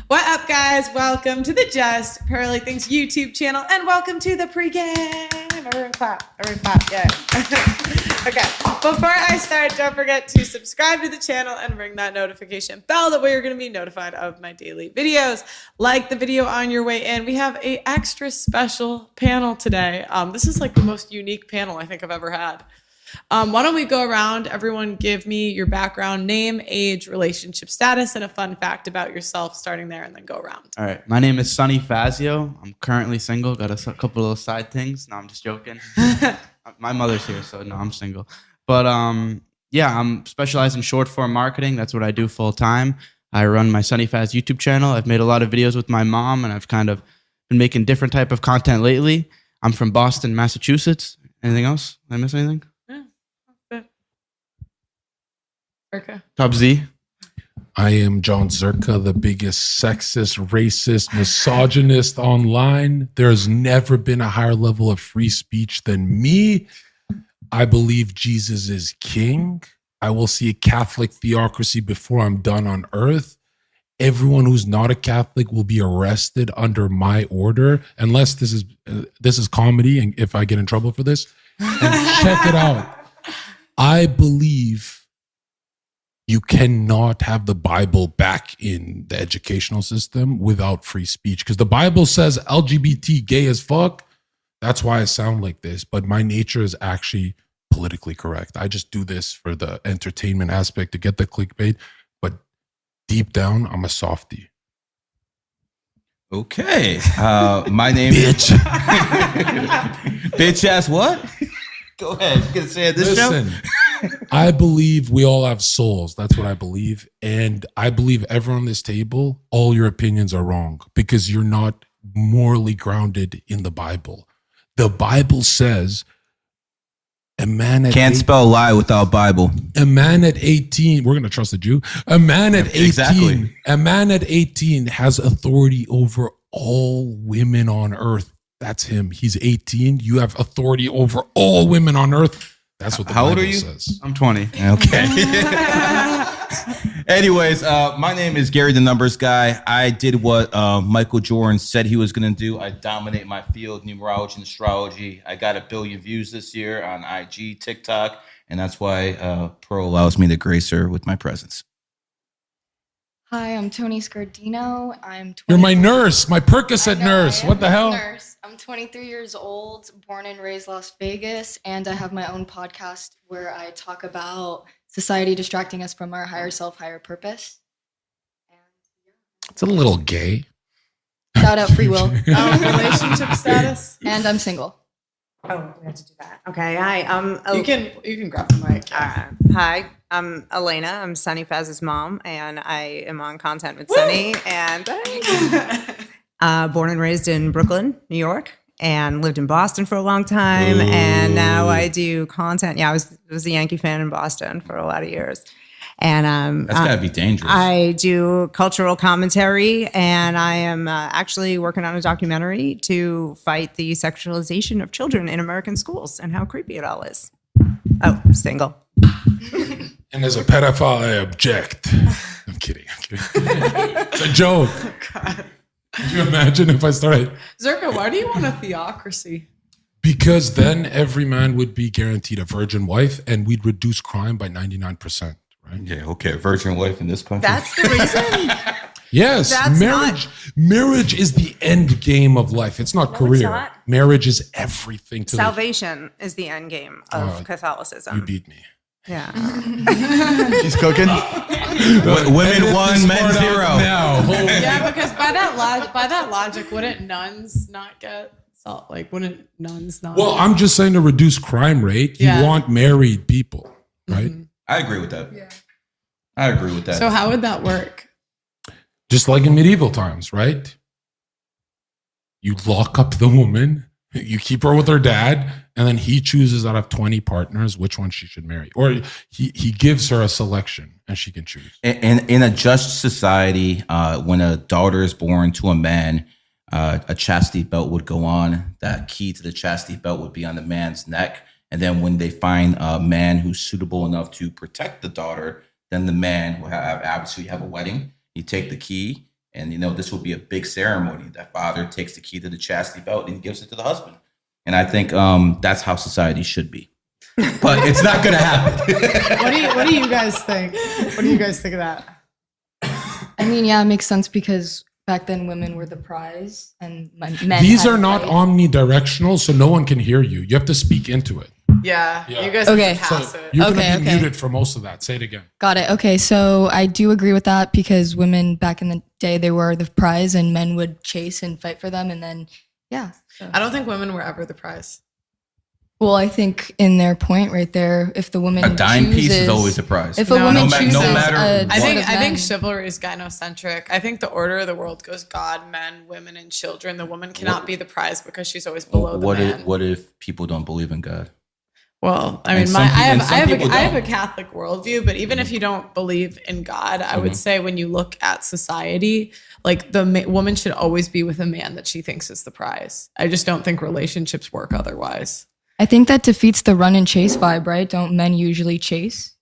What up, guys? Welcome to the Just Pearlythingz YouTube channel, and welcome to the pregame. Everyone clap. Yeah. Okay. Before I start, don't forget to subscribe to the channel and ring that notification bell. That way you're going to be notified of my daily videos. Like the video on your way in. We have an extra special panel today. This is like the most unique panel I think I've ever had. Why don't we go around, everyone give me your background, name, age, relationship status, and a fun fact about yourself, starting there, and then go around. All right. My name is Sonny Fazio. I'm currently single. Got a couple of little side things. No, I'm just joking. My mother's here, so no, I'm single. But yeah, I'm specialized in short form marketing. That's what I do full time. I run my Sonny Faz YouTube channel. I've made a lot of videos with my mom, and I've kind of been making different type of content lately. I'm from Boston, Massachusetts. Anything else? Did I miss anything? Okay. Top Z. I am John Zherka, the biggest sexist, racist, misogynist online. There's never been a higher level of free speech than me. I believe Jesus is king. I will see a Catholic theocracy before I'm done on earth. Everyone who's not a Catholic will be arrested under my order, unless this is comedy, and if I get in trouble for this. And check it out. I believe you cannot have the Bible back in the educational system without free speech, because the Bible says LGBT gay as fuck. That's why I sound like this, but my nature is actually politically correct. I just do this for the entertainment aspect to get the clickbait, but deep down, I'm a softie. Okay. My name Bitch. is... Bitch ass what? Go ahead. You can say it this Listen, show. I believe we all have souls. That's what I believe. And I believe everyone on this table, all your opinions are wrong because you're not morally grounded in the Bible. The Bible says a man at Can't spell lie without Bible. A man at 18, we're going to trust a Jew. A man at 18, Exactly. A man at 18 has authority over all women on earth. That's him. He's 18. You have authority over all women on earth. That's what the How Bible old are you? says. I'm 20. Okay. Anyways, my name is Gary the Numbers Guy. I did what Michael Jordan said he was going to do. I dominate my field, numerology and astrology. I got 1 billion views this year on IG, TikTok, and that's why Pearl allows me to grace her with my presence. Hi, I'm Tony Scardino. I'm 20. You're my nurse, my Percocet nurse. I What am the hell? Nurse. I'm 23 years old, born and raised Las Vegas, and I have my own podcast where I talk about society distracting us from our higher self, higher purpose. And It's a little gay. shout out free will. Relationship status. And I'm single. Oh, we have to do that. Okay. Hi. You can grab the mic. Hi. I'm Elena. I'm Sonny Faz's mom, and I am on content with Sonny. And born and raised in Brooklyn, New York, and lived in Boston for a long time. Ooh. And now I do content. Yeah, I was a Yankee fan in Boston for a lot of years. And That's got to be dangerous. I do cultural commentary, and I am actually working on a documentary to fight the sexualization of children in American schools and how creepy it all is. Oh, single. And as a pedophile, I object. I'm kidding. It's a joke. Oh, God. Can you imagine if I started? Zherka, why do you want a theocracy? Because then every man would be guaranteed a virgin wife, and we'd reduce crime by 99%. Right? Yeah, okay. Virgin wife in this country. That's the reason. Yes, That's marriage is the end game of life. It's not career. it's not. Marriage is everything to Salvation is the end game of Catholicism. You beat me. Yeah. She's cooking. Women 1, men 0. Now, Yeah, because by that logic, wouldn't nuns not get salt? Like, wouldn't nuns not? well, I'm just saying to reduce crime rate. You Yeah. want married people, right? Mhm. I agree with that. Yeah. I agree with that. So how would that work? Just like in medieval times, right? You lock up the woman, you keep her with her dad, and then he chooses out of 20 partners which one she should marry. Or he gives her a selection and she can choose. In a just society, when a daughter is born to a man, a chastity belt would go on. That key to the chastity belt would be on the man's neck. And then when they find a man who's suitable enough to protect the daughter, then the man will have, obviously you have a wedding. You take the key And, this will be a big ceremony. That father takes the key to the chastity belt and gives it to the husband. And I think that's how society should be. But it's not going to happen. What do you guys think? What do you guys think of that? I mean, yeah, it makes sense because back then women were the prize and men. These had are to not fight. omnidirectional, so no one can hear you. You have to speak into it. Yeah, Yeah. you guys Okay. can pass So it. you're Okay, going to be okay. muted for most of that. Say it again. Got it. Okay, so I do agree with that because women back in the day, they were the prize and men would chase and fight for them. And then, yeah. So. I don't think women were ever the prize. Well, I think in their point right there, if the woman A dime piece is chooses- always a prize. If a No, woman no chooses matter a what. I think set of men- chivalry is gynocentric. I think the order of the world goes God, men, women, and children. The woman cannot be the prize because she's always below the man. What if people don't believe in God? Well, I And mean, some I people- and some have people I have a don't. Catholic worldview, but even if you don't believe in God, I would say when you look at society, like the woman should always be with a man that she thinks is the prize. I just don't think relationships work otherwise. I think that defeats the run and chase vibe, right? Don't men usually chase?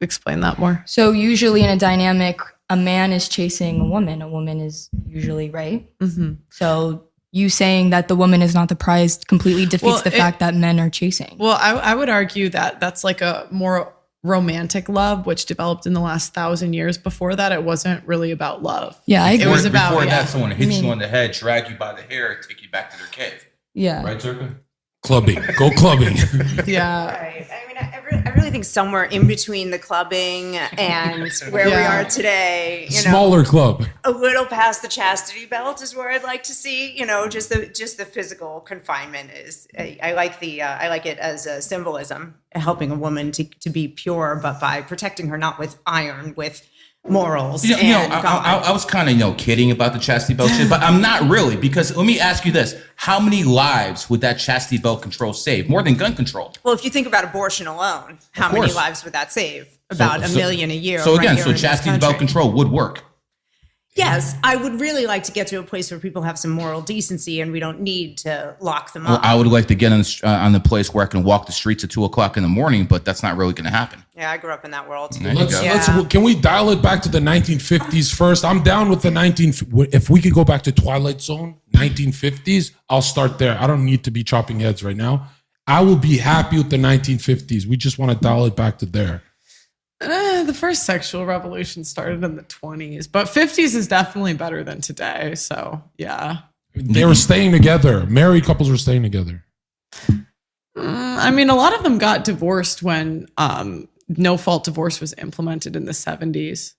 Explain that more. So usually in a dynamic, a man is chasing a woman is usually right. Mm-hmm. So you saying that the woman is not the prize completely defeats Well, the fact that men are chasing. Well, I would argue that that's like a more romantic love, which developed in the last 1,000 years. Before that, it wasn't really about love. Yeah, I It agree. was about Before yeah. that, someone hits mean- you on the head, drag you by the hair, take you back to their cave. Yeah. Right, Zherka? Clubbing. Go clubbing. Yeah. Right. I mean, I really think somewhere in between the clubbing and where we Yeah. are today, Smaller club. a little past the chastity belt is where I'd like to see. Just the physical confinement is. I like it as a symbolism, helping a woman to be pure, but by protecting her not with iron, with morals. And God. I was kind of kidding about the chastity belt shit, but I'm not really, because let me ask you this: how many lives would that chastity belt control save? More than gun control. Well, if you think about abortion alone, how Of many course. lives would that save? About a million a year. So right again, here so in this chastity belt country. control would work. Yes, I would really like to get to a place where people have some moral decency and we don't need to lock them Well, up. I would like to get on the place where I can walk the streets at 2:00 in the morning, but that's not really going to happen. Yeah, I grew up in that world. There you go. Can we dial it back to the 1950s first? I'm down with the if we could go back to Twilight Zone, 1950s, I'll start there. I don't need to be chopping heads right now. I will be happy with the 1950s. We just want to dial it back to there. The first sexual revolution started in the 20s, but 50s is definitely better than today. So, yeah. They were staying together. Married couples were staying together. I mean, a lot of them got divorced when no fault divorce was implemented in the 70s.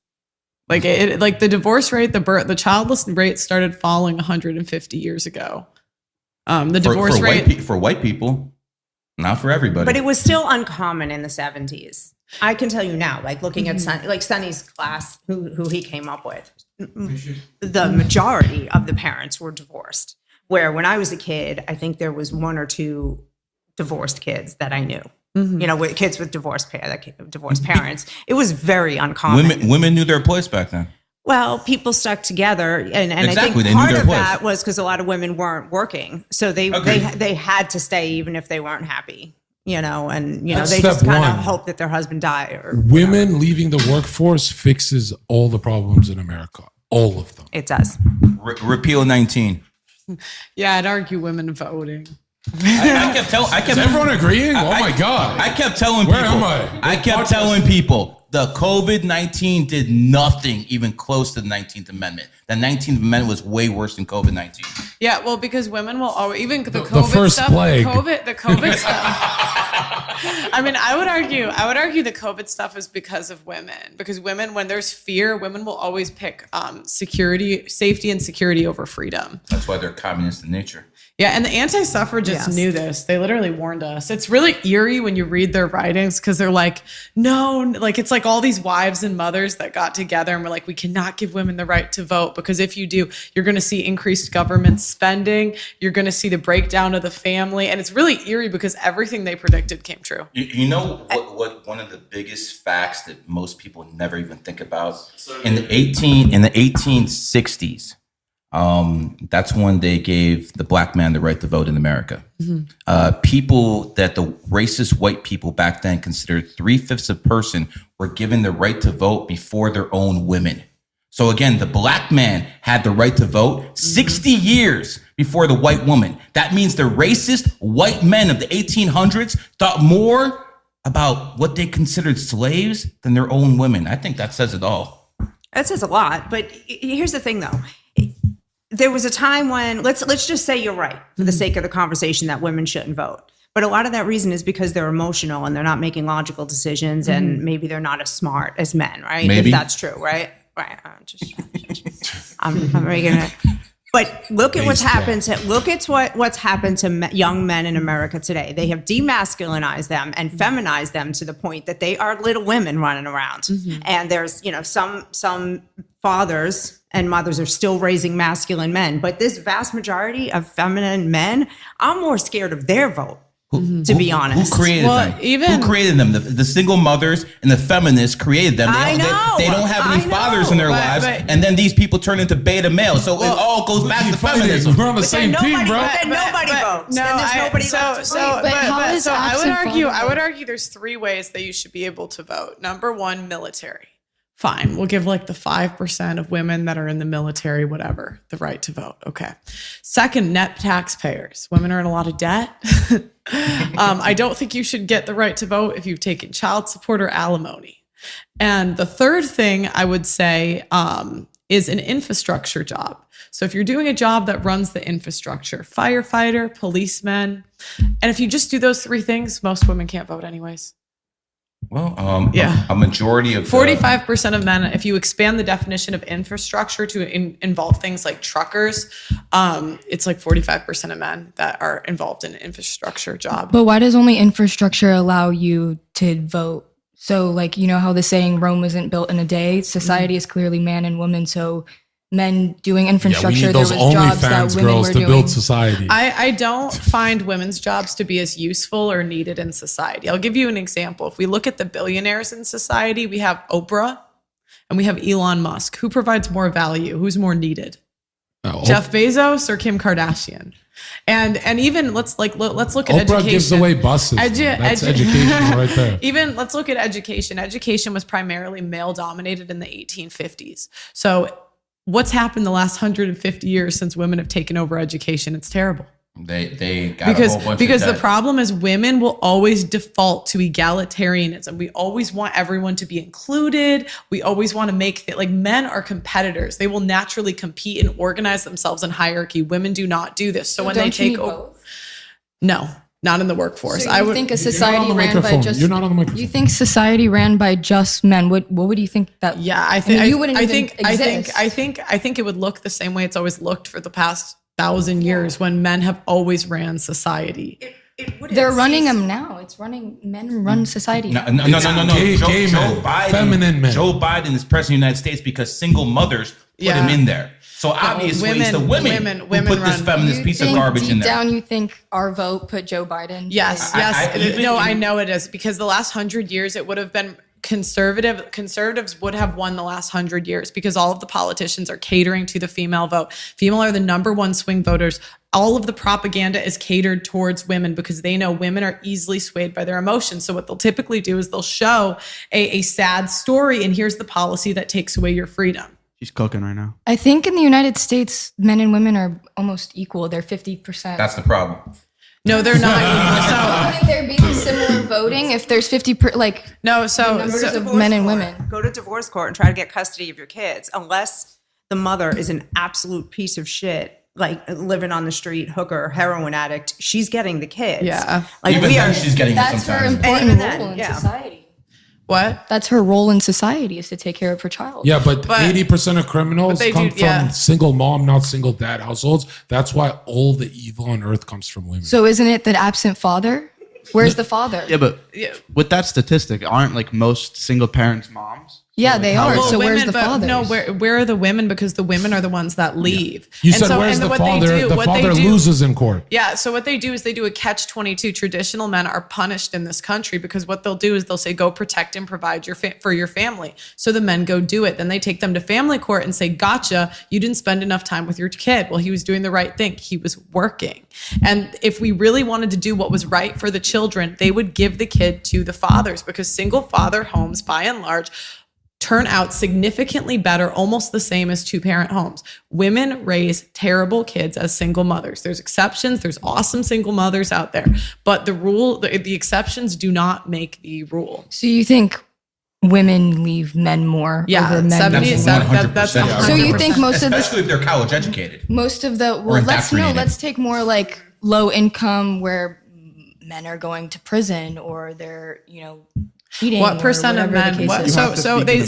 Like the divorce rate, the childless rate started falling 150 years ago. The divorce rate for white people, not for everybody. But it was still uncommon in the 70s. I can tell you now, like looking at Sonny's class, who he came up with, the majority of the parents were divorced. Where when I was a kid, I think there was one or two divorced kids that I knew. With kids with divorced parents. It was very uncommon. Women knew their place back then. Well, people stuck together, and Exactly, I they think knew part their of place. that was because a lot of women weren't working, so they had to stay even if they weren't happy. That's They just step kind of one. hope that their husband die. Or Women leaving the workforce fixes all the problems in America. All of them. it does. Repeal 19. Yeah, I'd argue women voting. I kept Is everyone agreeing? Oh my God. I kept telling Where people. am I? I kept telling people the COVID-19 did nothing even close to the 19th Amendment. The 19th Amendment was way worse than COVID-19. Yeah, well, because women will always, even the The COVID first stuff, plague. the COVID stuff. I mean, I would argue the COVID stuff is because of women. Because women, when there's fear, women will always pick safety and security over freedom. That's why they're communist in nature. Yeah, and the anti-suffragists Yes. knew this. They literally warned us. It's really eerie when you read their writings because they're like, no, like it's like all these wives and mothers that got together and were like, we cannot give women the right to vote because if you do, you're going to see increased government spending. You're going to see the breakdown of the family. And it's really eerie because everything they predicted came true. You know what one of the biggest facts that most people never even think about in the 1860s. That's when they gave the black man the right to vote in America. People that the racist white people back then considered 3/5 of a person were given the right to vote before their own women. So again, the black man had the right to vote 60 years before the white woman. That means the racist white men of the 1800s thought more about what they considered slaves than their own women. I think that says it all. That says a lot. But here's the thing, though. There was a time when, let's just say you're right, for the sake of the conversation, that women shouldn't vote. But a lot of that reason is because they're emotional and they're not making logical decisions, and maybe they're not as smart as men, right? Maybe. If that's true, right? Right. I'm making it. But look at what's happened to what's happened to young men in America today. They have demasculinized them and feminized them to the point that they are little women running around. And there's, some fathers and mothers are still raising masculine men, but this vast majority of feminine men, I'm more scared of their vote. To be honest, Who created them? Who created them? The single mothers and the feminists created them. They don't have any fathers in their lives, and then these people turn into beta males. So it all goes back to feminism. We're on the same team, bro. Then nobody votes. No, then there's nobody left to vote. I would argue there's 3 ways that you should be able to vote. Number 1, military. Fine, we'll give like the 5% of women that are in the military, whatever, the right to vote. Okay. Second, net taxpayers. Women are in a lot of debt. I don't think you should get the right to vote if you've taken child support or alimony. And the third thing I would say is an infrastructure job. So if you're doing a job that runs the infrastructure, firefighter, policeman, and if you just do those 3 things, most women can't vote anyways. Well, a majority of 45% of men, if you expand the definition of infrastructure to involve things like truckers, it's like 45% of men that are involved in an infrastructure job. But why does only infrastructure allow you to vote? So like, how the saying Rome wasn't built in a day, society is clearly man and woman. So men doing infrastructure, we need those there was jobs that OnlyFans women girls were to doing. build society. I don't find women's jobs to be as useful or needed in society. I'll give you an example. If we look at the billionaires in society, we have Oprah and we have Elon Musk. Who provides more value? Who's more needed? Jeff Bezos or Kim Kardashian? And even let's look at Oprah education. gives away buses. That's education right there. Even let's look at education. Education was primarily male dominated in the 1850s. So what's happened the last 150 years since women have taken over education? It's terrible. They got a whole bunch because of the debt. problem is women will always default to egalitarianism. We always want everyone to be included. We always want to make men are competitors. They will naturally compete and organize themselves in hierarchy. Women do not do this. So when they take over, no, not in the workforce. So I would think a society ran by just. You're not on the microphone. You think society ran by just men? What would you think that? Yeah, I think you wouldn't exist. I think it would look the same way it's always looked for the past 1,000 years when men have always ran society. They're running them now. It's running. Men run society. No. Gay men, feminine men. Joe Biden is president of the United States because single mothers put him in there. So obviously it's the women who put this feminist piece of garbage in there. Deep down, you think our vote put Joe Biden? Yes. I know it is, because the last 100 years it would have been conservatives would have won the last 100 years because all of the politicians are catering to the female vote. Female are the number 1 swing voters. All of the propaganda is catered towards women because they know women are easily swayed by their emotions. So what they'll typically do is they'll show a sad story, and here's the policy that takes away your freedom. She's cooking right now. I think in the United States, men and women are almost equal. They're 50%. That's the problem. No, they're not equal. So wouldn't there be similar voting if there's 50 numbers of men and women? Go to divorce court and try to get custody of your kids, unless the mother is an absolute piece of shit, like living on the street, hooker, heroin addict. She's getting the kids. Yeah. Like Even then, she's getting it That's her sometimes. important role in society. what? That's her role in society, is to take care of her child. Yeah, but 80% of criminals come from single mom, not single dad households. That's why all the evil on earth comes from women. So isn't it that absent father? Where's the father? Yeah, but with that statistic, aren't most single parents moms? Yeah, they are. So where's the father? No, where are the women? Because the women are the ones that leave. You said where's the father? The father loses in court. Yeah, so what they do is they do a catch-22. Traditional men are punished in this country because what they'll do is they'll say, go protect and provide for your family. So the men go do it. Then they take them to family court and say, gotcha, you didn't spend enough time with your kid. Well, he was doing the right thing. He was working. And if we really wanted to do what was right for the children, they would give the kid to the fathers, because single father homes, by and large, turn out significantly better, almost the same as two-parent homes. Women raise terrible kids as single mothers. There's exceptions. There's awesome single mothers out there. But the exceptions do not make the rule. So you think women leave men more over men? 77. That's 100%. So you think most of especially if they're college educated. Most of the let's take more like low income where men are going to prison or they're cheating. What percent of men? They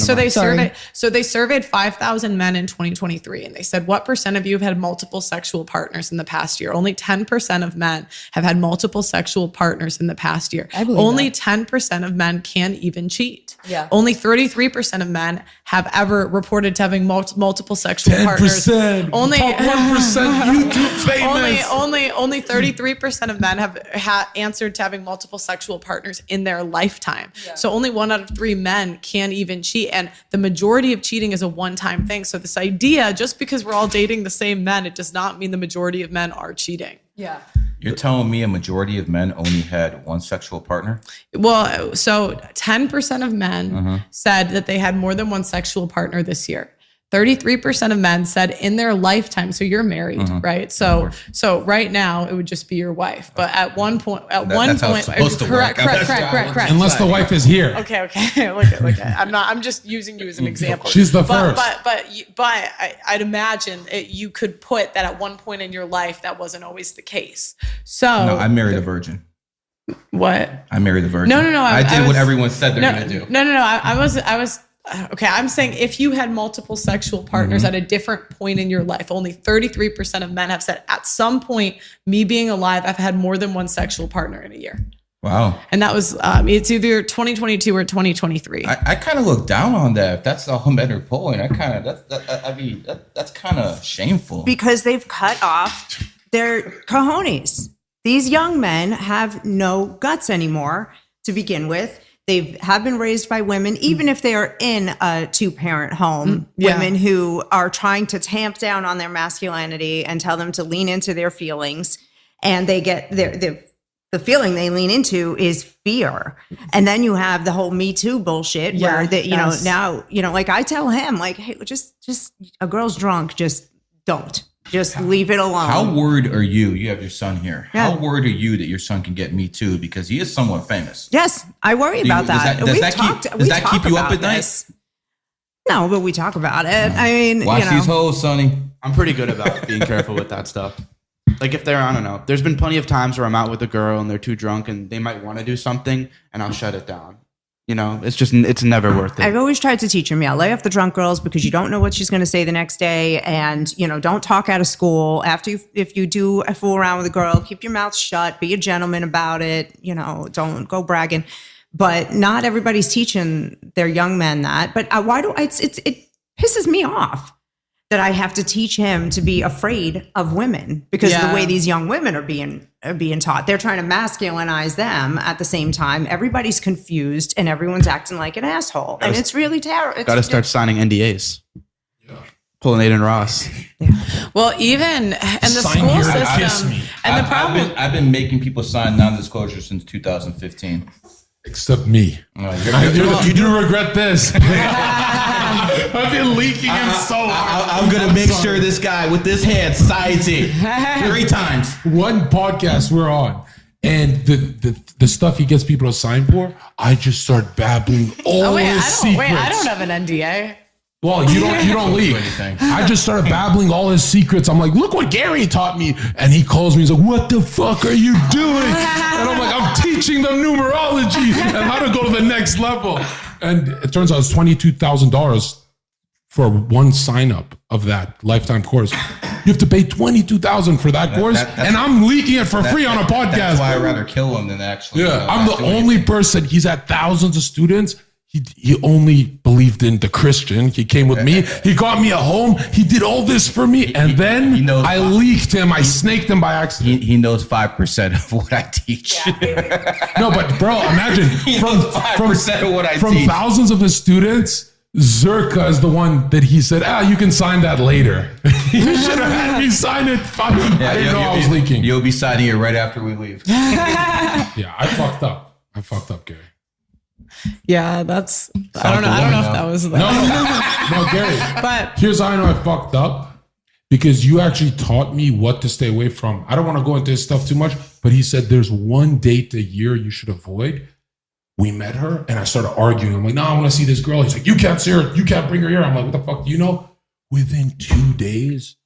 surveyed 5,000 men in 2023, and they said, "What percent of you have had multiple sexual partners in the past year?" Only 10% of men have had multiple sexual partners in the past year. I believe Only that. 10% of men can even cheat. Yeah. Only 33% of men have ever reported to having multiple sexual partners. 10%. Only Top 1% YouTube famous. Only 33% of men have answered to having multiple sexual partners in their lifetime. So only 1 out of 3 men can even cheat. And the majority of cheating is a one-time thing. So this idea, just because we're all dating the same men, it does not mean the majority of men are cheating. Yeah. You're telling me a majority of men only had one sexual partner? Well, so 10% of men said that they had more than one sexual partner this year. 33% of men said in their lifetime. So you're married, right? So right now it would just be your wife. But at one point, That's how it's supposed to work. correct. Unless the wife is here. Okay. Look at. I'm just using you as an example. She's the first. But I'd imagine you could put that at one point in your life that wasn't always the case. So No, I married a virgin. what? I married a virgin. No. I did was- what everyone said they're going to do. No. I was. Okay, I'm saying if you had multiple sexual partners at a different point in your life, only 33% of men have said at some point, me being alive, I've had more than one sexual partner in a year. Wow. And that was, it's either 2022 or 2023. I kind of look down on that. If that's all men are pulling, that's kind of shameful. Because they've cut off their cojones. These young men have no guts anymore to begin with. They have been raised by women, even if they are in a two-parent home, women who are trying to tamp down on their masculinity and tell them to lean into their feelings. And they get the feeling they lean into is fear. And then you have the whole Me Too bullshit where now, like I tell him, like, hey, just a girl's drunk, just don't. Just leave it alone. How worried are you? You have your son here. Yeah. How worried are you that your son can get Me Too? Because he is somewhat famous. Yes, I worry about that. Does that keep you up at night? No, but we talk about it. I mean, Watch these hoes, Sonny. I'm pretty good about being careful with that stuff. Like if I don't know, there's been plenty of times where I'm out with a girl and they're too drunk and they might want to do something and I'll shut it down. It's never worth it. I've always tried to teach him, lay off the drunk girls because you don't know what she's going to say the next day. And, don't talk out of school. If you do fool around with a girl, keep your mouth shut, be a gentleman about it. Don't go bragging. But not everybody's teaching their young men that. But it pisses me off that I have to teach him to be afraid of women because of the way these young women are being taught. They're trying to masculinize them at the same time. Everybody's confused and everyone's acting like an asshole. And it's really terrible. Got to start signing NDAs. Pulling Aiden Ross. Well, even in the Sign school here to kiss system, me. and the problem. I've been making people sign non-disclosure since 2015. Except me. You do regret this. I've been leaking in so hard. I'm going to make sure this guy with this hand signs it 3 times. One podcast we're on, and the stuff he gets people to sign for, I just start babbling all his secrets. I don't have an NDA. Well, you don't leak. I just started babbling all his secrets. I'm like, look what Gary taught me. And he calls me. He's like, what the fuck are you doing? And I'm like, I'm teaching them numerology and how to go to the next level. And it turns out it's $22,000 for one sign up of that lifetime course. You have to pay $22,000 for that course. And I'm leaking it for free on a podcast. That's why I'd rather kill him than actually. Yeah, I'm the only person. He's had thousands of students. He only believed in the Christian. He came with me. He got me a home. He did all this for me. And then I leaked him. I snaked him by accident. He knows 5% of what I teach. No, but bro, imagine from 5% of what I from teach. thousands of his students, Zherka is the one that he said, you can sign that later. You should have had me sign it. I didn't know I was leaking. You'll be signing it right after we leave. Yeah, I fucked up, Gary. Yeah, that's. I don't know if that was. No, Gary. But Here's how I know I fucked up. Because you actually taught me what to stay away from. I don't want to go into this stuff too much, but he said there's one date a year you should avoid. We met her and I started arguing. I'm like, no, I want to see this girl. He's like, you can't see her. You can't bring her here. I'm like, what the fuck do you know? Within 2 days,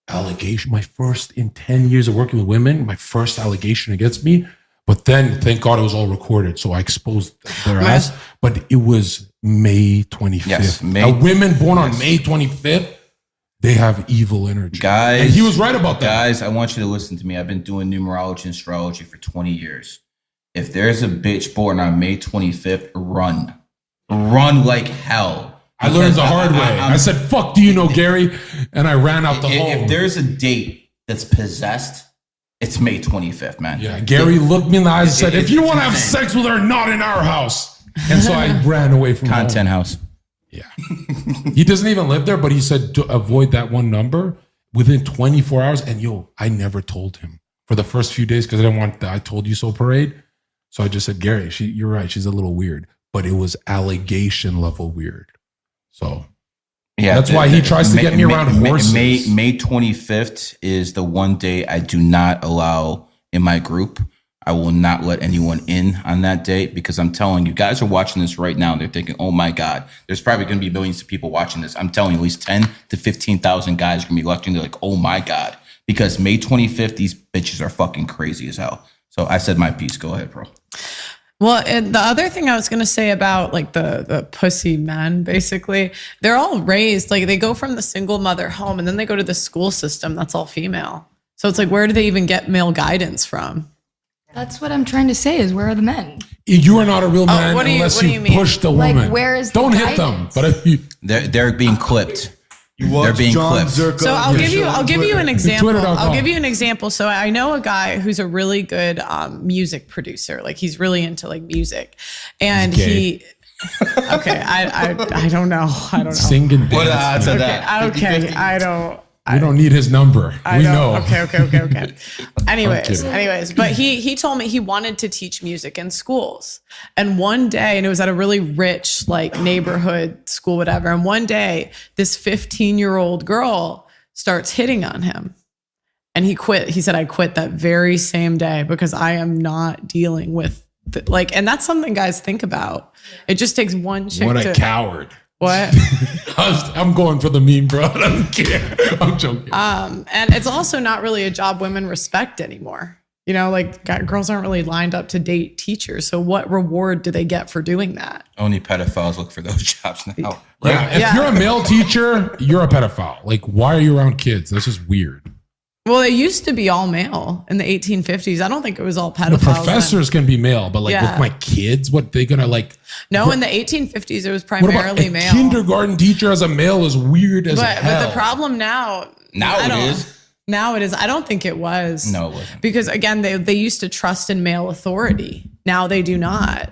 allegation. My first in 10 years of working with women, my first allegation against me. But then, thank God, it was all recorded. So I exposed their ass. But it was May 25th. Yes, women born on May 25th. They have evil energy. Guys. And he was right about that. Guys, I want you to listen to me. I've been doing numerology and astrology for 20 years. If there's a bitch born on May 25th, run. Run like hell. I learned the hard way. I said, fuck do you know, Gary? And I ran out the hole. If there's a date that's possessed, it's May 25th, man. Yeah, Gary looked me in the eyes and said, if you want to have sex with her, not in our house. And so I ran away from Content home. house. Yeah. He doesn't even live there, but he said to avoid that one number within 24 hours. And I never told him for the first few days because I didn't want the I told you so parade. So I just said, Gary, you're right. She's a little weird, but it was allegation level weird. So yeah, that's why he tries to get me around horses. May 25th is the one day I do not allow in my group. I will not let anyone in on that date because I'm telling you, guys are watching this right now and they're thinking, oh my God, there's probably going to be millions of people watching this. I'm telling you, at least 10 to 15,000 guys are going to be watching. They're like, oh my God, because May 25th, these bitches are fucking crazy as hell. So I said my piece. Go ahead, bro. Well, and the other thing I was going to say about like the pussy men, basically, they're all raised, like they go from the single mother home and then they go to the school system. That's all female. So it's like, where do they even get male guidance from? That's what I'm trying to say is where are the men? You are not a real man unless you mean? push the woman. Like, where is the Don't hit guidance? them. But if they're being clipped. They're being clipped. So I'll give you an example. I'll give you an example. So I know a guy who's a really good music producer. Like he's really into like music, and he. Okay, I don't know. I don't know. Singing. What are the odds of that? Okay, I don't. We don't need his number. We know. Okay. Anyways, but he told me he wanted to teach music in schools. And one day, and it was at a really rich like neighborhood school, whatever. And one day, this 15-year-old girl starts hitting on him. And he quit. He said, I quit that very same day because I am not dealing with and that's something guys think about. It just takes one chick. What a coward. What? I'm going for the meme, bro. I don't care. I'm joking. And it's also not really a job women respect anymore. You know, like girls aren't really lined up to date teachers. So what reward do they get for doing that? Only pedophiles look for those jobs now. Yeah, if you're a male teacher, you're a pedophile. Like, why are you around kids? That's just weird. Well, it used to be all male in the 1850s. I don't think it was all pedophiles. The professors can be male, but like with my kids, what they gonna like? No, in the 1850s, it was primarily male. Kindergarten teacher as a male is weird as hell. But the problem now it is. I don't think it was. No, it wasn't. Because again, they used to trust in male authority. Now they do not.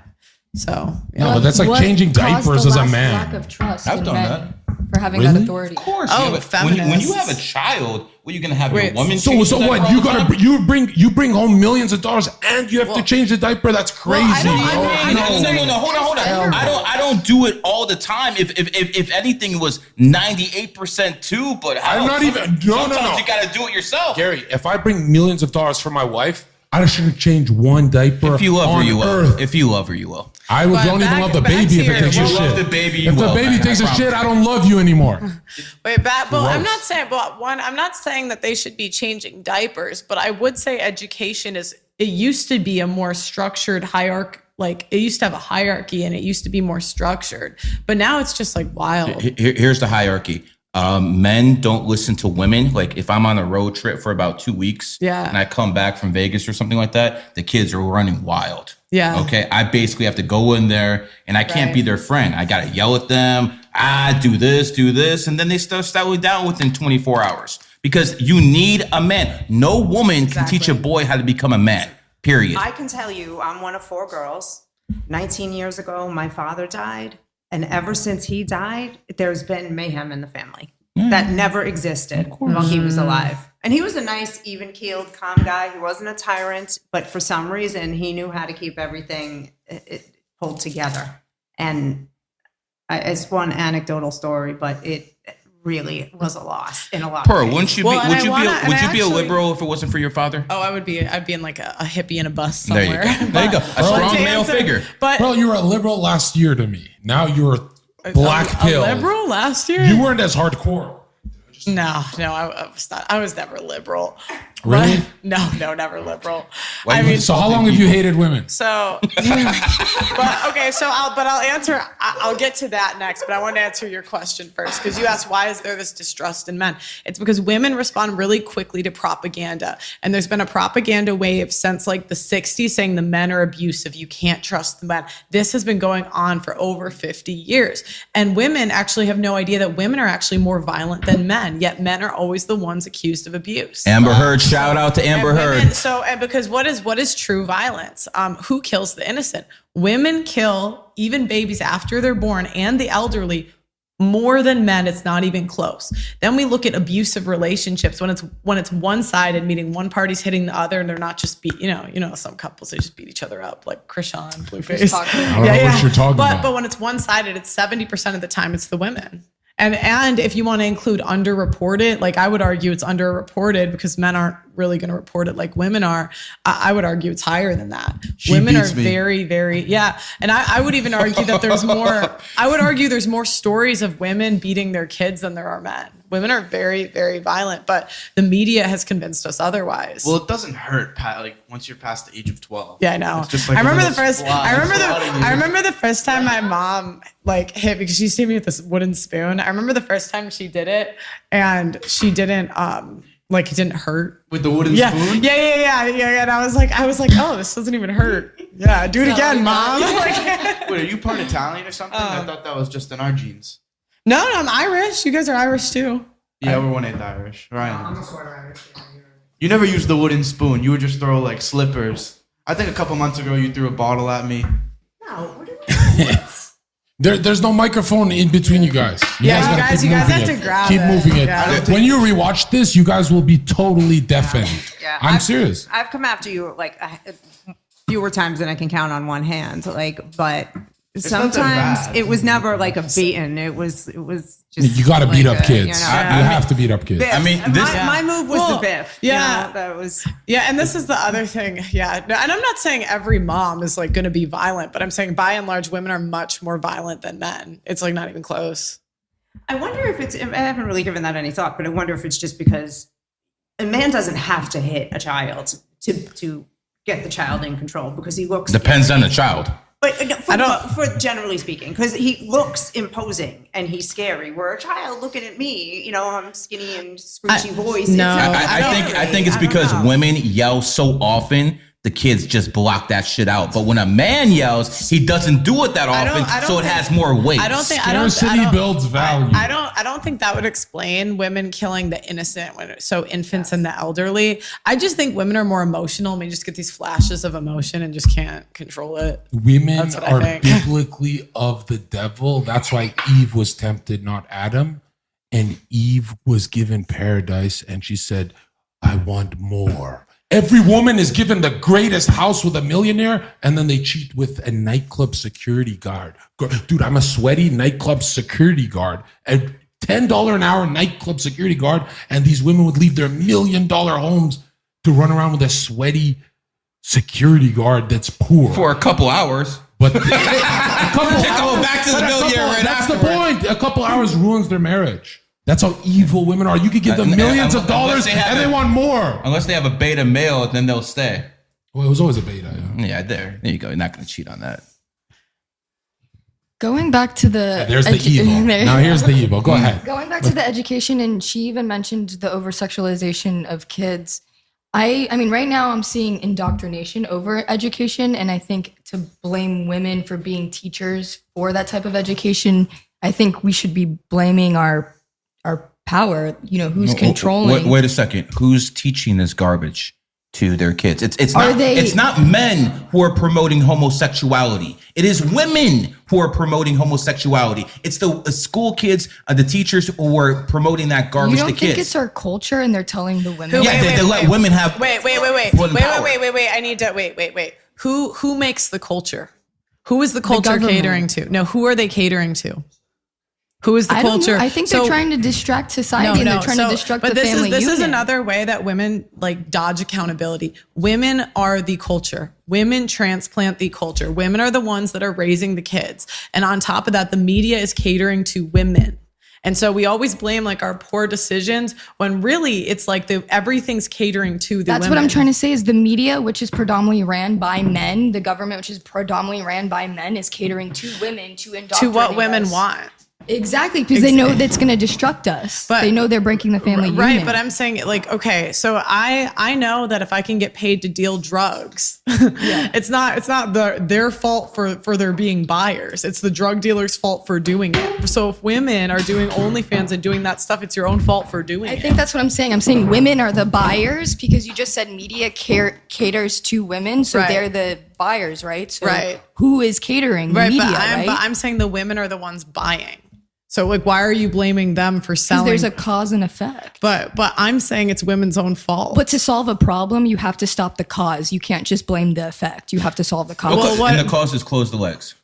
So no, but that's like changing diapers as a man. Lack of trust. I've done that. For having that authority. Of course. Feminists. When you have a child, what are you gonna have your woman? So what? You bring home millions of dollars and you have to change the diaper. That's crazy. No. Hold on. I don't do it all the time. If anything, it was 98% too. But I'm not even. No. You gotta do it yourself, Gary. If I bring millions of dollars for my wife, I shouldn't change one diaper. If you love her, you Earth. will. If you love her, you will. I don't even love the baby if it takes a shit. Love the baby, you if will, the baby man, takes a shit, I don't love you anymore. But I'm not saying. But one, I'm not saying that they should be changing diapers. But I would say education is. It used to be a more structured hierarchy. Like it used to have a hierarchy, and it used to be more structured. But now it's just like wild. Here's the hierarchy. Men don't listen to women. Like if I'm on a road trip for about 2 weeks and I come back from Vegas or something like that, the kids are running wild. Yeah. Okay. I basically have to go in there and I can't be their friend. I got to yell at them. Do this. And then they start settling down within 24 hours because you need a man. No woman can teach a boy how to become a man, period. I can tell you, I'm one of 4 girls. 19 years ago, my father died. And ever since he died, there's been mayhem in the family that never existed while he was alive. And he was a nice, even-keeled, calm guy. He wasn't a tyrant, but for some reason, he knew how to keep everything pulled together. And it's one anecdotal story, but it really was a loss in a lot Pearl, of ways. wouldn't you be? Well, Would you be? and Would I you be a actually- liberal if it wasn't for your father? Oh, I'd be in like a hippie in a bus There you somewhere. go. There you go. A strong male figure. But Bro, you were a liberal last year to me. Now you're black pill. a liberal last year? You weren't as hardcore. No, I was not. I was never liberal. Really? But- no, never liberal. Why I you mean, So how long have you hated women? so, but okay, so I'll answer. I'll get to that next. But I want to answer your question first because you asked why is there this distrust in men? It's because women respond really quickly to propaganda, and there's been a propaganda wave since like the '60s saying the men are abusive. You can't trust the men. This has been going on for over 50 years, and women actually have no idea that women are actually more violent than men. Yet men are always the ones accused of abuse. Amber Heard. Shout out to Amber And Heard. women, and because what is true violence? Who kills the innocent? Women kill even babies after they're born and the elderly more than men. It's not even close. Then we look at abusive relationships when it's one-sided, meaning one party's hitting the other and they're not just some couples they just beat each other up like Krishan, Blueface. talking. I don't know what you're talking about. But when it's one-sided, it's 70% of the time it's the women. And if you want to include underreported, like I would argue it's underreported because men aren't really going to report it like women are. I would argue it's higher than that. Women are beats me. very, very, yeah. And I would even argue that there's more, I would argue there's more stories of women beating their kids than there are men. Women are very, very violent, but the media has convinced us otherwise. Well, it doesn't hurt, like once you're past the age of 12. Yeah, I know. It's just like I a remember little I remember the first time my mom like hit because she used to hit me with this wooden spoon. I remember the first time she did it and she didn't like it didn't hurt. With the wooden spoon? Yeah. And I was like, oh, this doesn't even hurt. Yeah, do it again, mom. Like, Wait, are you part Italian or something? I thought that was just in our genes. no, I'm Irish. You guys are Irish too. Yeah, we're 1/8 Irish. Right. You never used the wooden spoon. You would just throw like slippers. I think a couple months ago you threw a bottle at me. No, what are we There's no microphone in between you guys. Yeah, gotta you keep guys moving have it. to grab Keep it. moving it. Yeah. When you rewatch this, you guys will be totally deafened. Yeah, I'm serious. I've come after you like fewer times than I can count on one hand. But not that sometimes bad. it was never like a beating. It was just You got to beat like up kids. you know, You have to beat up kids. biff. I mean, And this- my move was Well, the biff. yeah. You know, that was. Yeah, and this is the other thing. Yeah, no, and I'm not saying every mom is like going to be violent, but I'm saying by and large, women are much more violent than men. It's like not even close. I wonder if it's. I haven't really given that any thought, but I wonder if it's just because a man doesn't have to hit a child to get the child in control because he looks. Depends on the child. But for generally speaking, because he looks imposing and he's scary. Where a child looking at me, I'm skinny and screechy voice. no. It's I think it's because women yell so often, the kids just block that shit out. But when a man yells, he doesn't do it that I don't often, so it think- has more weight. Scarcity builds value. I don't think that would explain women killing the innocent, infants and the elderly. I just think women are more emotional and we just get these flashes of emotion and just can't control it. Women That's what I are think. biblically of the devil. That's why Eve was tempted, not Adam. And Eve was given paradise and she said, I want more. Every woman is given the greatest house with a millionaire and then they cheat with a nightclub security guard. Dude, I'm a sweaty nightclub security guard. A $10 an hour nightclub security guard. And these women would leave their $1 million homes to run around with a sweaty security guard that's poor. For a couple hours. But a couple Go back to the millionaire right that's afterwards. the point. A couple hours ruins their marriage. That's how evil women are. You could give them millions of dollars and they want more. Unless they have a beta male, then they'll stay. Well, it was always a beta. Yeah. Yeah, there you go. You're not going to cheat on that. Going back to the There's the evil. Now here's the evil. Go ahead. Going back to the education, and she even mentioned the over sexualization of kids. I mean, right now I'm seeing indoctrination over education, and I think to blame women for being teachers for that type of education, I think we should be blaming our power. Who's controlling? Wait a second. Who's teaching this garbage to their kids? It's Are not. they- It's not men who are promoting homosexuality. It is women who are promoting homosexuality. It's the school kids, the teachers who are promoting that You garbage don't to think kids. it's our culture, and they're telling the women? Yeah, they let women have. Wait. full power. I need to wait. Who makes the culture? Who is the culture government. catering to? No, who are they catering to? Who is the I don't know. culture? I think they're trying to distract society and they're trying to destruct the family This is unit. another way that women like dodge accountability. Women are the culture. Women transplant the culture. Women are the ones that are raising the kids. And on top of that, the media is catering to women. And so we always blame like our poor decisions when really it's like everything's catering to the That's women. what I'm trying to say is the media, which is predominantly ran by men, the government, which is predominantly ran by men, is catering to women to indoctrinate to what women us. want. Exactly, because they know that's going to destruct us. But- they know they're breaking the family Right, unit. but I'm saying like, okay, so I know that if I can get paid to deal drugs, it's not their fault for there being buyers. It's the drug dealer's fault for doing it. So if women are doing OnlyFans and doing that stuff, it's your own fault for doing I it. think that's what I'm saying. I'm saying women are the buyers because you just said media caters to women, so Right. they're the buyers, right? So Right. who is catering? The Right, media, but I'm saying the women are the ones buying. So like, why are you blaming them for Because selling? there's a cause and effect. but I'm saying it's women's own fault. But to solve a problem, you have to stop the cause. You can't just blame the effect. You have to solve the cause. And the cause is close the legs.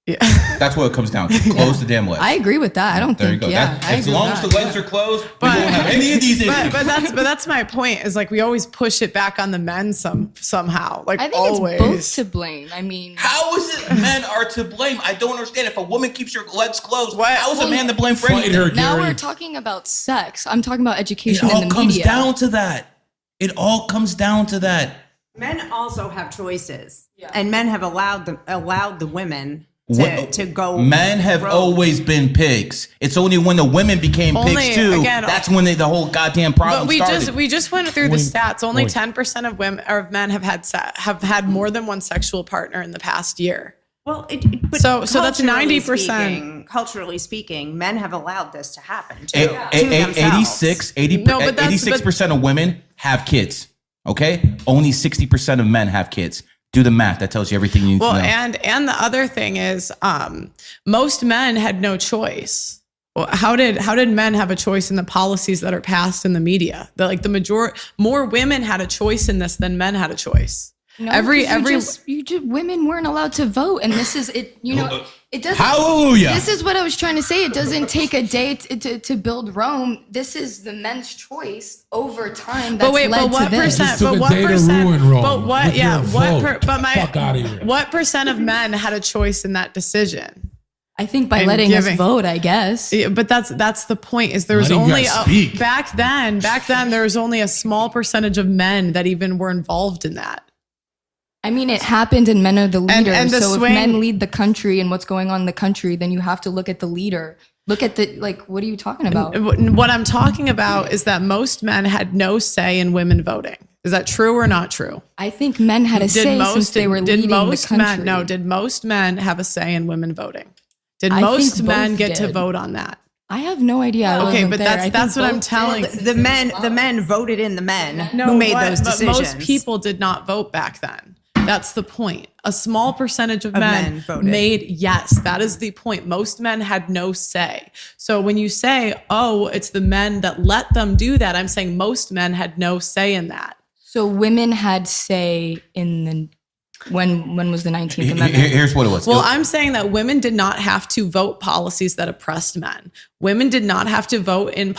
Yeah. That's what it comes down to. Close the damn legs. I agree with that. I don't There you think. go. Yeah, I As agree long with as the that. legs are closed, we won't have any of these issues. but that's my point. Is like we always push it back on the men somehow. Like I think always. it's both to blame. I mean, How is it men are to blame? I don't understand. If a woman keeps her legs closed, What? how is a man to blame for Fight anything? her, now Gary. we're talking about sex. I'm talking about It education all in the comes media. down to that. It all comes down to that. Men also have choices, and men have allowed the women What- to go. Men have rogue. always been pigs. It's only when the women became Only, pigs too. again, that's when the whole goddamn problem But started. we just went through the Wink, stats. Only wink. 10% of women or of men have had more than one sexual partner in the past year. Well, but So that's culturally 90%. speaking- Culturally speaking, men have allowed this to happen to, A- to a- themselves. 86% of women have kids. Okay, only 60% of men have kids. Do the math. That tells you everything you need Well, to know. and the other thing is, most men had no choice. Well, how did men have a choice in the policies that are passed in the media? More women had a choice in this than men had a choice. No, every 'cause women weren't allowed to vote, and this is it. You know, it doesn't. Hallelujah. This is what I was trying to say. It doesn't take a day to build Rome. This is the men's choice over time. That's But wait, led but what to this. percent? took But a what day to percent? ruin Rome But what? with Yeah, your what? vote. But Fuck outta here. what percent of men had a choice in that decision? I think by and letting giving- us vote, I guess. Yeah, but that's the point. Is there was Letting only guys speak. back then there was only a small percentage of men that even were involved in that. I mean, it happened, and men are the leaders. and the so swing- if men lead the country and what's going on in the country, then you have to look at the leader. Look at what are you talking about? What I'm talking about is that most men had no say in women voting. Is that true or not true? I think men had a say since they were leading the country. Did most men have a say in women voting? Did I most think men both get to did. vote on that? I have no idea. I Okay, wasn't but there. I think that's what I'm both telling. did. The men voted in the men who made those But decisions. most people did not vote back then. That's the point. A small percentage of men men voted. made, yes, that is the point. Most men had no say. So when you say, oh, it's the men that let them do that, I'm saying most men had no say in that. So women had say in the when was the 19th Amendment? Here's what it was. Well, I'm saying that women did not have to vote policies that oppressed men. Women did not have to vote in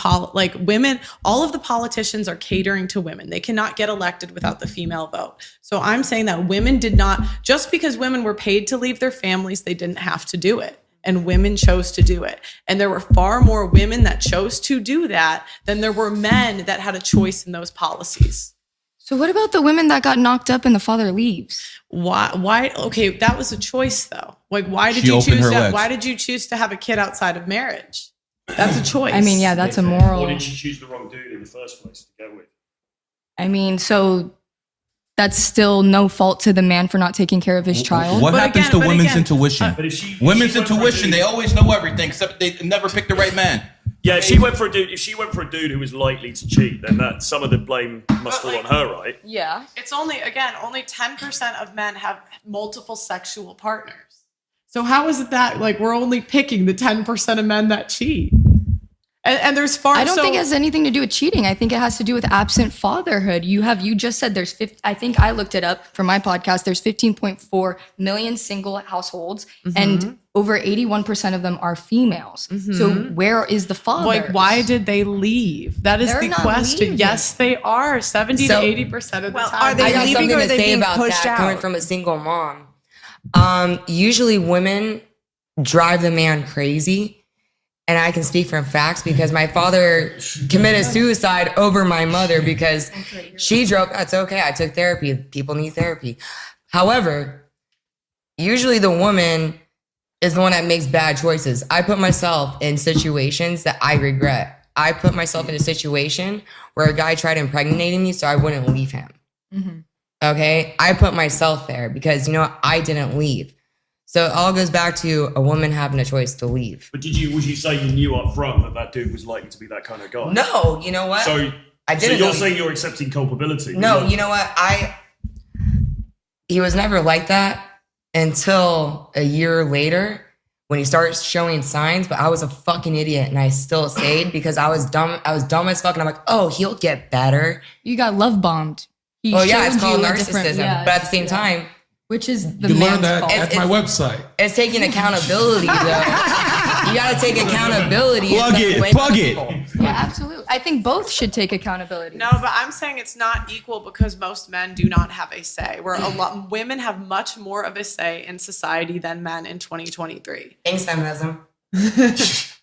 women, all of the politicians are catering to women. They cannot get elected without the female vote. So I'm saying that women did not, just because women were paid to leave their families, they didn't have to do it. And women chose to do it. And there were far more women that chose to do that than there were men that had a choice in those policies. So what about the women that got knocked up and the father leaves? Why? Okay, that was a choice though. Like, why did She you opened choose her that? legs. Why did you choose to have a kid outside of marriage? That's a choice. I mean, yeah, that's a Or moral. did she choose the wrong dude in the first place to go with? I mean, so that's still no fault to the man for not taking care of his child. What But happens again- to but women's again, intuition? But if she Women's went for a intuition, dude- they always know everything, except they never pick the right man. Yeah, if she went for a dude who was likely to cheat, then that some of the blame must fall on her, right? Yeah. It's only 10% of men have multiple sexual partners. So how is it that we're only picking the 10% of men that cheat? And there's far. I don't think it has anything to do with cheating. I think it has to do with absent fatherhood. You just said there's 50, I think I looked it up for my podcast. There's 15.4 million single households, and over 81% of them are females. So where is the father? Like, why did they leave? That is They're the not question. leaving. Yes, they are. 70 to 80% of the time. are they I got leaving something or are to they say being about pushed that coming out? from a single mom. Usually women drive the man crazy. And I can speak from facts because my father committed suicide over my mother because she drove. That's okay. I took therapy. People need therapy. However, usually the woman is the one that makes bad choices. I put myself in situations that I regret. I put myself in a situation where a guy tried impregnating me so I wouldn't leave him. Okay? I put myself there because, I didn't leave. So it all goes back to a woman having a choice to leave. But would you say you knew up front that dude was likely to be that kind of guy? No, you know what? So I didn't. So you're saying you're accepting culpability? No, you know what? He was never like that until a year later when he started showing signs, but I was a fucking idiot and I still stayed because I was dumb. I was dumb as fuck and I'm like, oh, he'll get better. You got love bombed. He It's showed called you a different- narcissism. yeah, but at the same time, which is the You man's learn that fault. at my website. it's taking accountability though. You gotta take accountability. Plug instead of it. blaming Plug it. people. Yeah, absolutely. I think both should take accountability. No, but I'm saying it's not equal because most men do not have a say. Where a lot women have much more of a say in society than men in 2023. Thanks, feminism.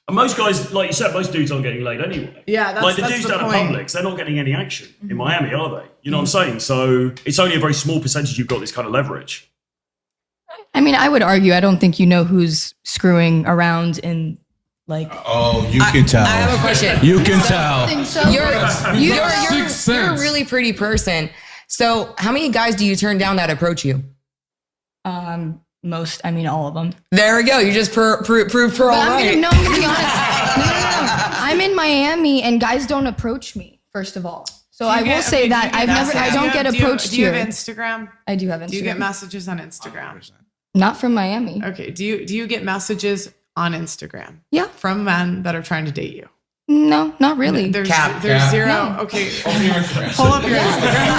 And most guys, like you said, most dudes aren't getting laid anyway. Yeah, that's like the that's dudes the down point. at Publix, they're not getting any action in Miami, are they? You know what I'm saying? So it's only a very small percentage you've got this kind of leverage. I mean, I would argue I don't think you know who's screwing around in like. Oh, you can tell. I have a question. You can tell. So You're Sixth sense. a really pretty person. So how many guys do you turn down that approach you? Most, all of them. There we go. You just proved Pearl But right. I'm gonna be honest. No. I'm in Miami and guys don't approach me. First of all, so I will say that I don't get approached Do you here. have Instagram? I do have Instagram. Do you get messages on Instagram? Not from Miami. Okay. Do you get messages on Instagram? Yeah. From men that are trying to date you? No, not really. There's Cap. zero. No. Okay. Open your Instagram. Pull up your Instagram.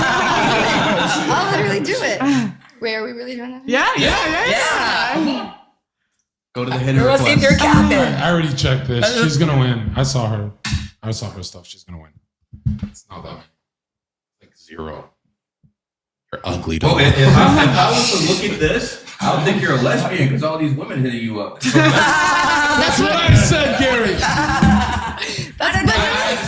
I'll literally do it. Wait, are we really doing that? Yeah. Go to the hidden Let's see if request. you're capping. I already checked this. She's gonna win. I saw her stuff. She's gonna win. It's not that. Like 0. You're ugly. Well, Dog. if I was to look at this, I would think you're a lesbian because all these women hitting you up. That's what I said, Gary.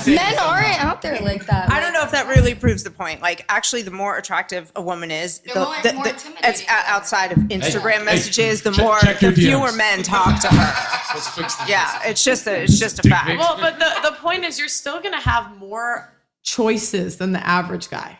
Men aren't out there like that. I don't know if that really proves the point. Like, actually, the more attractive a woman is, more it's intimidating. outside of Instagram messages, the check your fewer DMs. men talk to her. Let's fix this. Yeah, it's just a fact. Well, but the point is, you're still gonna have more choices than the average guy.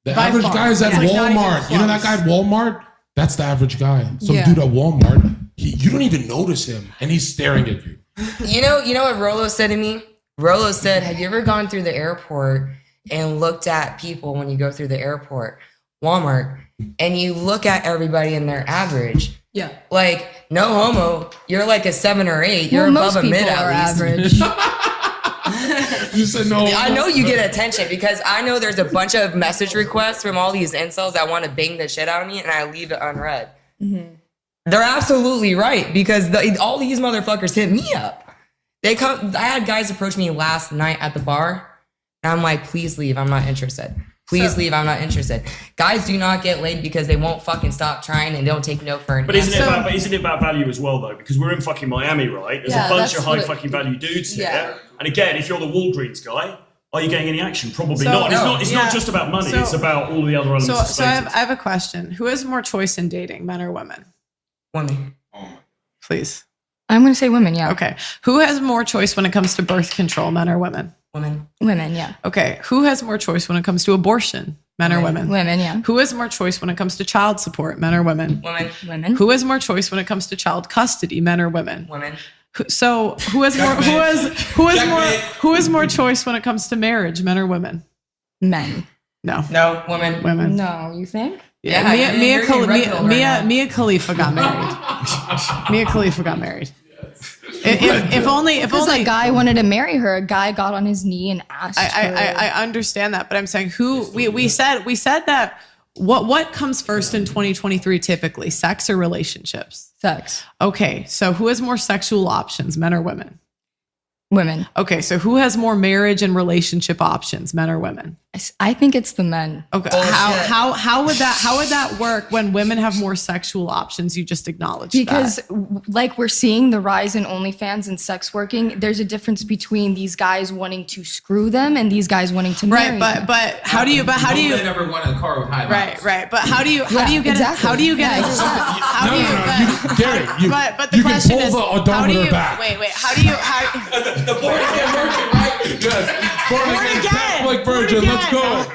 The By average far. guy is at It's like not even Walmart. You know that close. guy at Walmart? That's the average guy. Some Yeah. dude at Walmart. You don't even notice him, and he's staring at you. You know what Rolo said to me? Rolo said, have you ever gone through the airport and looked at people when you go through the airport, Walmart, and you look at everybody and their average? Yeah. Like, no homo, you're like a 7 or 8. You're Well, most above a people mid are at average. least. You said no. I know you get attention because I know there's a bunch of message requests from all these incels that want to bang the shit out of me and I leave it unread. Mm-hmm. They're absolutely right because all these motherfuckers hit me up. I had guys approach me last night at the bar and I'm like, please leave. I'm not interested. Please leave. I'm not interested. Guys do not get laid because they won't fucking stop trying and don't take no for an But isn't answer. it about value as well, though? Because we're in fucking Miami, right? There's Yeah, a bunch that's of high what- fucking value dudes Yeah. here. And again, if you're the Walgreens guy, are you getting any action? Probably So- not. No. It's Yeah. not just about money. So- it's about all the other elements of So I status. have a question. Who has more choice in dating, men or women? Women. Please. I'm going to say women, yeah. Okay. Who has more choice when it comes to birth control, men or women? Women. Women, yeah. Okay. Who has more choice when it comes to abortion, men or women? Women, yeah. Who has more choice when it comes to child support, men or women? Women. Women. Who has more choice when it comes to child custody, men or women? Women. So who has more who has more choice when it comes to marriage, men or women? Men. No. No. Women. Women. No, you think? Yeah, Yeah, you're getting red pilled right now. Mia Khalifa got married. Mia Khalifa got married. If only a guy wanted to marry her, a guy got on his knee and asked her. I understand that, but I'm saying we said that what comes first in 2023 typically, sex or relationships? Sex. Okay, so who has more sexual options, men or women? Women. Okay, so who has more marriage and relationship options, men or women? I think it's the men. Okay, how would that work when women have more sexual options? You just acknowledged because like we're seeing the rise in OnlyFans and sex working. There's a difference between these guys wanting to screw them and these guys wanting to marry them. But how do you never went in a car with high miles. Right, but how do you get exactly. how do you get Gary, but the question is the odometer back. Wait, how do you The born again virgin, right? Yes. Born again Catholic virgin. Let's go.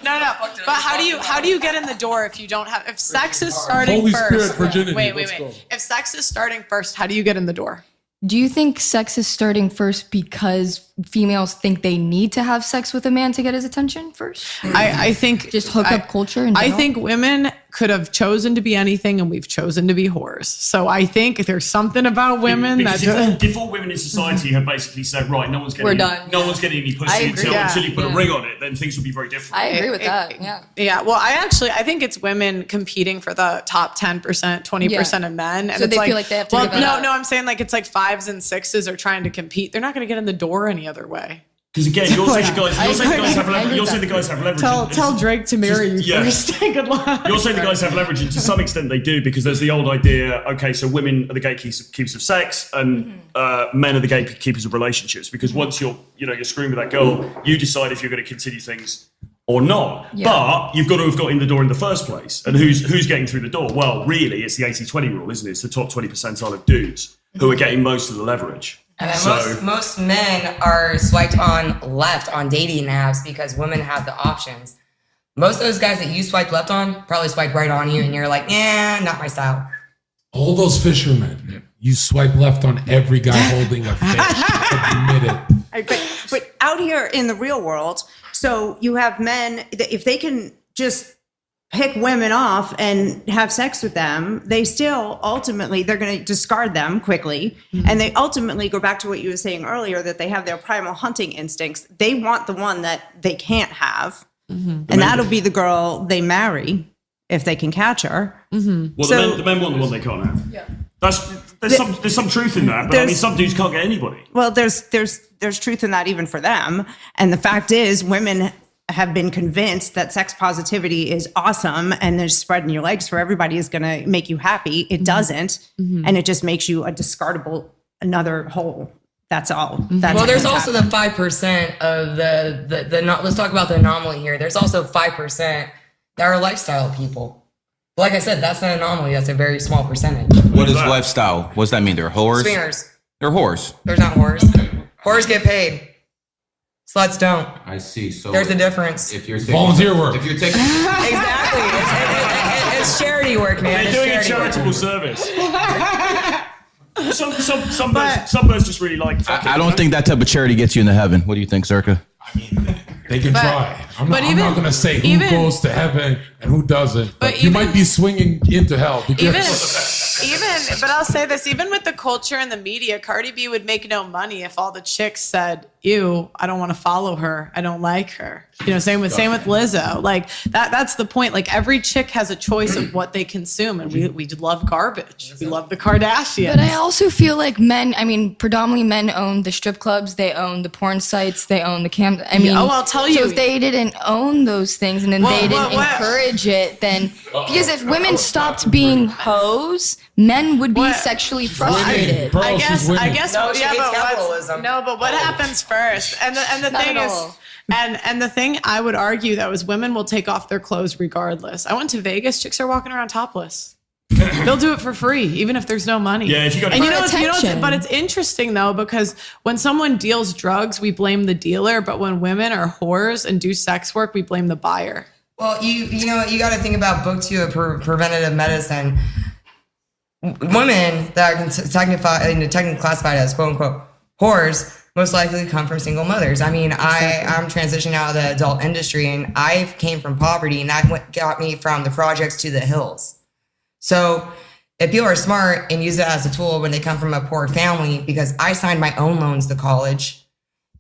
No. But how do you get in the door if you don't have if sex is starting Holy first? Spirit virginity. Wait. Go. If sex is starting first, how do you get in the door? Do you think sex is starting first because females think they need to have sex with a man to get his attention first? I think just hookup culture. In I general? think women could have chosen to be anything, and we've chosen to be whores. So I think there's something about women because that if all women in society had basically said, right, no one's getting one's getting any I pussy agree. until you put a ring on it, then things would be very different. I agree with that. Yeah. Yeah. Well, I think it's women competing for the top 10%, 20% of men, and So it's they feel like they have to give it up. No, I'm saying like it's like 5s and 6s are trying to compete. They're not going to get in the door any other way. Because again, you're saying the guys have leverage. Tell Drake to marry you first. Good luck. You're saying the guys have leverage, and to some extent they do, because there's the old idea, okay, so women are the gatekeepers of sex, and men are the gatekeepers of relationships. Because once you're screwing with that girl, you decide if you're going to continue things or not. Yeah. But you've got to have got in the door in the first place. And who's getting through the door? Well, really, it's the 80-20 rule, isn't it? It's the top 20 percentile of dudes who are getting most of the leverage. And then most men are swiped on left on dating apps because women have the options. Most of those guys that you swipe left on probably swipe right on you, and you're like, not my style. All those fishermen, you swipe left on every guy holding a fish. Admit it. But out here in the real world, so you have men, if they can just pick women off and have sex with them, they still ultimately, they're going to discard them quickly. And they ultimately go back to what you were saying earlier, that they have their primal hunting instincts. They want the one that they can't have. And that'll be the girl they marry if they can catch her. Well, the men want the one they can't have. Yeah. There's some truth in that, but I mean, some dudes can't get anybody. Well, there's truth in that even for them. And the fact is, women have been convinced that sex positivity is awesome and then spreading your legs for everybody is going to make you happy. It doesn't. And it just makes you a discardable, another hole. That's all. That's there's also the 5% of the let's talk about the anomaly here. There's also 5% that are lifestyle people. But like I said, that's an anomaly. That's a very small percentage. What is lifestyle? What does that mean? They're whores? Swingers. They're whores. There's not whores. Whores get paid. Sluts don't. I see. So there's a difference. If you're taking, volunteer work. If you're taking Exactly. It's charity work, man. They're doing a charitable service. Some birds just really like. I don't think that type of charity gets you into heaven. What do you think, Zherka? I mean, they can try. I'm not going to say who even, goes to heaven and who doesn't. But you might be swinging into hell. But I'll say this, even with the culture and the media, Cardi B would make no money if all the chicks said, ew, I don't want to follow her. I don't like her. Same with Lizzo. Like that's the point. Like every chick has a choice of what they consume, and we love garbage. We love the Kardashians. But I also feel like men, predominantly men own the strip clubs, they own the porn sites, they own the cam. I'll tell you. So if they didn't own those things and then they didn't encourage it, then because if women stopped being hoes, men would be sexually frustrated. I guess. No, she hates capitalism. But what happens first? And the thing is, and the thing I would argue though is women will take off their clothes regardless. I went to Vegas; chicks are walking around topless. They'll do it for free, even if there's no money. Yeah, if you got but it's interesting though, because when someone deals drugs, we blame the dealer, but when women are whores and do sex work, we blame the buyer. Well, you got to think about book 2 of preventative medicine. Women that are technically classified as quote unquote whores most likely come from single mothers. I mean, I'm transitioning out of the adult industry, and I came from poverty, and that got me from the projects to the hills. So if people are smart and use it as a tool when they come from a poor family, because I signed my own loans to college,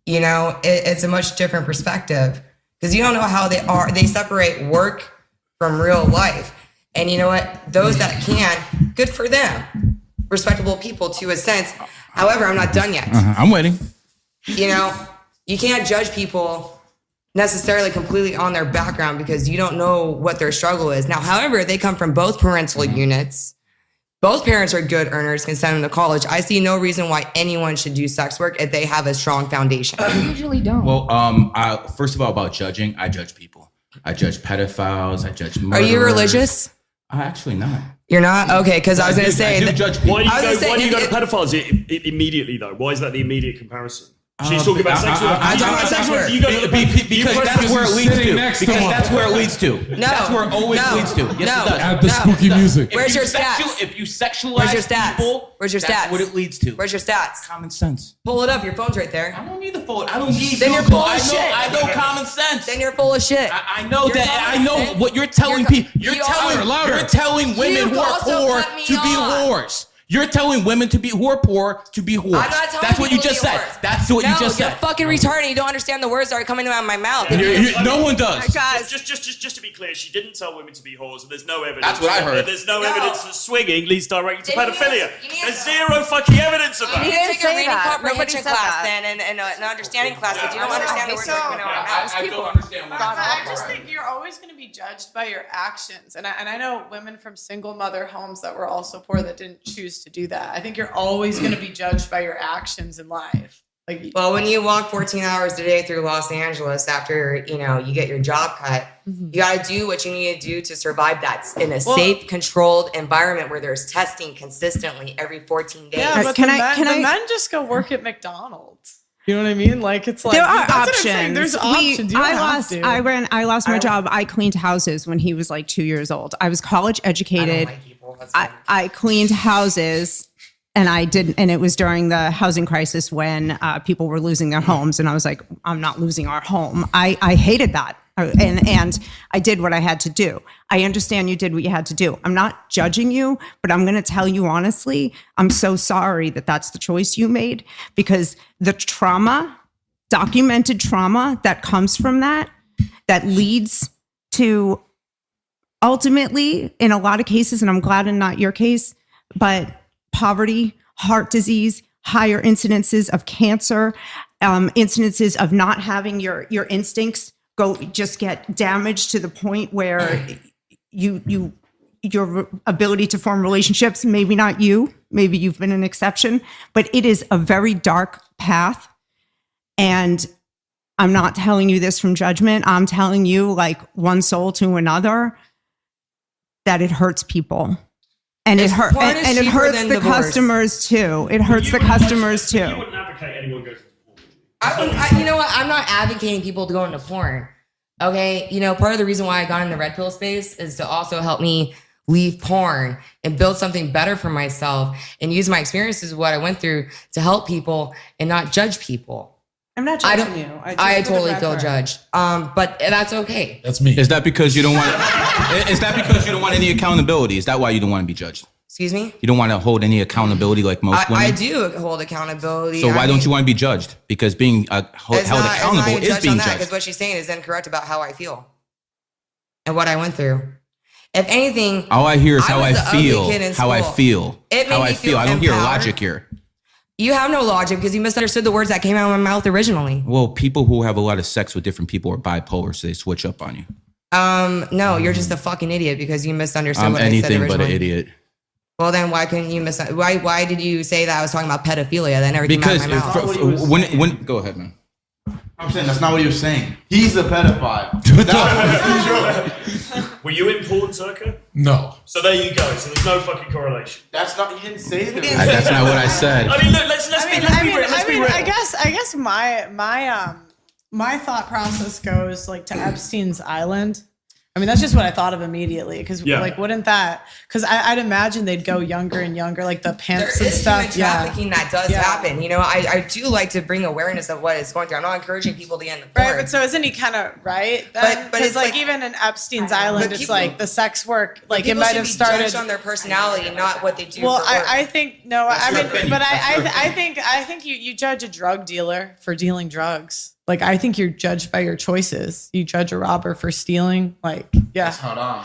you know, it's a much different perspective because you don't know how they separate work from real life. And you know what? Those that can, good for them. Respectable people to a sense. However, I'm not done yet. I'm waiting. You know, you can't judge people necessarily completely on their background because you don't know what their struggle is. Now, however, they come from both parental units. Both parents are good earners, can send them to college. I see no reason why anyone should do sex work if they have a strong foundation. I usually don't. Well, first of all, about judging, I judge people. I judge pedophiles. I judge murderers. Are you religious? Actually not. You're not? Okay, because I was going to say... I do judge people. Why do you go to pedophiles immediately, though? Why is that the immediate comparison? She's talking about sex work. I'm talking about sex work. Because that's where it leads to. Because that's where it leads to. No. That's where it always leads to. Yes, it does. Add the spooky music. Where's your stats? If you sexualize Where's your stats? people, Where's your that's stats? what it leads to. Where's your stats? Common sense. Pull it up. Your phone's right there. I don't need the phone. I don't need Then you're Google. full of shit. I know common sense. Then you're full of shit. I know You're that. common I know sense. what you're telling people. You're louder. telling women You who are also poor cut me to be off. whores. You're telling women who are poor to be whores. I'm not telling That's what you people to just be said. whores. That's what you just you're said. fucking retarded. You don't understand the words that are coming out of my mouth. No one does. Guys, Just to be clear, she didn't tell women to be whores, and there's no evidence. That's what I heard. There's no No. evidence that swinging leads directly to Then you pedophilia. need to- There's zero fucking evidence of You that. need to didn't take a say reading that. Nobody comprehension said class that. then and an understanding class if you don't understand the words that are coming out of my mouth. I don't understand why. I just think you're always going to be judged by your actions. And I know women from single mother homes that were also poor that didn't choose to do that. I think you're always going to be judged by your actions in life. Like, Well, when you walk 14 hours a day through Los Angeles after, you get your job cut, you got to do what you need to do to survive that in a safe, controlled environment where there's testing consistently every 14 days. yeah, but Can the I- men, can the I- men just go work at McDonald's. You know what I mean? Like, it's like there are that's what I'm options. saying. There's options. You don't have to. I lost my job. I cleaned houses when he was like 2 years old. I was college I don't educated. like people. That's fine. I cleaned houses, and it was during the housing crisis when people were losing their homes, and I was like, I'm not losing our home. I hated that, and I did what I had to do. I understand you did what you had to do. I'm not judging you, but I'm going to tell you honestly, I'm so sorry that that's the choice you made, because the trauma, documented trauma that comes from that leads to ultimately, in a lot of cases, and I'm glad in not your case, but poverty, heart disease, higher incidences of cancer, incidences of not having your instincts just get damaged to the point where your ability to form relationships, maybe not you, maybe you've been an exception, but it is a very dark path. And I'm not telling you this from judgment. I'm telling you, like one soul to another, that it hurts people. And it hurts porn is and it cheaper hurts than the divorce. customers too. It hurts the customers You too. wouldn't advocate anyone goes to porn. You know what? I'm not advocating people to go into porn. Okay. Part of the reason why I got in the red pill space is to also help me leave porn and build something better for myself and use my experiences of what I went through to help people and not judge people. I'm not judging you. I totally feel judged. But that's okay. That's me. Is that because you don't want? Is that because you don't want any accountability? Is that why you don't want to be judged? Excuse me? You don't want to hold any accountability like most women. I do hold accountability. So why don't you want to be judged? Because being held accountable is being Because judged. what she's saying is incorrect about how I feel and what I went through. If anything, All I hear is how I was the ugly feel. kid in How I school. feel. It made How me I feel feel. I don't hear empowered. logic here. you have no logic because you misunderstood the words that came out of my mouth originally. Well, people who have a lot of sex with different people are bipolar, so they switch up on you. No, you're just a fucking idiot because you misunderstood I'm what I said anything originally. but an idiot. Well, then why couldn't you why did you say that I was talking about pedophilia? That never came out Because of my mouth. when go ahead, man. I'm saying that's not what he was saying. He's a pedophile. Were you in porn, zherka? No. So there you go. So there's no fucking correlation. That's not. He didn't say that. That's not what I said. I mean, look. Let's be real. I guess my thought process goes like to Epstein's Island. I mean, that's just what I thought of immediately. Because Yeah. like, wouldn't that? Because I'd imagine they'd go younger and younger, like the There pimps and is stuff. human trafficking that does Yeah. happen. You know, I do like to bring awareness of what is going through. I'm not encouraging people to get into porn. Right, but so isn't he kind of right? Then? But Because it's like like- even in Epstein's Island, But it's people- like the sex work, like it People might should have be started. judged on their personality, not what they do. Well, for work. I think no. I your mean, opinion. but That's your I think you judge a drug dealer for dealing drugs. Like I think you're judged by your choices. You judge a robber for stealing. Like yeah, Hold on.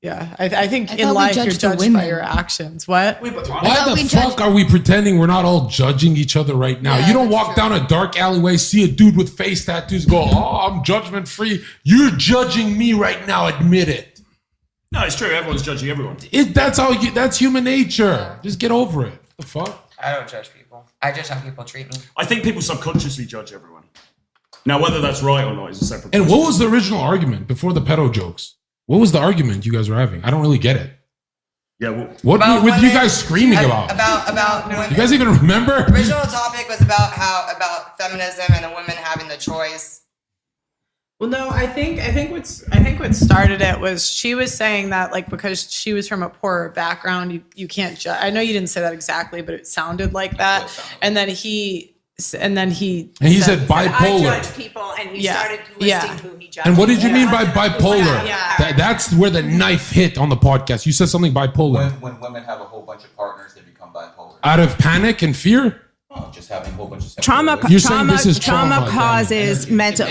yeah. I think I in thought we life you're judged the judged by women. your actions. What? Why thought we the fuck judged- are we pretending we're not all judging each other right now? Yeah, You don't that's walk true. down a dark alleyway, see a dude with face tattoos, go, "Oh, I'm judgment free." You're judging me right now. Admit it. No, it's true. Everyone's judging everyone. That's human nature. Just get over it. The fuck? I don't judge people. I just have people treat me. I think people subconsciously judge everyone. Now, whether that's right or not is a separate And question. what was the original argument before the pedo jokes? What was the argument you guys were having? I don't really get it. Yeah, well, What About were you women- guys screaming about? About women. You guys even remember? The original topic was about feminism and the women having the choice. Well, no, I think what started it was she was saying that like because she was from a poorer background, you can't judge. I know you didn't say that exactly, but it sounded like that. And then he said bipolar. I judge people, and he Yeah. started listing Yeah. who he judged. And what did you mean by bipolar? Yeah. That's where the knife hit on the podcast. You said something bipolar. When women have a whole bunch of partners, they become bipolar. Out of panic and fear? Oh, just having a whole bunch of sexual Trauma, relations. You're saying this is trauma, causes mental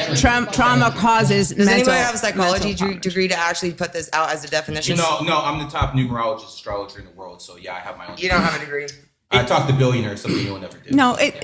trauma causes Does mental. anybody have a psychology mental degree to actually put this out as a definition? No, I'm the top numerologist astrologer in the world, so yeah, I have my own. You don't have a degree. I talk to billionaires, something you'll never do. No, all right.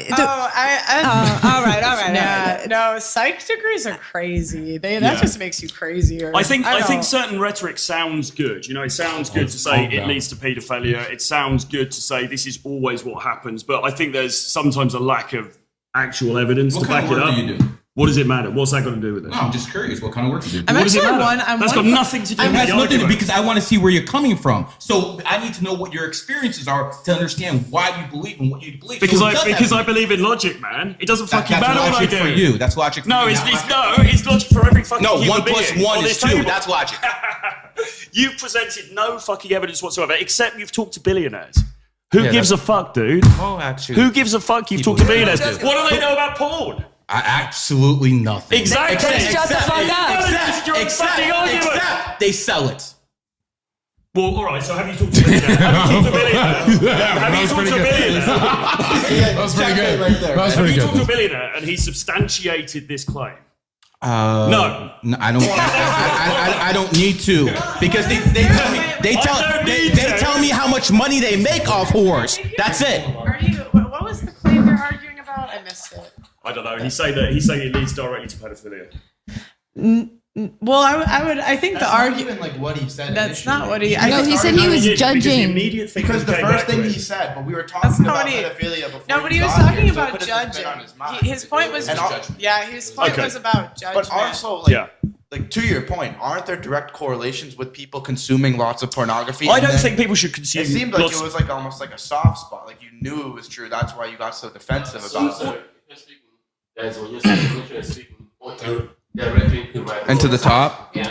Yeah, no, psych degrees are crazy. That Yeah. just makes you crazier. I think don't- certain rhetoric sounds good. You know, it sounds good to say it leads to paedophilia. It sounds good to say this is always what happens. But I think there's sometimes a lack of actual evidence What to kind back of it work up. do you do? What does it matter? What's that got to do with it? No, I'm just curious. What kind of work do you do? I'm What does it actually matter? That's got nothing to do It with has the nothing to argument. because I want to see where you're coming from. So I need to know what your experiences are to understand why you believe in what you believe. Because So it does because have I believe in logic, man. It doesn't fucking that's matter what I logic do. for you. That's logic for No, you. it's not it's logic for every fucking No, human 1 plus being 1 on is this 2. table. That's logic. You've presented no fucking evidence whatsoever, except you've talked to billionaires. Who Yeah, gives a fuck, dude? Oh, actually. Who gives a fuck? You've People talked to do. billionaires. Just- What do they know about porn? Absolutely nothing. Exactly. Shut the fuck up. It's your own fucking argument. Except they sell it. Well, all right. So have you talked to a billionaire? Have you talked to a billionaire? Have you talked to a billionaire? That was pretty good. That was Have pretty you talked to a good. billionaire and he substantiated this claim? No, I don't. I don't need to because they tell me how much money they make off whores. That's it. What was the claim you're arguing about? I missed it. I don't know. He's saying it leads directly to pedophilia. Well, I think the argument. like what he said. That's initially. not what he. No, he said he was judging. Because the first thing he said, but we were talking That's not about what he- pedophilia before. No, but he was got talking here, so it about could've just been judging. on his mind. His point was, And his point Okay. was about judgment. But also, like, Yeah. like to your point, aren't there direct correlations with people consuming lots of pornography? I and don't then think people should consume. It seemed like lots- it was like almost like a soft spot. Like you knew it was true. That's why you got so defensive about it. And to the top. Yeah.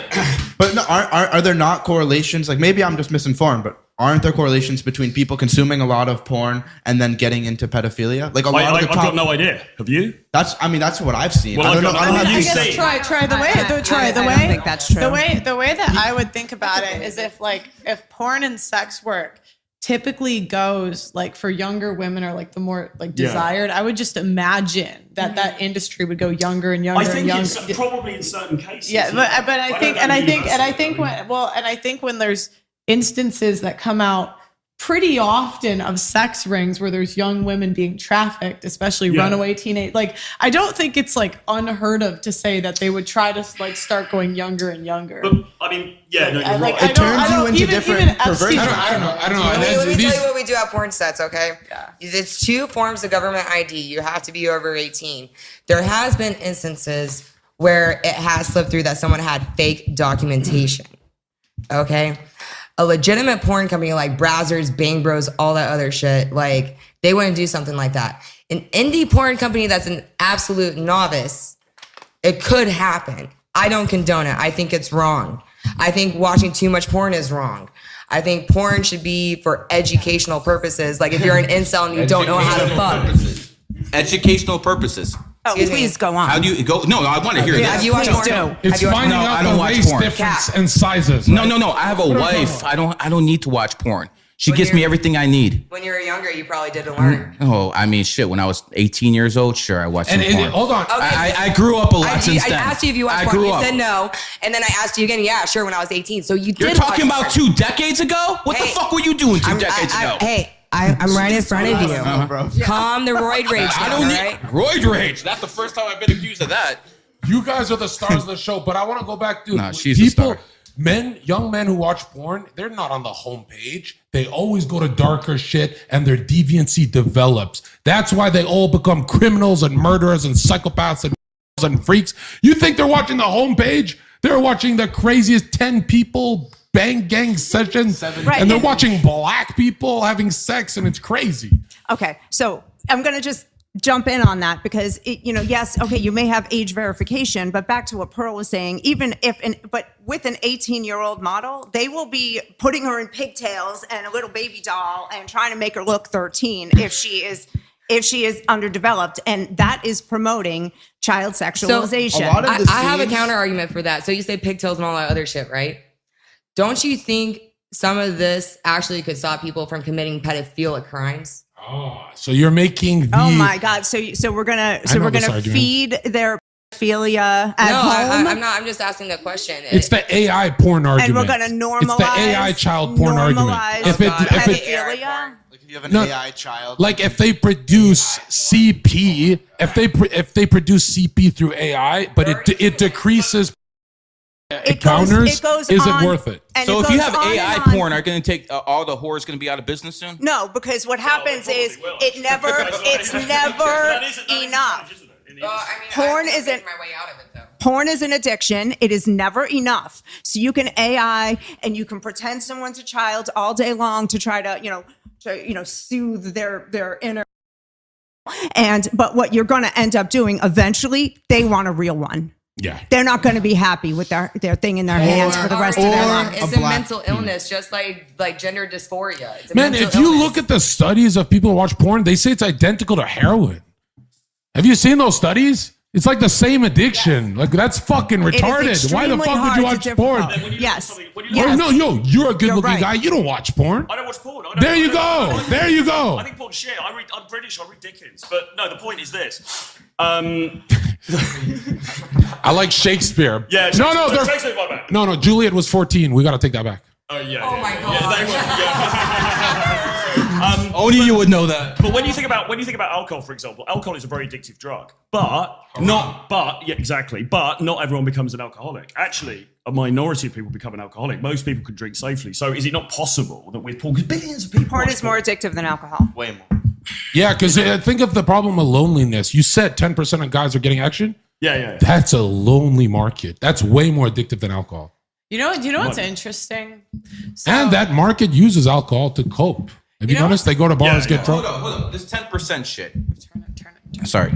But no, are there not correlations? Like maybe I'm just misinformed, but aren't there correlations between people consuming a lot of porn and then getting into pedophilia? Like a lot of I've the top. got no idea. Have you? That's what I've seen. Well, I don't know. I've got I don't no have idea. I these- You guess say- try the way. I don't think that's true. The way that I would think about it is if porn and sex work typically goes like for younger women or like the more like Yeah. desired, I would just imagine that industry would go younger and younger I and think younger. it's probably in certain cases. Yeah, but I think don't know universally. I think when there's instances that come out pretty often of sex rings where there's young women being trafficked, especially Yeah. runaway teenage. Like I don't think it's like unheard of to say that they would try to like start going younger and younger. But I mean, yeah, no, you're right. It turns you into different perversions. I don't know. Let me These- tell you what we do at porn sets, okay? It's 2 forms of government ID. You have to be over 18. There has been instances where it has slipped through that someone had fake documentation, okay? A legitimate porn company like Brazzers, Bang Bros, all that other shit, like they wouldn't do something like that. An indie porn company that's an absolute novice, it could happen. I don't condone it. I think it's wrong. I think watching too much porn is wrong. I think porn should be for educational purposes. Like if you're an incel and you don't know how to fuck. Educational purposes. Oh, Excuse me. please go on. How do you go? No, I want to hear Yeah, this. have you watched Please porn? do. It's Have you watched finding No, out I don't the watch race porn. difference Cat. and sizes. No, right? no. I have a wife. I don't need to watch porn. She When gives me you're- everything I need. When you were younger, you probably didn't learn. Oh, I mean, shit. When I was 18 years old, sure, I watched some And porn. hold on. Okay. I grew up a lot since I then. asked you if you watched I porn. grew You up. said no. And then I asked you again. Yeah, sure. When I was 18. So you did. You're talking watch about porn. 2 decades ago? What the Hey, fuck were you doing 2 decades ago? Hey, I'm right in front of you. bro. Calm the roid rage I down, don't all right? need roid rage. That's the first time I've been accused of that. You guys are the stars of the show, but I want to go back to Nah, she's the star. young men who watch porn, they're not on the homepage. They always go to darker shit and their deviancy develops. That's why they all become criminals and murderers and psychopaths and freaks. You think they're watching the homepage? They're watching the craziest 10 people bang gang sessions. Right. And they're watching black people having sex and it's crazy. Okay, so I'm going to just jump in on that because yes, okay, you may have age verification, but back to what Pearl was saying, but with an 18-year-old model, they will be putting her in pigtails and a little baby doll and trying to make her look 13 if she is underdeveloped, and that is promoting child sexualization. a lot of the I have a scenes- counter argument for that. So you say pigtails and all that other shit, right? Don't you think some of this actually could stop people from committing pedophilic crimes? Oh, so you're making the Oh my God! So we're gonna I know this argument. feed their pedophilia at No, home. I'm not. I'm just asking the question. It's the AI porn argument. we're gonna normalize It's the AI child porn argument. normalize If it, pedophilia. Like if you have an No. AI child. like if they produce CP, if they produce CP through AI, but it decreases counters, it goes is on, it worth it? and So it if you goes have on AI and on. porn, are going to take all the whores going to be out of business soon? No, because what happens probably is will. it's never That is enough. isn't it? In the Well, industry. I mean, Porn I'm isn't- my way out of it though. Porn is an addiction. It is never enough. So you can AI and you can pretend someone's a child all day long to try to soothe their inner. But what you're going to end up doing eventually, they want a real one. Yeah. They're not going to be happy with their thing in their hands for the rest of their life. It's a a black mental illness, just like gender dysphoria. It's a Man, mental if you illness. look at the studies of people who watch porn, they say it's identical to heroin. Have you seen those studies? It's like the same addiction. Like that's fucking It is retarded. Why the extremely fuck would you hard watch to porn? difficult. When you Yes. look at something- when you Yes. look Oh no, you're a good looking right. guy. You don't watch porn. I don't watch porn. I don't- There I you don't- I go. don't- There you go. I think porn's shit. I'm British. I read Dickens. But no, the point is this. I like Shakespeare. Yeah. No, they're Shakespeare, my bad. no. Juliet was 14. We got to take that back. Oh yeah. Oh yeah, my yeah. God. Yeah, they were, yeah. Only you would know that. But when you think about alcohol, for example, alcohol is a very addictive drug. But not everyone becomes an alcoholic. Actually, a minority of people become an alcoholic. Most people can drink safely. So is it not possible that with porn, because billions of people Porn watch is more porn. addictive than alcohol. Way more. Yeah, because think of the problem of loneliness. You said 10% of guys are getting action. Yeah. That's a lonely market. That's way more addictive than alcohol. You know what's interesting? So, And that market uses alcohol to cope. Have you know- noticed they go to bars, Yeah, get Hold drunk? on. This 10% shit. turn it. Sorry.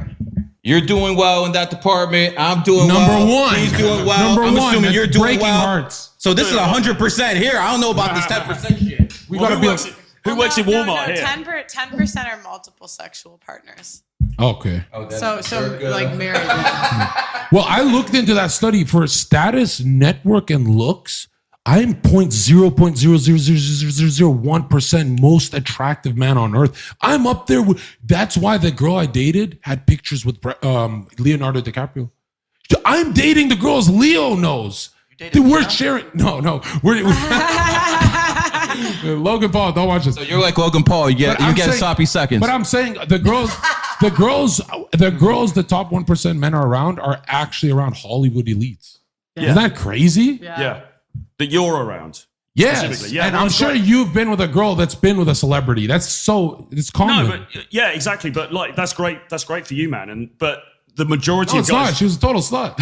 You're doing well in that department. I'm doing Number well. one. He's doing well. Number I'm one. assuming That's you're doing breaking well. hearts. So this is 100% here. I don't know about this 10% shit. We Well, gotta be. who works in Walmart here? 10% are multiple sexual partners. Okay. So like married. Well, I looked into that study for status, network, and looks. I am 0.0000001% most attractive man on earth. I'm up there with. That's why the girl I dated had pictures with Leonardo DiCaprio. I'm dating the girls Leo knows. Dude, we're sharing. No. We're Logan Paul. Don't watch this. So you're like Logan Paul. You get I'm saying- sloppy seconds. But I'm saying the girls, the top 1% men are around are actually around Hollywood elites. Isn't that crazy? Yeah. That you're around. Yes. Specifically, yeah, And well, I'm I'm sure great. you've been with a girl that's been with a celebrity. It's common. No, but yeah, exactly. But like that's great. That's great for you, man. But the majority No, of it's guys. not. She was a total slut.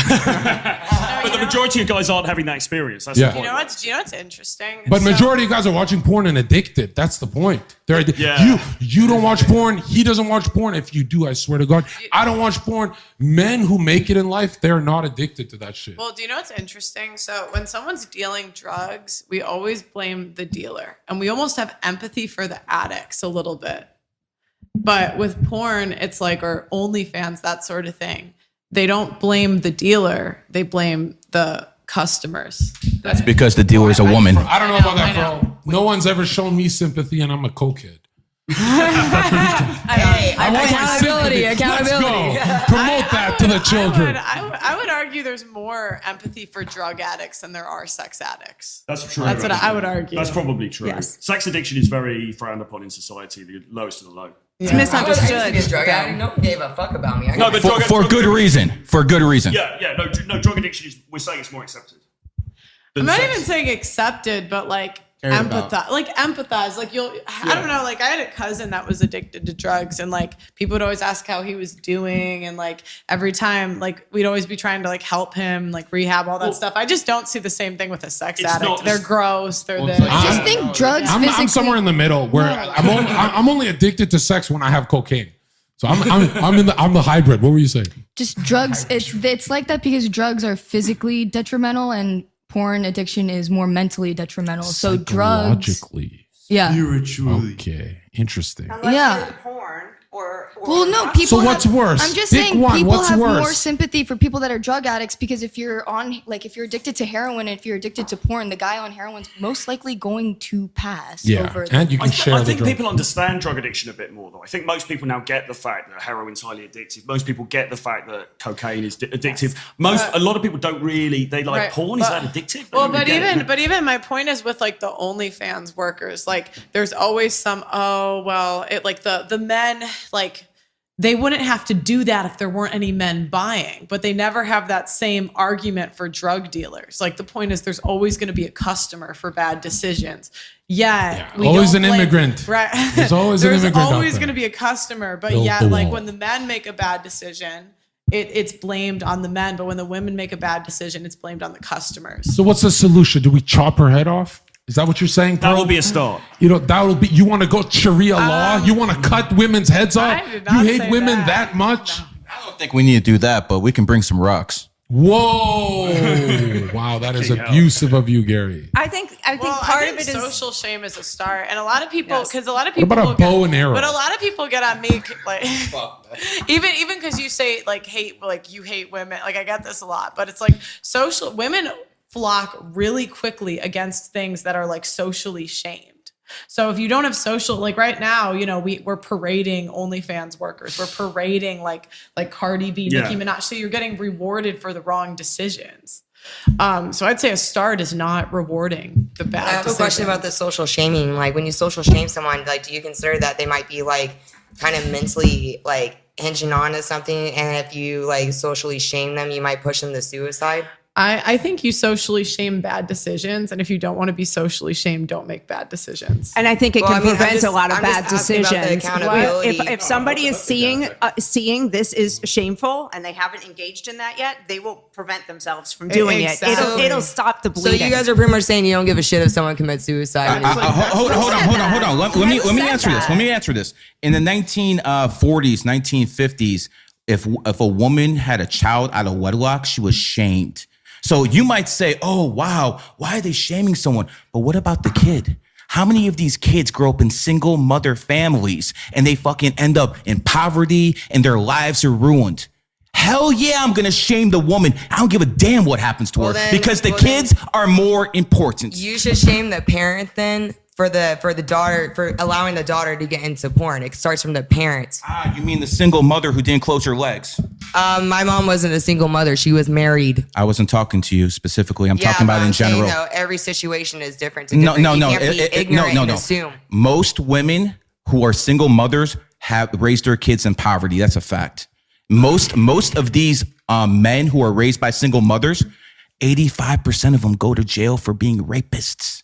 But the majority of guys aren't having that experience. That's Yeah. the point. You know what's interesting? But So- majority of guys are watching porn and addicted. That's the point. They're Yeah. You don't watch porn. He doesn't watch porn. If you do, I swear to God, I don't watch porn. Men who make it in life, they're not addicted to that shit. Well, do you know what's interesting? So when someone's dealing drugs, we always blame the dealer, and we almost have empathy for the addicts a little bit. But with porn, it's like, or OnlyFans, that sort of thing. They don't blame the dealer; they blame the customers. That's because the dealer is a woman. I don't know about that, bro. No one's ever shown me sympathy, and I'm a cokehead. Hey, I want my sympathy. Let's go. Promote that to the children. I would argue there's more empathy for drug addicts than there are sex addicts. That's true. That's what I would argue. That's probably true. Yes. Sex addiction is very frowned upon in society, the lowest of the low. It's I used to misunderstood. be a drug addict. No one gave a fuck about me. No, but For good reason. For good reason. Yeah, no, drug addiction is, we're saying it's more accepted. I'm not even saying accepted, but like empathize. Like I don't know. Like I had a cousin that was addicted to drugs, and like people would always ask how he was doing, and like every time, like we'd always be trying to like help him, like rehab, all that stuff. I just don't see the same thing with a sex addict. They're gross. They're this. I just think drugs I'm physically. somewhere in the middle where I'm only addicted to sex when I have cocaine. So I'm the hybrid. What were you saying? Just drugs. It's like that because drugs are physically detrimental and porn addiction is more mentally detrimental. So drugs. Psychologically. Yeah. Spiritually. Okay. Interesting. Yeah. Porn or Well, no, people. So what's worse? I'm just Pick saying one. people What's have worse? more sympathy for people that are drug addicts because if you're addicted to heroin, if you're addicted to porn, the guy on heroin's most likely going to pass Yeah, over. and you can share I the think drug. people understand drug addiction a bit more, though. I think most people now get the fact that heroin's highly addictive. Most people get the fact that cocaine is addictive. A lot of people don't really. They like Right, porn. Is that addictive? They Well, don't really get it. but even my point is with like the OnlyFans workers, like there's always some the men like. They wouldn't have to do that if there weren't any men buying, but they never have that same argument for drug dealers. Like the point is there's always going to be a customer for bad decisions. Yeah. Always an immigrant. Right. There's always an immigrant out always there. going to be a customer, but Build yeah, the like wall. when the men make a bad decision, it's blamed on the men, but when the women make a bad decision, it's blamed on the customers. So what's the solution? Do we chop her head off? Is that what you're saying, That Pearl? will be a start. You know, that will be. You want to go Sharia law? You want to cut women's heads off? I did You not hate say women that. that much? I don't think we need to do that, but we can bring some rocks. Whoa! Wow, that is abusive of you, Gary. I think Well, part I of think it is social shame is a start, and a lot of people, Yes. because a lot of What people, about a will bow and arrow? But a lot of people get on me, like even because you say like you hate women. Like I get this a lot, but it's like women flock really quickly against things that are like socially shamed. So if you don't have social, like right now, you know, we're parading OnlyFans workers. We're parading like Cardi B, Nicki Minaj. So you're getting rewarded for the wrong decisions. So I'd say a start is not rewarding the bad I have a decisions. question about the social shaming. Like when you social shame someone, like do you consider that they might be like kind of mentally like hinging on to something, and if you like socially shame them, you might push them to suicide? I think you socially shame bad decisions, and if you don't want to be socially shamed, don't make bad decisions. and I think it Well, can I mean, prevent a lot of I'm bad just asking about the decisions. accountability. If somebody is seeing this is shameful and they haven't engaged in that yet, they will prevent themselves from doing Exactly. it. It'll stop the So bleeding. you guys are pretty much saying you don't give a shit if someone commits suicide. Hold on. Let me answer this. Let me answer this. In the 1940s, 1950s, if a woman had a child out of wedlock, she was shamed. So you might say, "Oh, wow, why are they shaming someone?" But what about the kid? How many of these kids grow up in single mother families and they fucking end up in poverty and their lives are ruined? Hell yeah, I'm gonna shame the woman. I don't give a damn what happens to her because the kids are more important. You should shame the parent then for the daughter, for allowing the daughter to get into porn. It starts from the parents. You mean the single mother who didn't close her legs? My mom wasn't a single mother. She was married. I wasn't talking to you specifically. I'm talking about but in general. Saying, though, every situation is different. To No, different. no, You no. can't be ignorant and assume. Most women who are single mothers have raised their kids in poverty. That's a fact. Most of these men who are raised by single mothers, 85% of them go to jail for being rapists.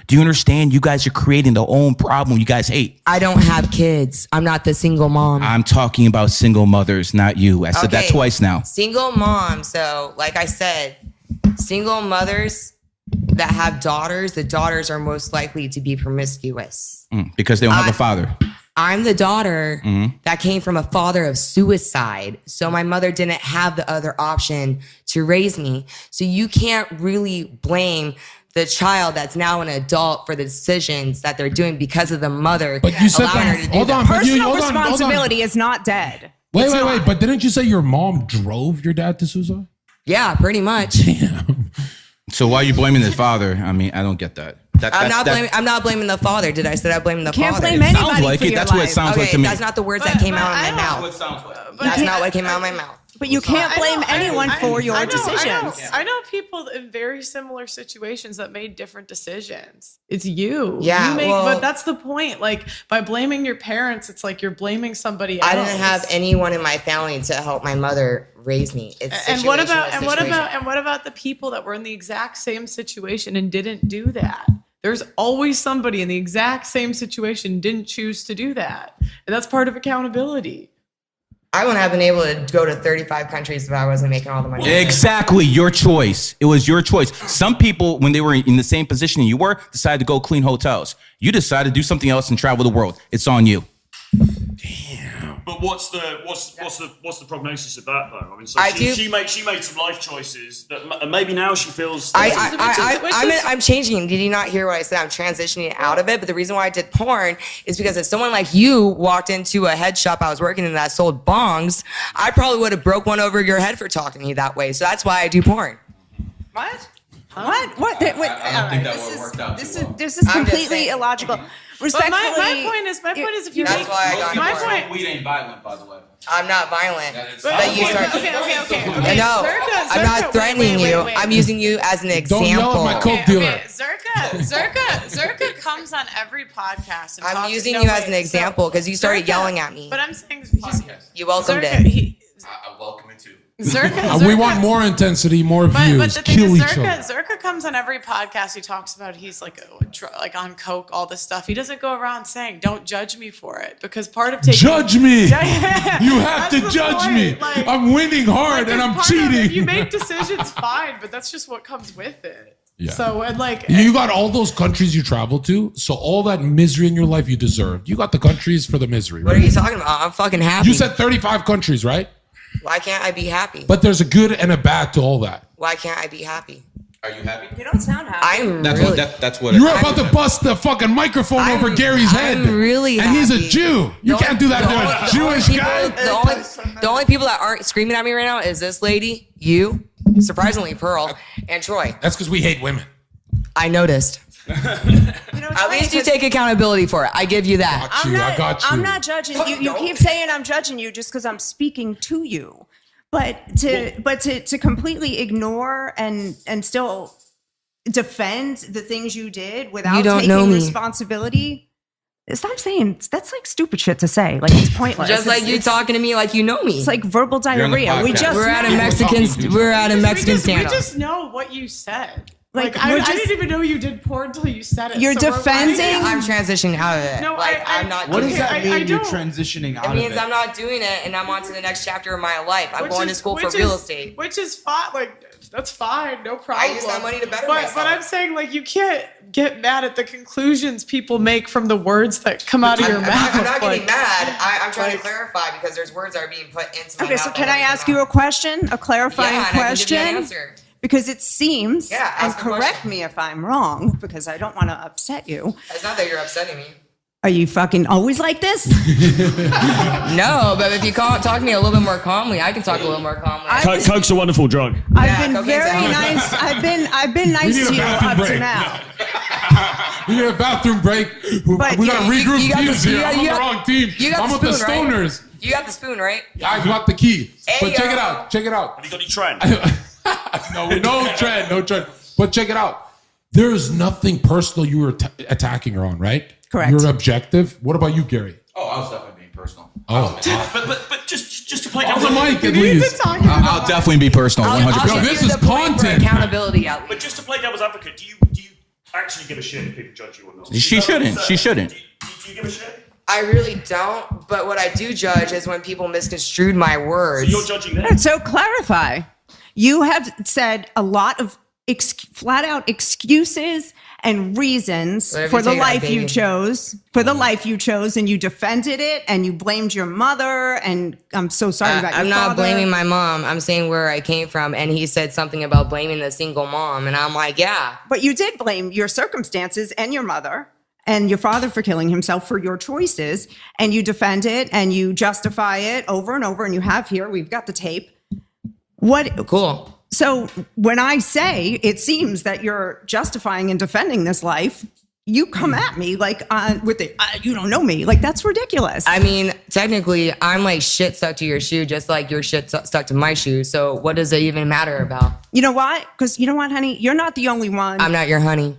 Do you understand? You guys are creating the own problem you guys hate. I don't have kids. I'm not the single mom. I'm talking about single mothers, not you. I said that twice now. Single mom. So, like I said, single mothers that have daughters, the daughters are most likely to be promiscuous. Because they don't have a father. I'm the daughter that came from a father of suicide. So my mother didn't have the other option to raise me. So you can't really blame the child that's now an adult for the decisions that they're doing because of the mother. But you said allowing her to do that. Personal responsibility is not dead. Wait. But didn't you say your mom drove your dad to suicide? Yeah, pretty much. Damn. So why are you blaming the father? I mean, I don't get that. I'm not blaming the father. Did I say I blame the Can't father? blame anybody Sounds like for it. your That's what it life. sounds like to me. That's not the words that came out of my mouth. What sounds like. That's not what came out of my mouth. But you can't blame anyone for your decisions. I know people in very similar situations that made different decisions. It's you. Yeah, but that's the point. Like, by blaming your parents, it's like you're blaming somebody else. I didn't have anyone in my family to help my mother raise me. And what about the people that were in the exact same situation and didn't do that? There's always somebody in the exact same situation and didn't choose to do that. And that's part of accountability. I wouldn't have been able to go to 35 countries if I wasn't making all the money. Exactly, your choice. It was your choice. Some people, when they were in the same position you were, decided to go clean hotels. You decided to do something else and travel the world. It's on you. But what's the prognosis of that though? I mean, so she made some life choices that and maybe now she feels. I'm changing. Did you not hear what I said? I'm transitioning out of it. But the reason why I did porn is because if someone like you walked into a head shop I was working in that sold bongs, I probably would have broke one over your head for talking to you that way. So that's why I do porn. What? What? I don't think that would work out too well. This is completely illogical. Respectfully, my point is, if you That's make, why I got my porn. point. Weed ain't violent, by the way. I'm not violent. But you start. Okay. No, I'm not threatening you. Wait. I'm using you as an example. Don't yell at my coke dealer. Zherka comes on every podcast. And I'm using you as an example because you started yelling at me. But I'm saying You welcomed Zherka, it. I welcome it too. We want more intensity, more views. But the thing Kill is, each other. Zherka comes on every podcast. He talks about he's like on coke, all this stuff. He doesn't go around saying, "Don't judge me for it," because part of taking Judge me. You have That's to the judge point. me. Like- I'm winning hard and I'm cheating. If you make decisions, fine, but that's just what comes with it. Yeah. So and like You got all those countries you traveled to, so all that misery in your life you deserved. You got the countries for the misery, What right? are you talking about? I'm fucking happy. You said 35 countries, right? Why can't I be happy? But there's a good and a bad to all that. Why can't I be happy? Are you happy? you don't sound happy. I'm That's really. that's what. You were about to bust the fucking microphone over Gary's head. I'm really and he's a happy. Jew. You can't do that to a Jewish guy. The only people that aren't screaming at me right now is this lady, you, surprisingly Pearl, and Troy. That's because we hate women. I noticed. At least you take accountability for it. I give you that. I got you. I'm not judging you. You keep saying I'm judging you just because I'm speaking to you. But to completely ignore and still defend the things you did without You don't taking know me. responsibility. Stop saying that's like stupid shit to say. Like it's pointless. Just like you It's talking to me like you know me. It's like verbal You're on the diarrhea. We podcast. just we're at a met. Mexican. We're at a Mexican we standoff. just know what you said. Like, I we're just- didn't even know you did porn until you said it. You're So we're- defending- I'm transitioning out of it. No, like I'm not. What doing does that it. mean? I You're don't- transitioning out It of means it. I'm not doing it, and I'm on to the next chapter of my life. I'm Which going is- to school for which real is- estate. Which is fine. Like, that's fine. No problem. I use that money to better but, myself. But I'm saying, like, you can't get mad at the conclusions people make from the words that come out of your mouth. I'm not getting Like, mad. I'm trying to clarify because there's words that are being put into my Okay, mouth. so can I ask you a question? A clarifying Yeah, and I can give you an question? answer. Because it seems, Yeah, and ask a correct question. me if I'm wrong, because I don't want to upset you. It's not that you're upsetting me. Are you fucking always like this? No, but if you talk to me a little bit more calmly, I can talk a little more calmly. Coke's a wonderful drug. I've Yeah, been cocaine's very a- nice. I've been nice need a to you bathroom up break. to now. We need a bathroom break. But We got to you- regroup you got teams the- here. you got- I'm on you the got- wrong team. you got I'm the with the spoon, right? stoners. You got the spoon, right? I got the key. But check Ayo. it out. Check it out. Have you got any trend? No trend. But check it out. There is nothing personal you were attacking her on, right? Correct. You're objective. What about you, Gary? Oh, I was definitely being personal. Oh, But just to play on devil's the mic at you need to least. talk I'll definitely be personal, I'll 100%. give this you is the point for content. accountability at But least. just to play devil's advocate, do you actually give a shit if people judge you or not? She shouldn't. She shouldn't. Do you give a shit? I really don't. But what I do judge is when people misconstrued my So words. you're judging them. So clarify. You have said a lot of flat out excuses and reasons Whatever for you the take it out, life you baby. chose, and you defended it and you blamed your mother. And I'm so sorry about your I'm not father. blaming my mom. I'm saying where I came from. And he said something about blaming the single mom. And I'm like, yeah. But you did blame your circumstances and your mother and your father for killing himself for your choices. And you defend it and you justify it over and over. And you have here, we've got the tape. What? Cool. So when I say it seems that you're justifying and defending this life, you come at me like with the you don't know me. Like, that's ridiculous. I mean, technically, I'm like shit stuck to your shoe, just like your shit stuck to my shoe. So what does it even matter about? You know what? Because you know what, honey? You're not the only one. I'm not your honey.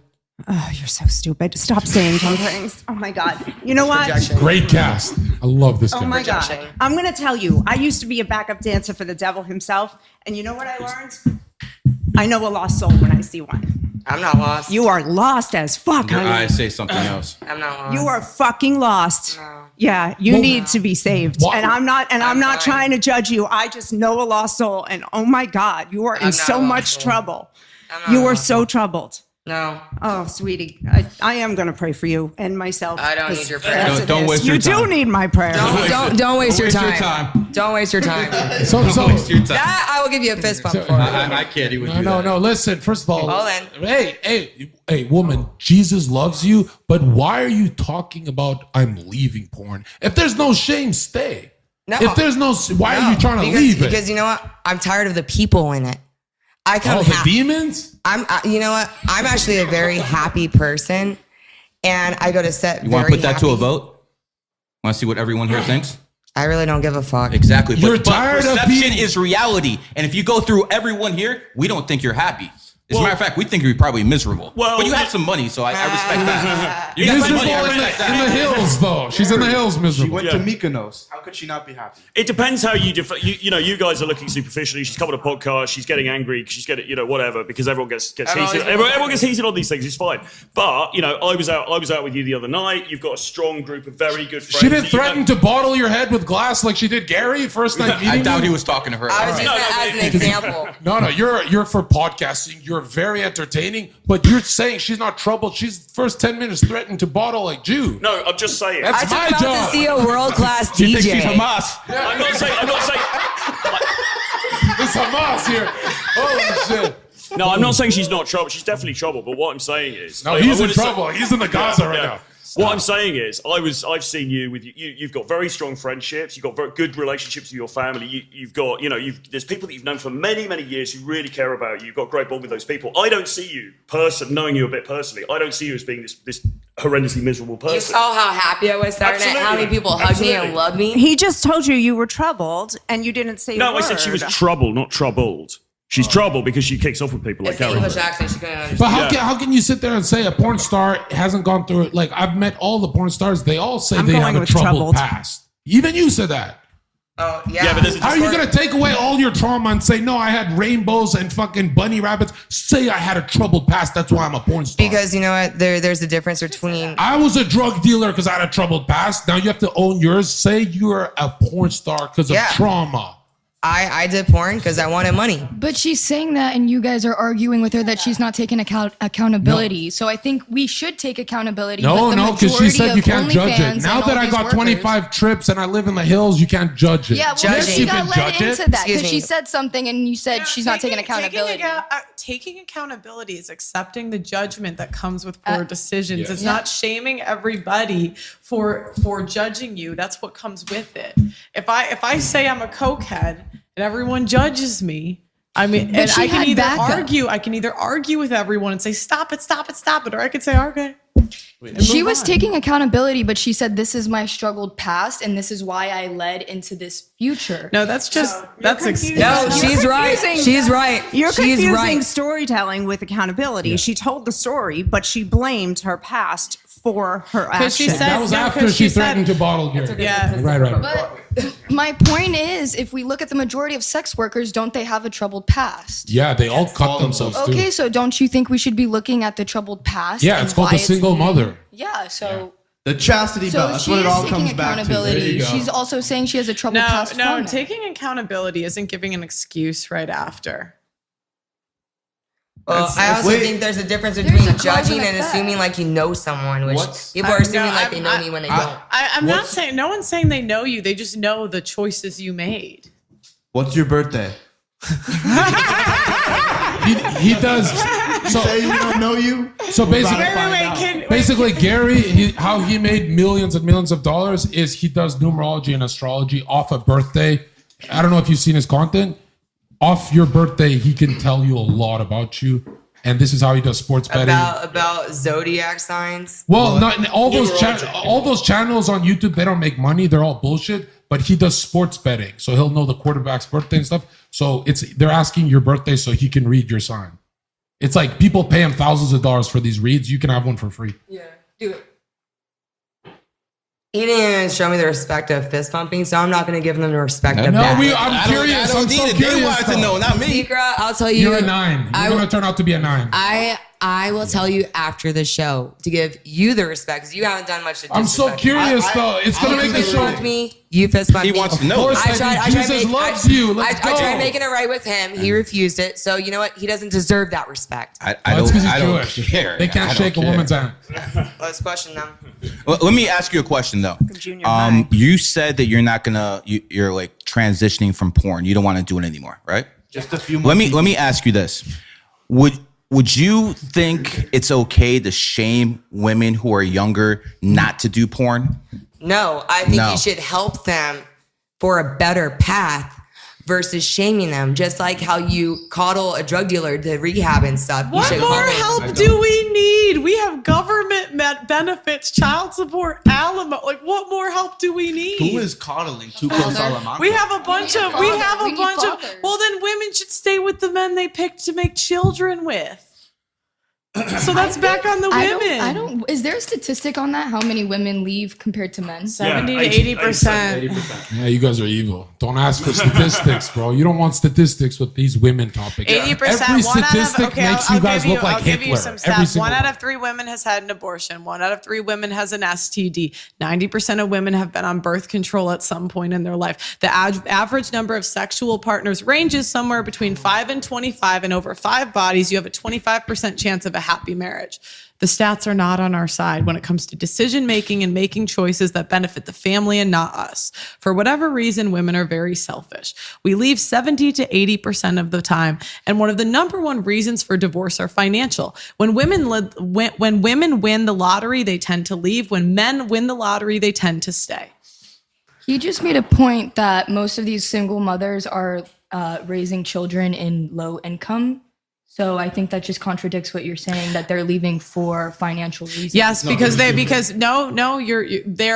Oh, you're so stupid. Stop saying dumb things. Oh my God. You know what? Projection. Great cast. I love this guy. Oh my God. Projection. I'm going to tell you, I used to be a backup dancer for the devil himself. And you know what I learned? I know a lost soul when I see one. I'm not lost. You are lost as fuck, Your honey. eyes say something else. I'm not lost. You are fucking lost. No. Yeah, you need to be saved. Why- And I'm not I'm not fine. trying to judge you. I just know a lost soul. And oh my God, you are in not so a lost much soul. trouble. I'm not You are lost. so troubled. No. Oh, sweetie, I am going to pray for you and myself. I don't 'cause need your prayer. as Don't- it don't is. waste you your do time. need my prayer. Don't waste your waste your time. time. Don't waste your time. So, Waste your time. That I will give you a fist bump for. I can't even do that. no. Listen, first of all, Hold on. hey, woman, Jesus loves you, but why are you talking about I'm leaving porn? If there's no shame, stay. No. If there's no, why are you trying to because, leave it? Because you know what? I'm tired of the people in it. I come Oh, the happy. demons? You know what? I'm actually a very happy person, and I go to set. You very want to put that to a happy. vote? Want to see what everyone here thinks? I really don't give a fuck. Exactly. You're but tired of perception being- is reality. And if you go through everyone here, we don't think you're happy. As a matter of fact, we think you're probably miserable. Well, but you have some money, so I respect that. You got some Miserable money, I in respect the, in the that. hills, though. She's in the hills, She miserable. went to Mykonos. How could she not be happy? It depends how you define. You know, you guys are looking superficially. She's covered a podcast. She's getting angry. She's getting, whatever, because everyone gets heated. Everyone gets heated on these things. It's fine. But I was out with you the other night. You've got a strong group of very good friends. She didn't that you know- threaten to bottle your head with glass like she did Gary first night meeting I doubt you? he was talking to her. I was All using right. that as an example. No, you're for podcasting. You're very entertaining, but you're saying she's not troubled. She's first 10 minutes threatened to bottle like Jew. No, I'm just saying. That's I took my him out job. to see a world-class She thinks she's DJ. Hamas. I'm not saying. It's Hamas here. Holy shit. No, I'm not saying she's not trouble. She's definitely trouble. But what I'm saying is, No, I he's in wouldn't say- trouble. He's in the Gaza right Yeah. now. What I'm saying is, I've seen you with you've got very strong friendships. You've got very good relationships with your family. You've got, there's people that you've known for many, many years who really care about you. You've got a great bond with those people. I don't see you knowing you a bit personally. I don't see you as being this horrendously miserable person. You saw how happy I was starting it, how many people hugged me and loved me. He just told you were troubled, and you didn't say a No, word. I said she was trouble, not troubled. She's trouble because she kicks off with people like It's the Gary. English accent. She couldn't understand. But how can you sit there and say a porn star hasn't gone through it? Like, I've met all the porn stars. They all say I'm they going have a with troubled troubled. past. Even you said that. Oh, yeah. Yeah, but there's a How are you going to take away all your trauma and say, no, I had rainbows and fucking bunny rabbits? Say I had a troubled past. That's why I'm a porn star. Because you know what? There's a difference between. I was a drug dealer because I had a troubled past. Now you have to own yours. Say you're a porn star because of Yeah. trauma. I did porn because I wanted money. But she's saying that, and you guys are arguing with her that she's not taking accountability. So I think we should take accountability. No, but the no, because she majority said you of can't judge OnlyFans it. Now and that all I these got workers- 25 trips and I live in the hills, you can't judge it. Yeah, well, Yes, she you got can led judge into it. that Excuse because she me. said something, and you said she's not taking accountability. Taking accountability is accepting the judgment that comes with poor decisions. Yes. It's Yeah. not shaming everybody for judging you. That's what comes with it. If I say I'm a cokehead and everyone judges me, I mean, But and she I can had either backup. argue with everyone and say stop it, or I could say okay. and She move was on. taking accountability, but she said, "This is my struggled past, and this is why I led into this future." No, that's just that's confusing. No, You're she's right. confusing- She's right. You're She's confusing right. storytelling with accountability. She told the story, but she blamed her past for her 'Cause she action. said- That was no, after 'cause she she said- threatened to bottle Gary. Yeah. Right. But my point is, if we look at the majority of sex workers, don't they have a troubled past? Yeah, they all cut themselves too. Okay, so don't you think we should be looking at the troubled past? Yeah, and it's called why the single mother. Yeah, so The chastity belt. so That's she what it is all taking comes back to. accountability. There you go. She's also saying she has a troubled past. No, from it. taking accountability isn't giving an excuse right after. Well, I also wait. think there's a difference There's between a cause judging and and effect. assuming like you know someone, which What's- people are assuming No, like they know me when they don't. I'm not saying, no one's saying they know you. They just know the choices you made. What's your birthday? He does. So Say we don't know you. So basically, Wait, basically, Gary, how he made millions and millions of dollars is he does numerology and astrology off a birthday. I don't know if you've seen his content. Off your birthday, he can tell you a lot about you, and this is how he does sports betting. About zodiac signs. Well, not all those channels on YouTube. They don't make money. They're all bullshit. But he does sports betting, so he'll know the quarterback's birthday and stuff. So they're asking your birthday so he can read your sign. It's like people pay him thousands of dollars for these reads. You can have one for free. Yeah, do it. He didn't even show me the respect of fist pumping, so I'm not going to give them the respect of that. I'm curious. I'm so They curious. wanted to know, not me. Secret, I'll tell you. You're a 9. You're going to turn out to be a 9. I will tell you after the show to give you the respect because you haven't done much to I'm so disrespect curious, though. It's going to make the fist show. pumped me. You fist pumped He me. wants to know. Of course, Jesus loves you. Let's go. I tried making it right with him. He refused it. So you know what? He doesn't deserve that respect. I That's 'cause he's I don't Jewish. care. They can't I don't shake a care. woman's hand. Let's question them. Well, let me ask you a question though. Junior high. You said that you're not gonna. You're like transitioning from porn. You don't want to do it anymore, right? Just a few more. Let me ask you this. Would you think it's okay to shame women who are younger not to do porn? No, I think No. you should help them for a better path versus shaming them. Just like how you coddle a drug dealer to rehab and stuff. You What should more coddle- help do we need? We have government benefits, child support, alimony. Like, what more help do we need? Who is coddling Tuco Salamanca? We have a bunch of. We need fathers. Well, then women should stay with the men they picked to make children with. So that's back on the women. I don't. Is there a statistic on that? How many women leave compared to men? 70 to 80%. Yeah, you guys are evil. Don't ask for statistics, bro. You don't want statistics with these women topics. 80%. Every One out of, statistic okay, makes I'll you guys give you, look like I'll give Hitler. you some Every stats. single One out of 3 women has had an abortion. 1 out of 3 women has an STD. 90% of women have been on birth control at some point in their life. The average number of sexual partners ranges somewhere between 5 and 25, and over 5 bodies, you have a 25% chance of a happy marriage. The stats are not on our side when it comes to decision making and making choices that benefit the family and not us. For whatever reason, women are very selfish. We leave 70 to 80% of the time, and one of the number one reasons for divorce are financial. When women win the lottery, they tend to leave. When men win the lottery, they tend to stay. He just made a point that most of these single mothers are raising children in low income. So I think that just contradicts what you're saying, that they're leaving for financial reasons. Yes, because they're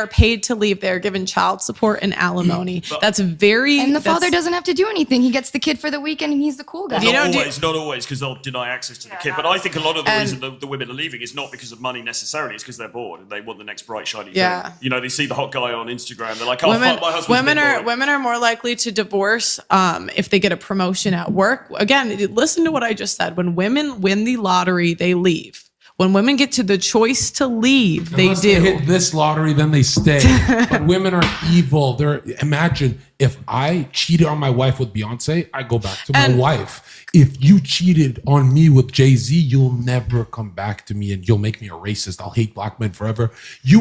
paid to leave. They're given child support and alimony. That's very. And the father doesn't have to do anything. He gets the kid for the weekend and he's the cool guy. Not always, because they'll deny access to the kid. But I think a lot of the reason the women are leaving is not because of money necessarily. It's because they're bored and they want the next bright, shiny thing. You know, they see the hot guy on Instagram. They're like, oh, fuck, my husband's women are more likely to divorce if they get a promotion at work. Again, listen to what I just said. When women win the lottery, they leave. When women get to the choice to leave, Unless they do. They hit this lottery, then they stay. But women are evil. Imagine if I cheated on my wife with Beyonce, I go back to my wife. If you cheated on me with Jay-Z, you'll never come back to me and you'll make me a racist. I'll hate black men forever.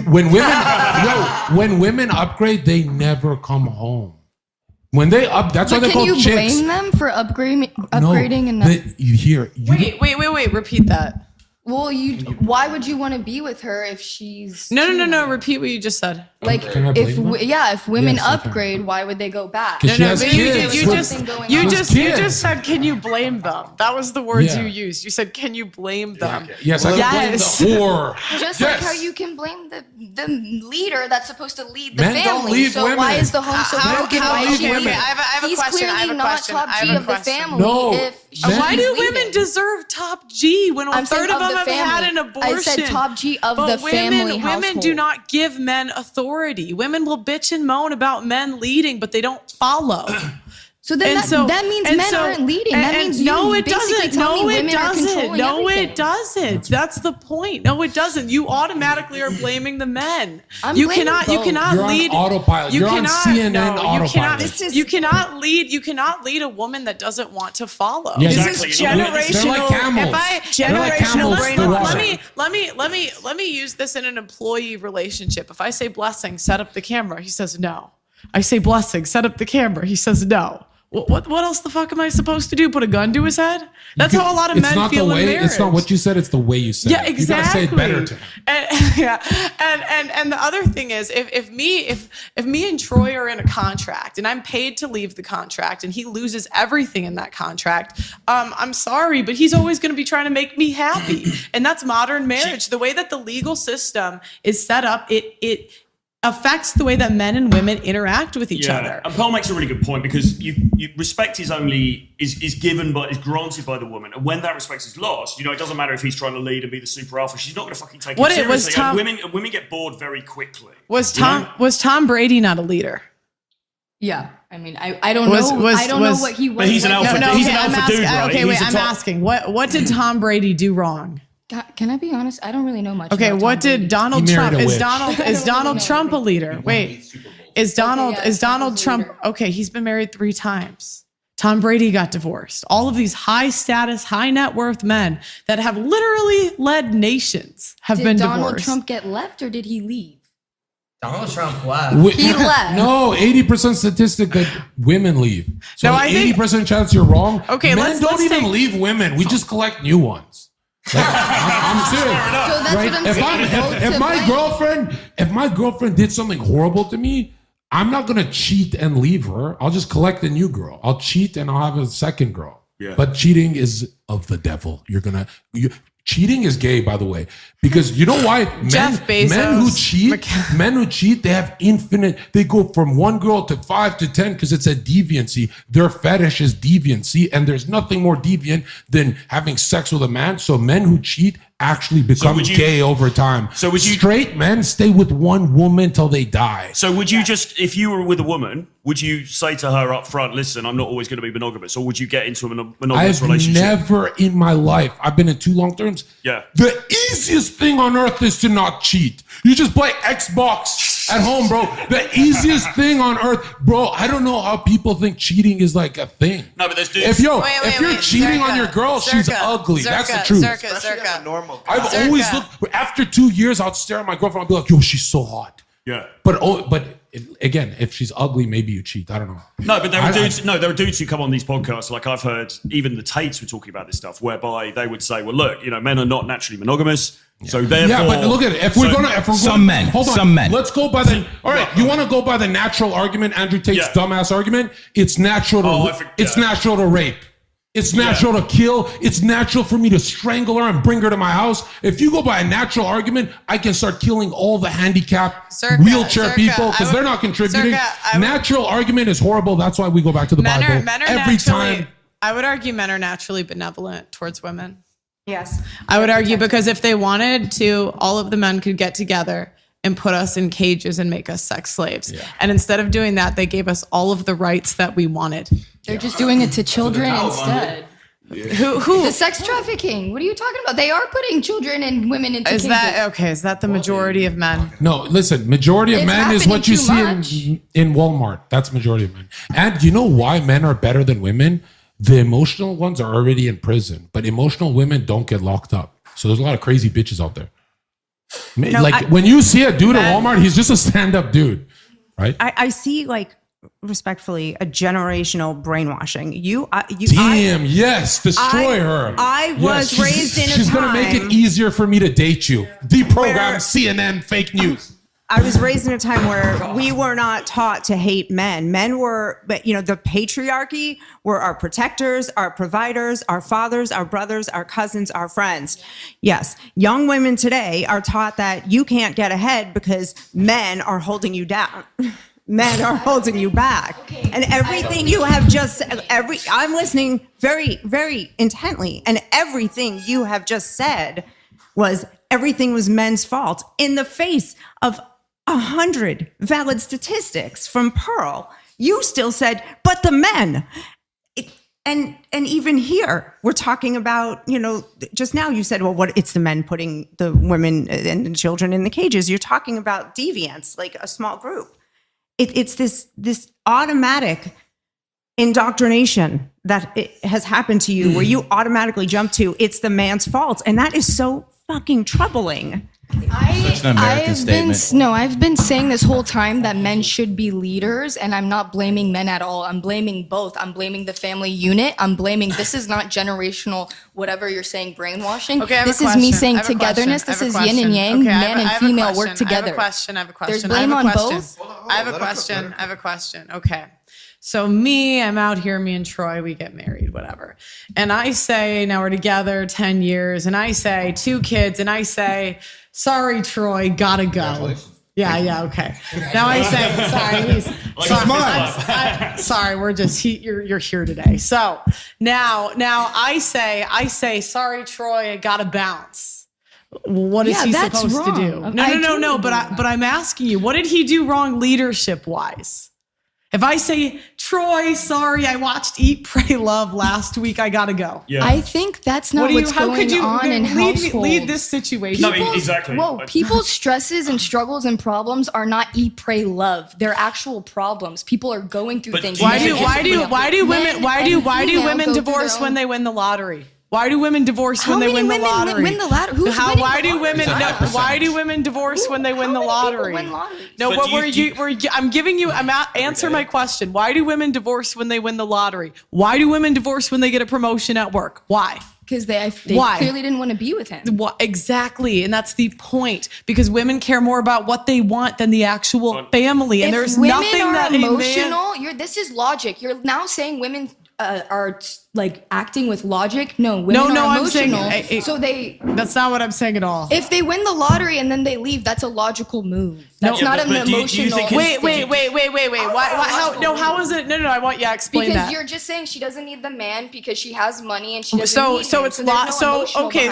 When women upgrade, they never come home. When they that's why they call chicks. Can you blame them for upgrading and Wait, repeat that. Well, why would you want to be with her if she's No, repeat what you just said. Like if women upgrade, why would they go back? You just said, can you blame them? That was the words you used. You said, can you blame them? Yes, I can blame the whore. Just like how you can blame the leader that's supposed to lead the Men don't family. leave So women. why is the home so broken? Why is she I leaving? have a He's question. clearly not top G of the family No. if Why do leaving. women deserve top G when a I'm saying third of of them the have had family. an abortion? I said top G of But the family women household. do not give men authority. Women will bitch and moan about men leading, but they don't follow. So then that means men aren't leading. That means no, you it basically doesn't. tell me No, it women are doesn't. controlling No, everything. it doesn't. That's the point. No, it doesn't. You automatically are blaming the men. I'm You blaming cannot. both. You cannot You're on lead. autopilot. You You're on cannot. CNN no, autopilot. You cannot. This is- You cannot lead. You cannot lead a woman that doesn't want to follow. Yeah, Exactly. This is And generational. They're like camels. If I They're like camels generational to brainwashing. water. let me use this in an employee relationship. If I say blessing, set up the camera, he says no. I say blessing, set up the camera, he says no. What else the fuck am I supposed to do? Put a gun to his head? That's how a lot of men feel in marriage. It's not what you said. It's the way you said Yeah, it. exactly. You gotta say it better to him. And the other thing is, if me and Troy are in a contract and I'm paid to leave the contract and he loses everything in that contract, I'm sorry, but he's always going to be trying to make me happy, and that's modern marriage. The way that the legal system is set up, it affects the way that men and women interact with each other. And Pearl makes a really good point because you respect is given but is granted by the woman, and when that respect is lost, it doesn't matter if he's trying to lead and be the super alpha. She's not going to fucking take What it it was seriously. Tom- And women get bored very quickly. Was Tom Brady not a leader? Yeah, I mean, I don't know. I don't know what he was. But he's an like. alpha. He's an alpha dude, right? Okay, wait, He's a I'm top- asking. What did Tom Brady do wrong? God, can I be honest? I don't really know much. Okay, about what Tom Brady. did Donald He married Trump? a Is witch. Donald Trump a leader? Wait, is Donald yeah, Donald Trump's a Trump? leader. Okay, he's been married 3 times. Tom Brady got divorced. All of these high status, high net worth men that have literally led nations have Did been Donald divorced. Trump get left or did he leave? Donald Trump left. He left. No, 80% statistic that women leave. So No, I think- 80% chance you're wrong. Okay, men let's don't even take- leave women. We just collect new ones. Like, I'm serious. So that's Right? what I'm If, saying. if my girlfriend did something horrible to me, I'm not gonna cheat and leave her. I'll just collect a new girl. I'll cheat and I'll have a second girl. Yeah. But cheating is of the devil. Cheating is gay, by the way, because you know why? Jeff Bezos, Men who cheat, they have infinite. They go from 1 girl to 5 to 10 because it's a deviancy. Their fetish is deviancy, and there's nothing more deviant than having sex with a man. So men who cheat actually become would you- gay over time. So would you- Straight men stay with one woman till they die. So would you just, if you were with a woman, would you say to her up front, listen, I'm not always going to be monogamous, or would you get into a monogamous I've relationship? never in my life, I've been in 2 long terms. Yeah. The easiest thing on earth is to not cheat. You just play Xbox at home, bro. The easiest thing on earth, bro. I don't know how people think cheating is like a thing. No, but there's dudes. If you're cheating on your girl, she's ugly. That's the truth. Normal. I've always looked, after 2 years, I'll stare at my girlfriend. I'll be like, yo, she's so hot. Yeah. But again, if she's ugly, maybe you cheat. I don't know. No, but there are dudes who come on these podcasts. Like I've heard, even the Tates were talking about this stuff, whereby they would say, "Well, look, men are not naturally monogamous, so therefore." Yeah, but look at it. If we're some men, hold on. some men. Let's go by the. All right, you want to go by the natural argument? Andrew Tate's dumbass argument. It's natural to. It's natural to rape. It's natural to kill. It's natural for me to strangle her and bring her to my house. If you go by a natural argument, I can start killing all the handicapped wheelchair people because they're not contributing. Natural argument is horrible. That's why we go back to the Bible every time. I would argue men are naturally benevolent towards women. Yes. I would argue because if they wanted to, all of the men could get together and put us in cages and make us sex slaves. Yeah. And instead of doing that, they gave us all of the rights that we wanted. They're just doing it to children instead. Who? The sex trafficking. What are you talking about? They are putting children and women into cages. Is that the majority of men? No, listen, majority of It's men is what you happening see in Walmart. That's majority of men. And you know why men are better than women? The emotional ones are already in prison, but emotional women don't get locked up. So there's a lot of crazy bitches out there. When you see a dude at Walmart, he's just a stand-up dude, right? I see, respectfully, a generational brainwashing. Yes, destroy her. I was raised in a She's gonna make it easier for me to date you. Deprogram CNN fake news. I was raised in a time where we were not taught to hate men. Men were, the patriarchy were our protectors, our providers, our fathers, our brothers, our cousins, our friends. Yes, young women today are taught that you can't get ahead because men are holding you down. men are holding you back. And everything you have just I'm listening very, very intently, and everything you have just said was everything was men's fault in the face of 100 valid statistics from Pearl. You still said, but the men. And even here, we're talking about, just now you said, well, it's the men putting the women and the children in the cages. You're talking about deviants, like a small group. It's this automatic indoctrination that has happened to you where you automatically jump to, it's the man's fault. And that is so fucking troubling. Such an American statement. I've been saying this whole time that men should be leaders, and I'm not blaming men at all. I'm blaming both. I'm blaming the family unit. I'm blaming, this is not generational, whatever you're saying, brainwashing. Okay, this is me saying togetherness. This is yin and yang, man and female work together. I have a question. There's blame on both. I have a question. Okay. So I'm out here, me and Troy, we get married, whatever. And I say, now we're together 10 years, and I say 2 kids, and I say, sorry, Troy, gotta go. Yeah, okay. Now I say, sorry, we're just, you're here today. So now I say, sorry, Troy, I gotta bounce. What is he supposed to do? No, but I'm asking you, what did he do wrong leadership-wise? If I say, Troy, sorry, I watched Eat, Pray, Love last week, I gotta go. Yeah. I think that's not what's going on in households. Lead this situation? No, exactly. People's stresses and struggles and problems are not eat, pray, love. They're actual problems. People are going through things. Why do women divorce when they win the lottery? Why do women divorce when they win the lottery? Why do women divorce when they win the lottery? No, answer my question. Why do women divorce when they win the lottery? Why do women divorce when they get a promotion at work? Why? Because they clearly didn't want to be with him. Exactly, and that's the point. Because women care more about what they want than the actual family, and there's nothing that emotional. This is logic. You're now saying women are like acting with logic. No, women are emotional. I'm saying, so that's not what I'm saying at all. If they win the lottery and then they leave, that's a logical move. That's not an emotional. Wait. How is it? No. I want you to explain that. Because you're just saying she doesn't need the man because she has money and she doesn't need him.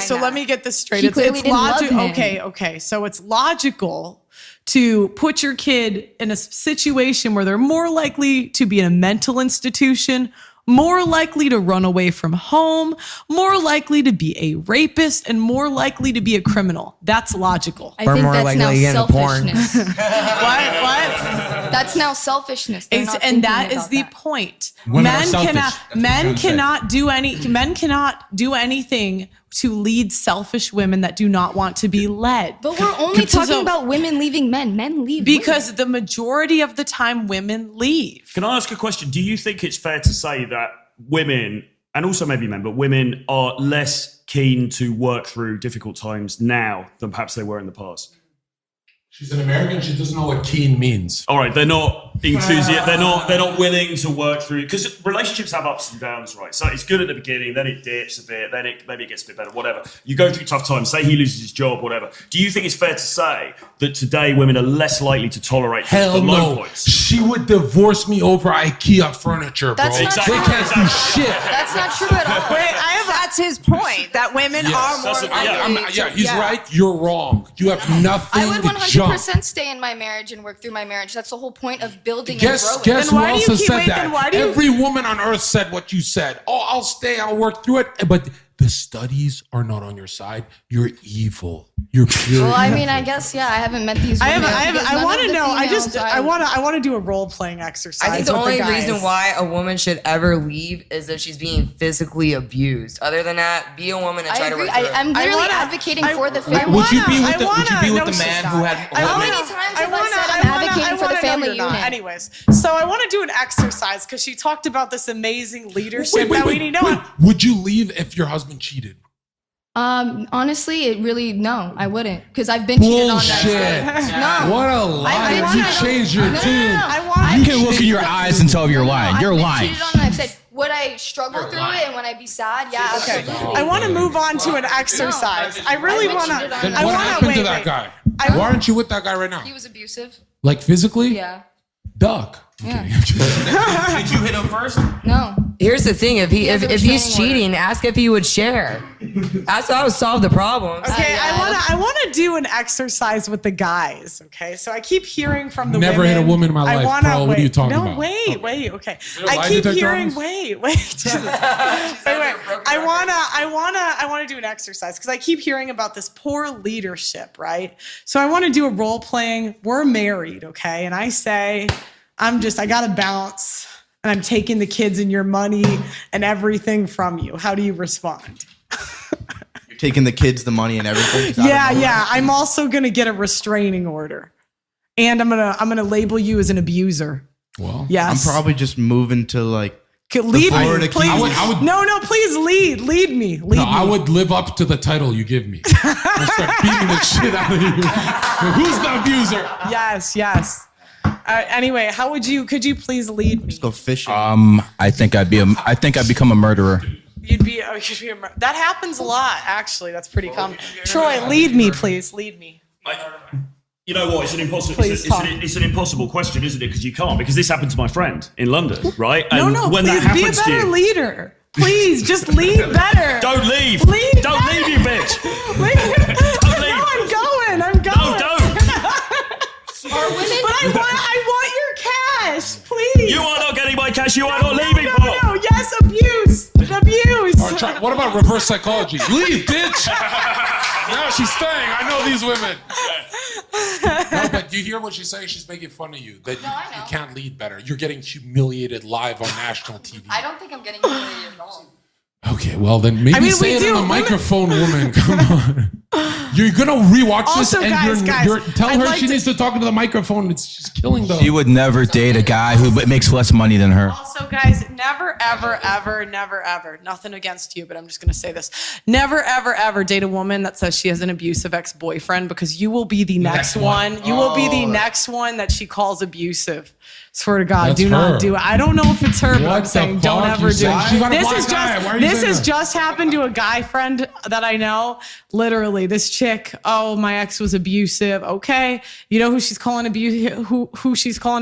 So let me get this straight. It's logical. Okay. So it's logical to put your kid in a situation where they're more likely to be in a mental institution, more likely to run away from home, more likely to be a rapist, and more likely to be a criminal. That's logical. I think that's now selfishness. What? That's now selfishness. And that is the point. Men cannot do anything to lead selfish women that do not want to be led. But we're only talking about women leaving men. Men leave because the majority of the time women leave. Can I ask a question? Do you think it's fair to say that women, and also maybe men, but women are less keen to work through difficult times now than perhaps they were in the past? She's an American. She doesn't know what keen means. All right, they're not enthusiastic. They're not willing to work through, because relationships have ups and downs, right? So it's good at the beginning, then it dips a bit, then maybe it gets a bit better, whatever. You go through tough times. Say he loses his job, whatever. Do you think it's fair to say that today women are less likely to tolerate the low points? She would divorce me over IKEA furniture, bro. That's not true. They can't do shit. That's not true at all. That's his point. That women are more likely. He's right. You're wrong. You have nothing. I would 100% stay in my marriage and work through my marriage. That's the whole point of building and growing. Guess who else has said that? Every woman on earth said what you said. Oh, I'll stay. I'll work through it. But the studies are not on your side. You're evil. You're pure. Well, I mean, I guess I haven't met these women. I want to know. I want to do a role playing exercise. I think the only reason why a woman should ever leave is if she's being physically abused. Other than that, be a woman and try to work through it. I'm literally advocating for the family. Would you be with the man who had? How many times have I said I'm advocating for the family unit? Anyways, so I want to do an exercise because she talked about this amazing leadership that we need. Would you leave if your husband cheated? Honestly, no, I wouldn't, because I've been cheated on. No. What a lie! You changed your tune. You can look in your eyes and tell you're lying. You're lying. Cheated on, and I've said, would I struggle through it, and would I be sad? Yeah, absolutely. I want to move on to an exercise. I really want to. What happened to that guy? Why aren't you with that guy right now? He was abusive. Like physically? Yeah. duck. Yeah. Did you hit him first? No. Here's the thing: if has a he's restraining cheating, ask if he would share. That's how I would solve the problem. Okay, yeah. I wanna do an exercise with the guys. Okay, so I keep hearing from the Never women. hit a woman in my I life, wanna, Pearl. What are you talking no, about? wait. Okay, there a I lie keep detector hearing. on this? Wait. I wanna do an exercise because I keep hearing about this poor leadership, right? So I want to do a role playing. We're married, okay, and I say, I gotta bounce. And I'm taking the kids and your money and everything from you. How do you respond? You're taking the kids, the money, and everything. Is that Yeah. I'm also gonna get a restraining order, and I'm gonna label you as an abuser. Well, Yes. I'm probably just moving to like. Lead me, Florida please. Keys. I would- No, please lead me. Lead No, me. I would live up to the title you give me. I'll start beating the shit out of you. Who's the abuser? Yes. Anyway, could you please lead me? Let's go fishing. I think I'd become a murderer. You'd be that happens a lot, actually. That's pretty common. Troy, lead me, please. Lead me. You know what? It's an impossible. Please talk. It's an impossible question, isn't it? Because you can't. Because this happened to my friend in London, right? And No, when please that be a happens to better you, leader. Please, just lead better. don't leave. Lead Don't better. leave, you bitch. Lead. Don't leave. No, I'm going. No, don't. But I want your cash, please. You are not getting my cash. You are not leaving, Paul. No. Yes, abuse. All right, what about reverse psychology? Leave, bitch. No, she's staying. I know these women. No, but you hear what she's saying? She's making fun of you. That No, I know. you can't lead better. You're getting humiliated live on national TV. I don't think I'm getting humiliated at all. Okay, well then maybe say it in the microphone, woman. Come on. You're gonna rewatch Also, this and guys, you're tell I'd her like she to- needs to talk into the microphone. She's killing them. She would never date a guy who makes less money than her. Also, guys, never, ever, nothing against you, but I'm just going to say this. Never, ever date a woman that says she has an abusive ex-boyfriend because you will be the next one. You will be the next one that she calls abusive. Swear to God, That's do her. not do it. I don't know if it's her, but What I'm the saying don't fuck? ever You do said it. she got a This black is eye. Why are you this saying has that? just happened to a guy friend that I know. Literally, this chick, oh, my ex was abusive. Okay. You know who she's calling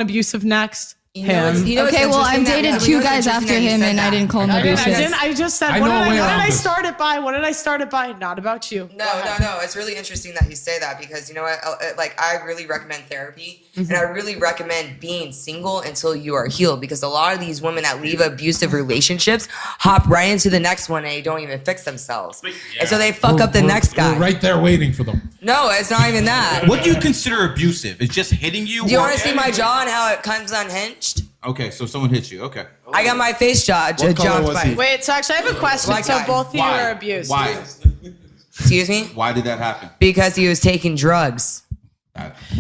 abusive next? You know, Him. Okay, well, I've dated two guys after him, and I didn't call him abusive. I just said, I what know a did way I around this. start it by? What did I start it by? Not about you. No. It's really interesting that you say that because you know what? Like, I really recommend therapy, and I really recommend being single until you are healed because a lot of these women that leave abusive relationships hop right into the next one and they don't even fix themselves, and so they fuck up the next guy. We're right there waiting for them. No, it's not even that. What do you consider abusive? It's just hitting you? Do you or- want to see my jaw and how it comes unhinged? Okay, so someone hits you. Okay. I got my face jaw. What color was he? Wait, so actually I have a question. Black So guy. both of you Why? are abused. Why? Excuse me? Why did that happen? Because he was taking drugs.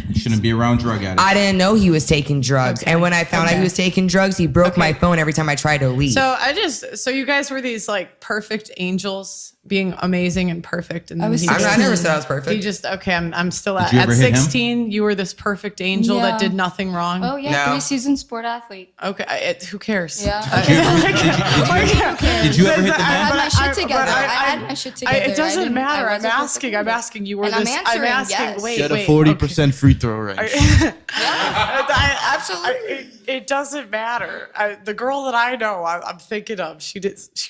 You shouldn't be around drug addicts. I didn't know he was taking drugs. And when I found out he was taking drugs, he broke my phone every time I tried to leave. So you guys were these like perfect angels, being amazing and perfect. And I was he 16. I never said I was perfect. He just okay. I'm still at Did you ever hit him? 16. You were this perfect angel Yeah. that did nothing wrong. Oh, yeah, No. 3-season sport athlete. Okay, who cares? Yeah. Did you ever hit the I had man? my shit together. I I- had my shit together. It doesn't didn't- matter. I I'm wasn't asking. I'm asking. You were And I'm this. answering, asking. yes. Wait, She had a wait, 40% free throw range. Absolutely. It doesn't matter. The girl that I know, I'm thinking of, she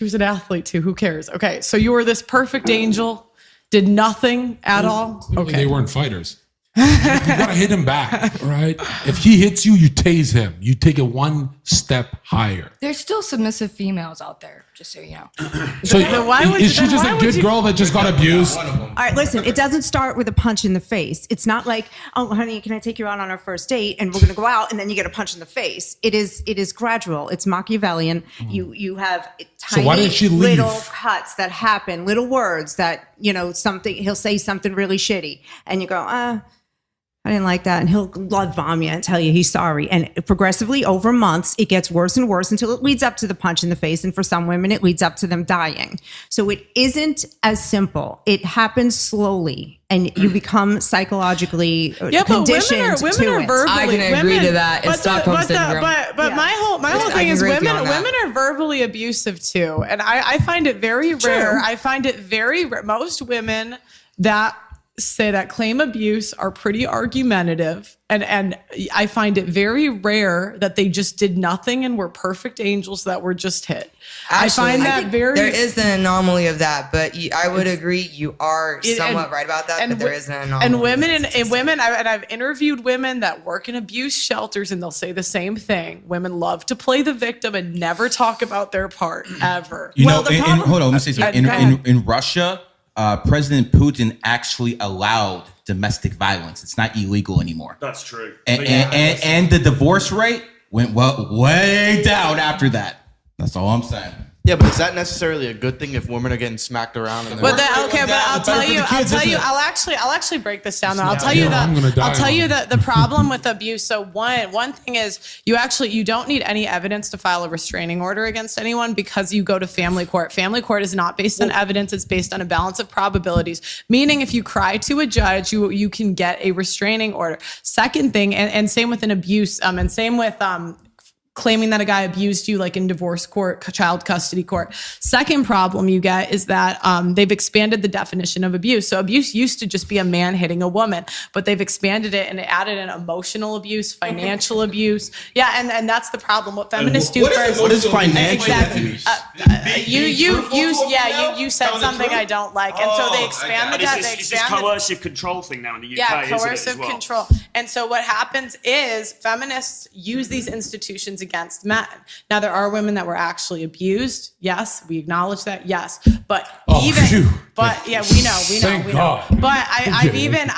was an athlete too. Who cares? Okay, so you were this perfect angel, did nothing at all. Clearly Okay. They weren't fighters. You gotta hit him back, all right? If he hits you, you tase him. You take it one step higher. There's still submissive females out there, just so you know. So why would- is she then just why a would good you- girl that just got abused? All right, listen, it doesn't start with a punch in the face. It's not like, oh, honey, can I take you out on our first date? And we're going to go out and then you get a punch in the face. It is gradual. It's Machiavellian. You have tiny why didn't she leave? little cuts that happen, little words that, something, he'll say something really shitty. And you go, I didn't like that. And he'll love bomb you and tell you he's sorry. And progressively over months, it gets worse and worse until it leads up to the punch in the face. And for some women, it leads up to them dying. So it isn't as simple. It happens slowly and you become psychologically conditioned women to are it. verbally. I can agree to that. It's Stockholm but syndrome. But Yeah. my whole I thing can is agree with you women on that. are verbally abusive too, and I find it very rare. I find it very rare. Most women that say that claim abuse are pretty argumentative, and I find it very rare that they just did nothing and were perfect angels that were just hit. I find that very. There is an anomaly of that, but I would agree you are somewhat right about that. But there is an anomaly. And women, I've interviewed women that work in abuse shelters, and they'll say the same thing. Women love to play the victim and never talk about their part ever. Hold on, let me say something. In Russia, President Putin actually allowed domestic violence. It's not illegal anymore. That's true. And the divorce rate went way down after that. That's all I'm saying. Yeah, but is that necessarily a good thing if women are getting smacked around? And I'll tell you. I'll actually break this down. Though I'll tell you the problem with abuse. So one thing is you don't need any evidence to file a restraining order against anyone because you go to family court. Family court is not based on evidence; it's based on a balance of probabilities. Meaning, if you cry to a judge, you can get a restraining order. Second thing, and same with an abuse, and same with claiming that a guy abused you, like in divorce court, child custody court. Second problem you get is that they've expanded the definition of abuse. So abuse used to just be a man hitting a woman, but they've expanded it and added in emotional abuse, financial abuse. Yeah, and that's the problem. What feminists do first. What is financial abuse? You said something I don't like, and so they expanded that. It's this coercive control thing now in the UK. Yeah, coercive isn't it, as well? control. And so what happens is feminists use these institutions against men. Now there are women that were actually abused. Yes, we acknowledge that. Yes, but we know. But I've even.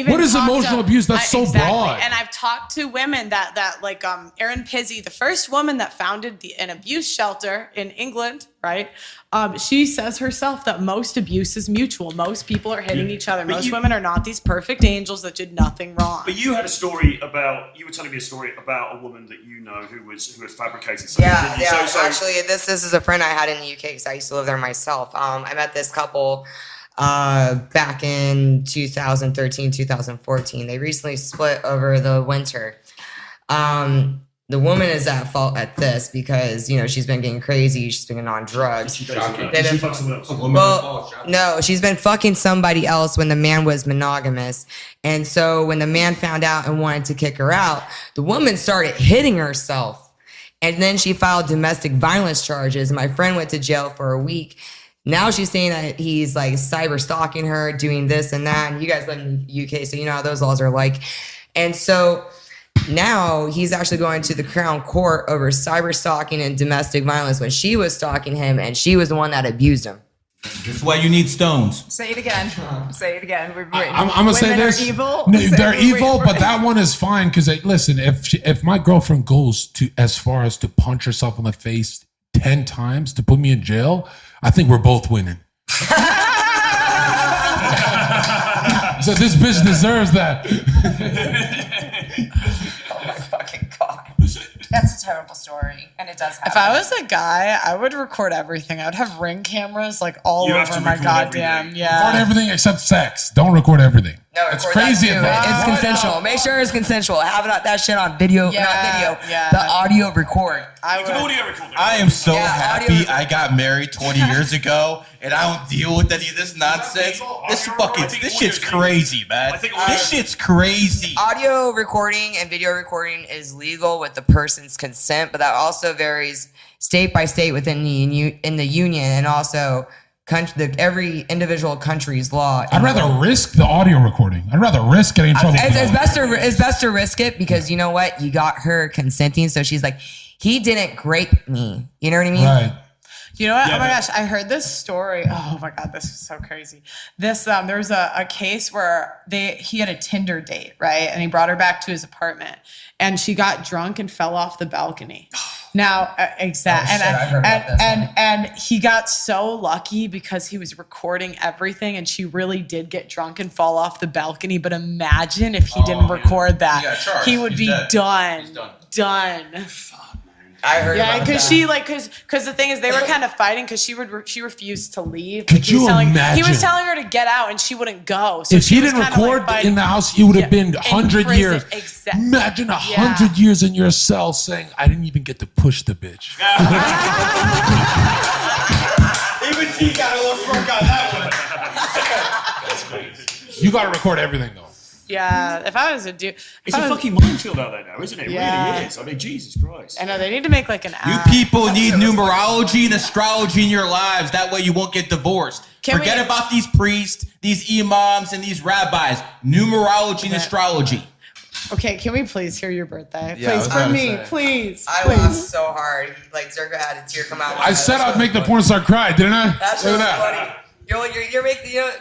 What is emotional abuse? That's so broad. And I've talked to women that like Erin Pizzey, the first woman that founded an abuse shelter in England, right? She says herself that most abuse is mutual. Most people are hitting each other. Most women are not these perfect angels that did nothing wrong. But you had a story you were telling me a story about a woman that you know who had fabricated something. Yeah. Actually, this is a friend I had in the UK because I used to live there myself. I met this couple back in 2013, 2014. They recently split over the winter. The woman is at fault at this because, she's been getting crazy. She's been on drugs. No, she's been fucking somebody else when the man was monogamous. And so when the man found out and wanted to kick her out, the woman started hitting herself. And then she filed domestic violence charges. My friend went to jail for a week. Now she's saying that he's like cyber stalking her, doing this and that. And you guys live in the UK, so you know how those laws are like. And so now he's actually going to the Crown Court over cyber stalking and domestic violence when she was stalking him and she was the one that abused him. That's why you need stones. Say it again. Say it again. I'm gonna say this. Evil. No, they're evil, but that one is fine because listen, if my girlfriend goes to as far as to punch herself in the face 10 times to put me in jail, I think we're both winning. So this bitch deserves that. Oh my fucking God. That's a terrible story, and it does happen. If I was a guy, I would record everything. I would have Ring cameras like all over my goddamn. Yeah. Record everything except sex. Don't record everything. No, it's crazy. It's consensual. Make sure it's consensual. Have that shit on video, not video. Yeah. The audio record. I am so happy I got married 20 years ago, and I don't deal with any of this nonsense. This shit's crazy, man. This shit's crazy. Audio recording and video recording is legal with the person's consent, but that also varies state by state within the union, and also every individual country's law. I'd rather risk the audio recording. I'd rather risk getting in trouble. It's best to risk it because you know what? You got her consenting, so she's like, he didn't grape me. You know what I mean? Right. You know what? Oh my gosh, I heard this story. Oh my God, this is so crazy. There was a case where he had a Tinder date, right? And he brought her back to his apartment, and she got drunk and fell off the balcony. Now, exactly. And he got so lucky because he was recording everything, and she really did get drunk and fall off the balcony. But imagine if he didn't record that, he would be done. I heard about that. Because the thing is, they were kind of fighting because she refused to leave. Could you imagine? He was telling her to get out, and she wouldn't go. So if he didn't record in the house, it would have been 100 years. Exactly. Imagine 100 years in your cell saying, "I didn't even get to push the bitch." Even she got a little smirk on that one. That's crazy. You got to record everything though. Yeah, if I was a dude, It's a fucking minefield out there now, isn't it? It Yeah. really is. I mean, Jesus Christ. I know they need to make like an You app. people need numerology and astrology in your lives. That way you won't get divorced. Forget about these priests, these imams, and these rabbis. Numerology and astrology. Okay, can we please hear your birthday? Yeah, I Please, was for gonna me, say. please. I please. laughed so hard. Like Zherka had a tear come out. I said I'd make the porn star cry, didn't I? That's Look really at that. funny.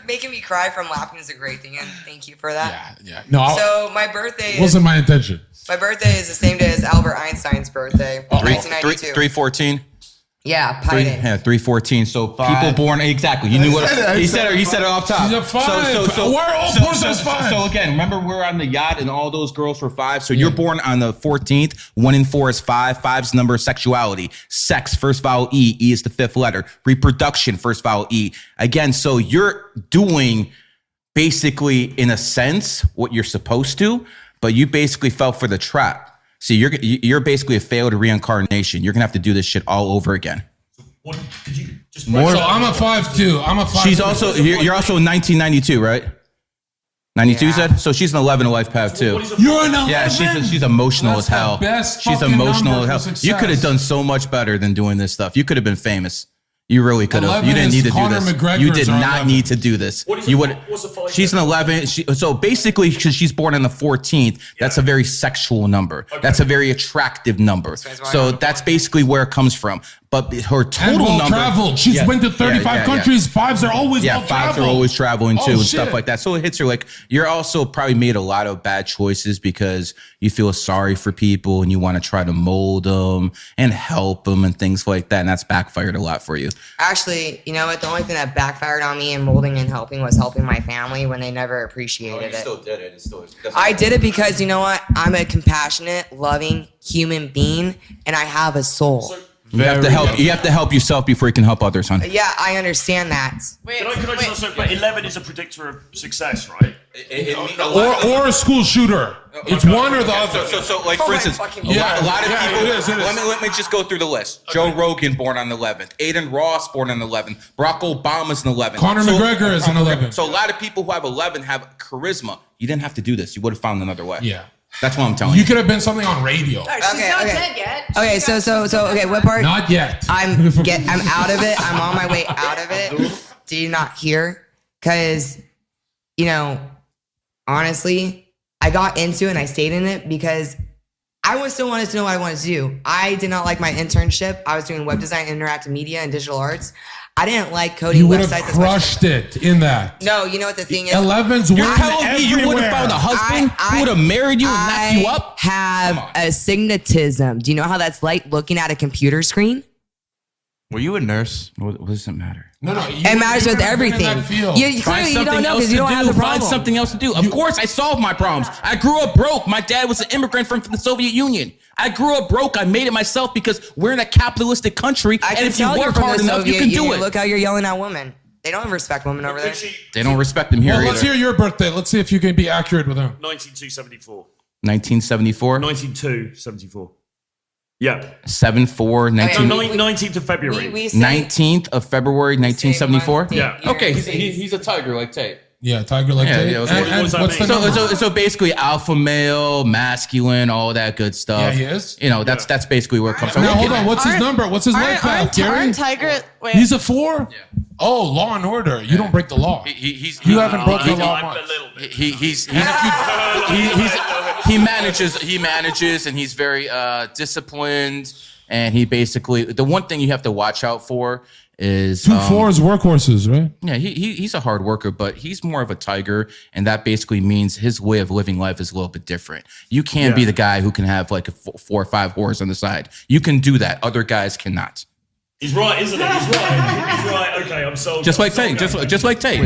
Making me cry from laughing is a great thing, and thank you for that. Yeah. No, So my birthday wasn't my intention. my birthday is the same day as Albert Einstein's birthday, 1992. 314. Yeah, Python. 314. So people born exactly. You knew what he said. He said it off top. She's a 5. Why are all porn stars 5? So again, remember we're on the yacht and all those girls were 5. So you're born on the 14th. 1 and 4 is 5. 5's the number of sexuality. Sex, first vowel E. E is the 5th letter. Reproduction, first vowel E. Again, so you're doing basically, in a sense, what you're supposed to, but you basically fell for the trap. So you're basically a failed reincarnation. You're gonna have to do this shit all over again. What, could you just So I'm a 5'2". I'm a 5'2". She's also you're also 1992, right? 92 said. So she's an 11 life path too. You're an 11. Yeah, she's emotional That's as hell. the best She's fucking emotional number as for hell. You could have success. done so much better than doing this stuff. You could have been famous. You really could have. 11 You didn't need to is do Conor this. McGregor's You did or not 11. need to do this. What is You a- would. what's a 5 She's an 11. So basically, because she's born on the 14th, that's a very sexual number. That's a very attractive number. So that's basically where it comes from. But her And total well number. traveled. She's Yeah, went to yeah, 35 yeah, yeah. countries. 5s are always Yeah, well 5s are traveled. always traveling too Oh, and shit. stuff like that. So it hits her like you're also probably made a lot of bad choices because you feel sorry for people and you want to try to mold them and help them and things like that. And that's backfired a lot for you. Actually, you know what? The only thing that backfired on me in molding and helping was helping my family when they never appreciated it. did it. It's still. I did it because you know what? I'm a compassionate, loving human being, and I have a soul. You have to help. You have to help yourself before you can help others, hon. Yeah, I understand that. Wait, Can I just wait. also, but 11 is a predictor of success, right? Or a school shooter. It's one or the other. So like Oh for my instance, fucking a lot of Yeah, people. it is. Let me just go through the list. Joe Rogan born on the 11th. Aiden Ross born on the 11th. Barack Obama's an 11th. Conor McGregor is an 11. So a lot of people who have 11 have charisma. You didn't have to do this. You would have found another way. Yeah. That's what I'm telling You you. could have been something on radio. She's Okay, not okay. dead yet. Okay, so okay, what part? Not yet. I'm out of it. I'm on my way out of it. Do you not hear? Because, you know, honestly, I got into it and I stayed in it because I still wanted to know what I wanted to do. I did not like my internship. I was doing web design, interactive media, and digital arts. I didn't like coding You would have websites as much. crushed it in that. No, you know what the thing is? 11's You're winning telling me you would have everywhere. found a husband who would have married you and knocked you up? I have astigmatism. Do you know how that's like looking at a computer screen? Were you a nurse? What does it matter? No. It matters with everything. You clearly you don't know because you don't have the problem. Find something else to do. Of course, I solved my problems. I grew up broke. My dad was an immigrant from the Soviet Union. I grew up broke. I made it myself because we're in a capitalistic country. I And can if you tell you're work from hard the enough, you Soviet can do Union. it. Look how you're yelling at women. They don't respect women over there. They don't respect them here Well, either. let's hear your birthday. Let's see if you can be accurate with him. 19274. 1974, 19274. Yeah. 74, No, 19, 19th of February. We say 19th of February, 1974. Yeah. Okay, he's a tiger like Tate. Yeah, tiger like Yeah, that. yeah, And what does that what's the mean? number? So basically, alpha male, masculine, all that good stuff. Yeah, he is. You know, that's basically where it comes from. Now hold on. What's his Aren't- number? What's his life path, Gary? Aren't Tiger? Wait. He's a 4. Yeah. Oh, Law and Order. You don't break the law. You haven't broken the law A much. little bit. He manages, and he's very disciplined. And he basically, the one thing you have to watch out for is 2 4s workhorses, right? Yeah, he's a hard worker, but he's more of a tiger, and that basically means his way of living life is a little bit different. You can't be the guy who can have like 4 or 5 whores on the side. You can do that. Other guys cannot. He's right, isn't he? He's right. He's right. Okay, I'm sold. Just like I'm Tate. sold. Just like Tate.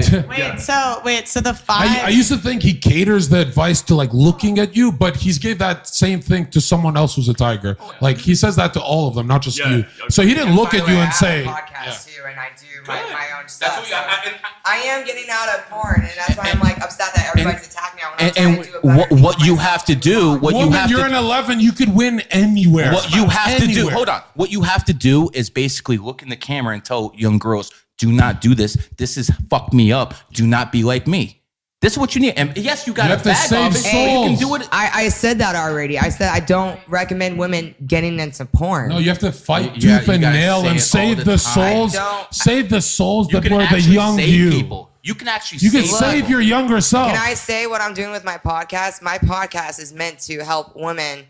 Wait, so the 5. I used to think he caters the advice to like looking at you, but he's gave that same thing to someone else who's a tiger. Like he says that to all of them, not just Yeah, you. okay. So he didn't look By the at you way, and I say, have a podcast too, and I do my own That's stuff. what So I am getting out of porn, and that's why I'm like upset that everybody's attacking me. When I'm trying And to do a better what you have to do, what you woman, have you're to an 11, you could win anywhere. What you have to do, Anywhere. hold on. What you have to do is basically look in the camera and tell young girls, do not do this. This is fuck me up. Do not be like me. This is what you need. And yes, you got You to have to bag save off it. Hey, you can souls. do it. I said that already. I said I don't recommend women getting into porn. No, you have to fight You got- tooth you and gotta nail say and it all save the the time. souls. Don't- Save the souls You that can were the actually young save you. people. You can actually You can save save people. your younger self. Can I say what I'm doing with my podcast? My podcast is meant to help women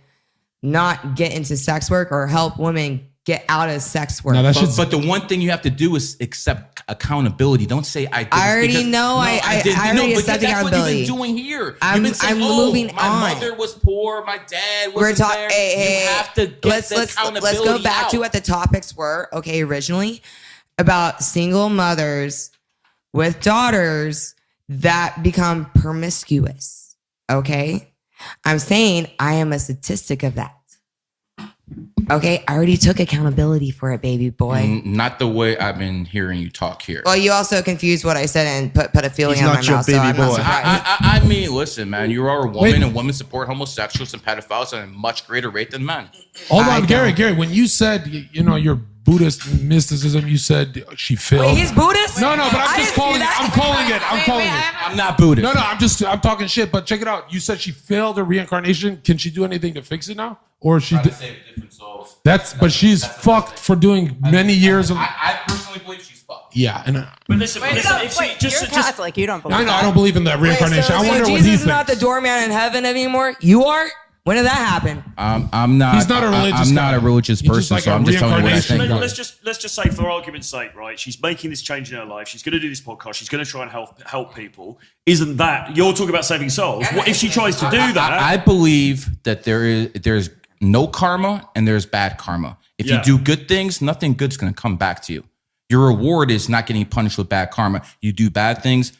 not get into sex work or help women get out of sex work. No, that But, shit's but the one thing you have to do is accept accountability. Don't say I did. I this already because- know. I didn't. already but accepted that's what you've accountability. been doing here. I'm- You've been saying, I'm oh, moving my on. mother was poor. My dad We're wasn't talking. there. Hey, you have to get the accountability let's go back out. to what the topics were. Okay, originally about single mothers with daughters that become promiscuous. Okay, I'm saying I am a statistic of that. Okay, I already took accountability for it, baby boy. Not the way I've been hearing you talk here. Well, you also confused what I said and put a feeling He's on not my your mouth, so baby I'm not boy. surprised. I mean, listen, man, you are a woman, Wait. and women support homosexuals and pedophiles at a much greater rate than men. Hold I on, Gary. don't. Gary, when you said you know your Buddhist mysticism, you said she failed. Wait, he's Buddhist? No, but I I'm just didn't see calling. that. I'm calling it. I'm calling it. I'm not Buddhist. No, I'm talking shit. But check it out. You said she failed her reincarnation. Can she do anything to fix it now, or she? Save different souls. But she's fucked for doing many years of. I personally believe she's fucked. Yeah, and But listen, if she Wait, just you're just Catholic. You don't believe I know that. I don't believe in that reincarnation. I wonder so what Jesus he is not the thinks. doorman in heaven anymore? You are? When did that happen? I'm not. He's not a religious I'm not guy. a religious He's just person, like so a I'm just telling you what I reincarnation think. guy. let's just say, for argument's sake, right? She's making this change in her life. She's going to do this podcast. She's going to try and help people. Isn't that you're talking about saving souls? What if she tries to do that? I believe that there's no karma and there's bad karma. If Yeah. you do good things, nothing good's going to come back to you. Your reward is not getting punished with bad karma. You do bad things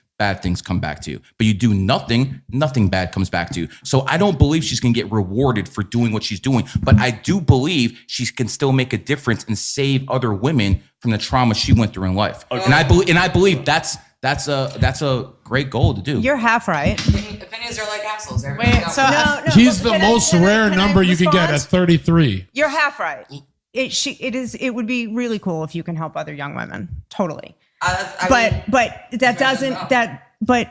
come back to you. But you do nothing bad comes back to you. So I don't believe she's going to get rewarded for doing what she's doing. But I do believe she can still make a difference and save other women from the trauma she went through in life. Okay. And I believe that's a great goal to do. You're half right. Opinions are like assholes. Wait, so No, He's but the can I- most can I- rare can I number you can get at respond? 33. You're half right. It would be really cool if you can help other young women. Totally. But that doesn't but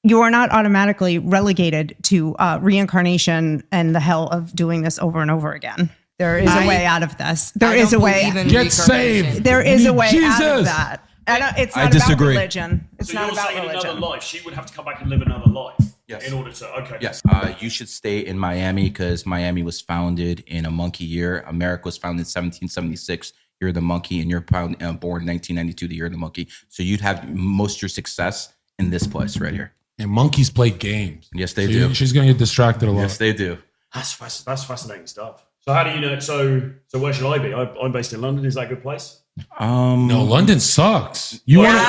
you are not automatically relegated to reincarnation and the hell of doing this over and over again. There is a way out of this. There is a way. Get saved. There is a way out Jesus. of that. It's I not disagree. about religion. It's so not you're about saying in religion. another life, she would have to come back and live another life Yes. in order to. Okay. Yes. You should stay in Miami because Miami was founded in a monkey year. America was founded in 1776, year of the monkey, and you're born in 1992, the year of the monkey. So you'd have most of your success in this place right here. And monkeys play games. Yes, they So do. She's going to get distracted a lot. Yes, they do. That's fascinating stuff. So how do you know? So where should I be? I'm based in London. Is that a good place? No, London sucks. You want to?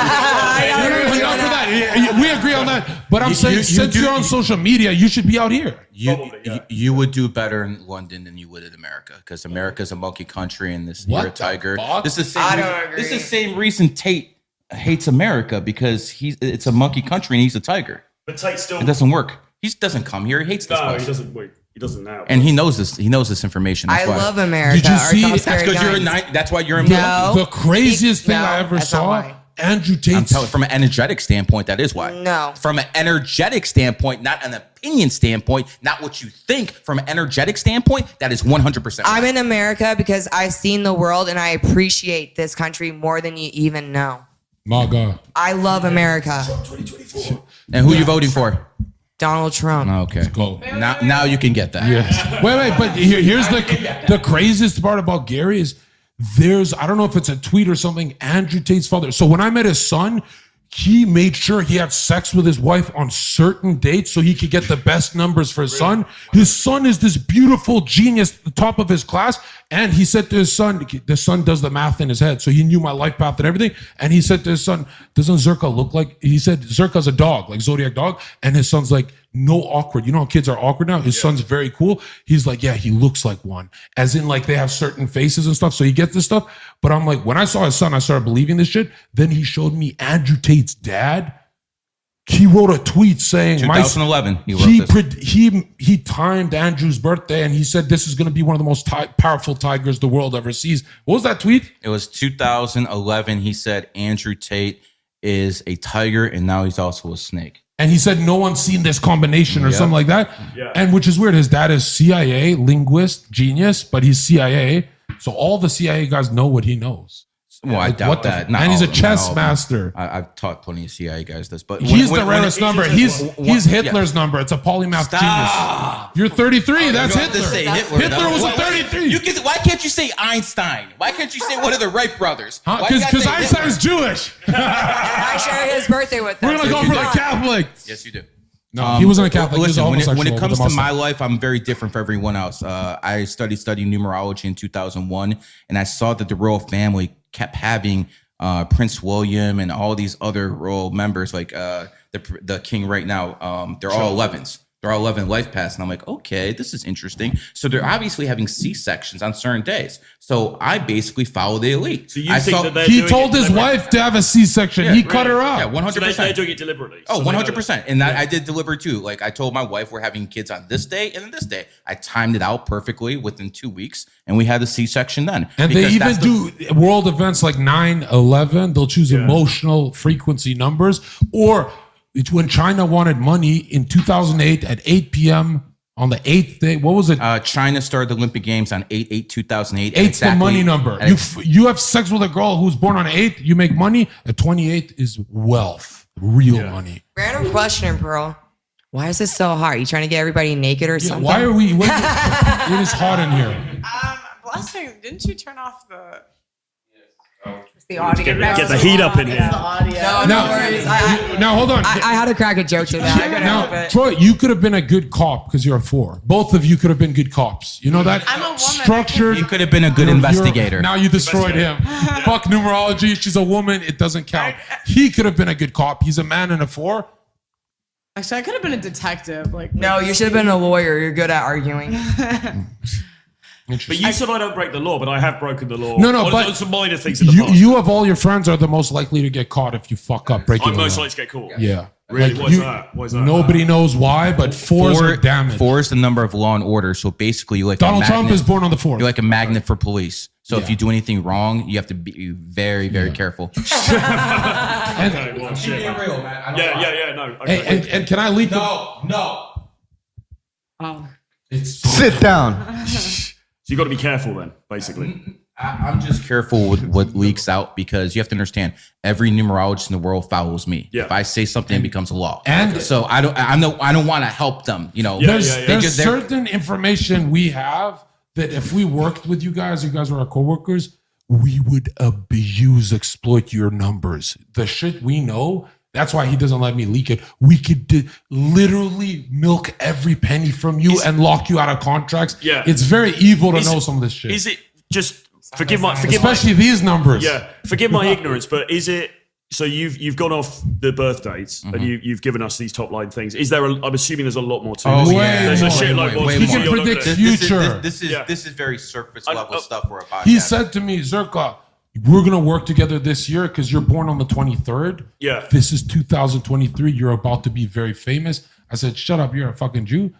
We agree on that. But I'm saying, since you're on social media, you should be out here. You would do better in London than you would in America because America's a monkey country and this What you're a the tiger. fuck? This is the I same. don't agree. This is the same reason Tate hates America because it's a monkey country and he's a tiger. But Tate still. It doesn't work. He doesn't come here. He hates this No, place. he doesn't. Wait, he doesn't now. And he knows this. He knows this information. That's I why. love America. Did you Our see- top That's That's scary because you're a guns. nine. That's why you're in. No. The craziest thing No, I ever that's not saw, why. Andrew I'm Tate's. telling from an energetic standpoint, that is why. No. From an energetic standpoint, not an opinion standpoint, not what you think. From an energetic standpoint, that is 100%. I'm in America because I've seen the world and I appreciate this country more than you even know. My God. I love America. And who you voting for? Donald Trump. Okay. Go. Now you can get that. Yes. Wait, but here's the craziest part about Gary is I don't know if it's a tweet or something, Andrew Tate's father. So when I met his son, he made sure he had sex with his wife on certain dates so he could get the best numbers for his son. His son is this beautiful genius, the top of his class. And he said to his son, the son does the math in his head. So he knew my life path and everything. And he said to his son, doesn't Zherka look like, he said, Zherka's a dog, like Zodiac dog. And his son's like, no awkward. You know how kids are awkward now? His son's very cool. He's like, yeah, he looks like one. As in like they have certain faces and stuff. So he gets this stuff. But I'm like, when I saw his son, I started believing this shit. Then he showed me Andrew Tate's dad. He wrote a tweet saying, 2011, he wrote this. he timed Andrew's birthday and he said this is going to be one of the most powerful tigers the world ever sees. What was that tweet? It was 2011. He said Andrew Tate is a tiger and now he's also a snake. And he said no one's seen this combination or something like that. Yeah. And which is weird. His dad is CIA, linguist, genius, but he's CIA. So all the CIA guys know what he knows. Well, I Like, doubt what the that. f- Not and he's all a of them, not chess all of them. master. I've taught plenty of CIA guys this, but He's the rarest number. He's when- Hitler's number. It's a polymath genius. You're 33. That's You have to Hitler. say Hitler. Hitler was a Why- 33. Why can't you say Einstein? Why can't you say one of the Wright brothers? Why you Because gotta say Einstein's Hitler? Jewish. I share his birthday with them. We're gonna so go you for the don't. Catholics. Yes, you do. No, he wasn't a Catholic. Listen, he was a when it homosexual comes with a to my mustache. life, I'm very different from everyone else. I studied numerology in 2001, and I saw that the royal family kept having Prince William and all these other royal members, like the king right now. They're all 11s. They're all 11 life paths. And I'm like, okay, this is interesting. So they're obviously having C-sections on certain days. So I basically follow the elite. So you think that they're He doing told it his deliberately? wife to have a C-section. Yeah, He cut her Yeah, up. 100%. So they're doing it deliberately. Oh, So they know 100%. And I did deliver too. Like I told my wife, we're having kids on this day and then this day. I timed it out perfectly within 2 weeks, and we had the C-section then. And they Because even that's do world events like 9/11. They'll choose emotional frequency numbers. Or it's when China wanted money in 2008 at 8 p.m. on the 8th day. What was it? China started the Olympic Games on 8/8/2008. Eight's the money number. You have sex with a girl who's born on 8th, you make money. At 28 is wealth, real money. Random question, Pearl. Why is this so hard? You trying to get everybody naked or Yeah, something? why are we? It is hot in here. Blessing, didn't you turn off the The audio. Get the heat up in here. audio? No, Now- no worries. Now hold on. I had to crack a joke to that. I couldn't help Now, it. Troy, you could have been a good cop because you're a 4. Both of you could have been good cops. You know that? I'm a woman. Structured. You could have been a good You're- investigator. Now you destroyed him. Fuck numerology. She's a woman. It doesn't count. He could have been a good cop. He's a man and a 4. Actually, I could have been a detective. Like No, you should have been a lawyer. You're good at arguing. But you said I don't break the law, but I have broken the law. No, on but some minor things in the You, past. you of all your friends are the most likely to get caught if you fuck up breaking I'm the most law. likely to get caught. Yeah. Really? Like Why's that? Why's that? Nobody knows why, but 4s are damaged. 4 is the number of law and order. So basically, you're like Donald a Trump magnet. is born on the 4th. You're like a magnet for police. So if Yeah. you do anything wrong, you have to be very, very careful. Okay, well, shit, man. Yeah, no. Okay. and can I leak No. Sit down. So you got to be careful then, basically. I'm just careful with what leaks out because you have to understand every numerologist in the world follows me. Yeah. If I say something, it becomes a law. And- so I don't want to help them. You know, Yeah, There's they're- certain information we have that if we worked with you guys were our coworkers, we would exploit your numbers. The shit we know, that's why he doesn't let me leak it. We could literally milk every penny from you and lock you out of contracts. Yeah. It's very evil to Is know it- some of this shit. Is it just forgive my Especially these numbers. yeah, forgive my ignorance, but is it so you've gone off the birth dates and you've given us these top line things? Is there? I'm assuming there's a lot more to Oh, this. yeah. There's a Way shitload more. more. He So can you're not predict gonna- future. This Yeah. is very surface I- level stuff for a podcast. He said to me, Zherka, we're going to work together this year because you're born on the 23rd. Yeah. This is 2023. You're about to be very famous. I said, shut up. You're a fucking Jew.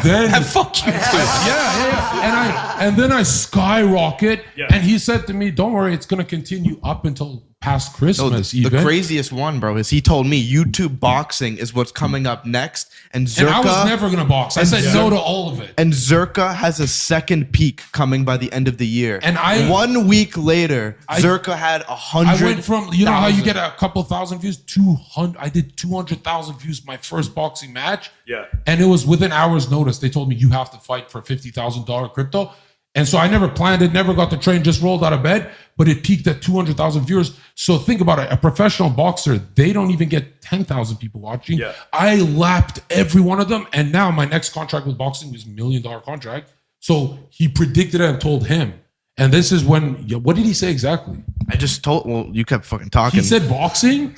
Then "Fuck you." yeah. And then I skyrocket. Yeah. And he said to me, don't worry, it's going to continue up until past No, Christmas. the even. craziest one, bro, is he told me YouTube boxing is what's coming up next, and And I was Zherka never going to box. I said no to all of it. and Zherka has a second peak coming by the end of the year. And I- 1 week later, Zherka had I 100. went from, you know how you get a couple thousand views? 200. I did 200,000 views my first boxing match. Yeah. And it was within hours notice. They told me you have to fight for $50,000 crypto. And so I never planned it, never got the train, just rolled out of bed, but it peaked at 200,000 viewers. So think about it. A professional boxer, they don't even get 10,000 people watching. Yeah. I lapped every one of them. And now my next contract with boxing is $1 million contract. So he predicted it and told him. And this is when, what did he say exactly? I just told, well, you kept fucking talking. He said boxing?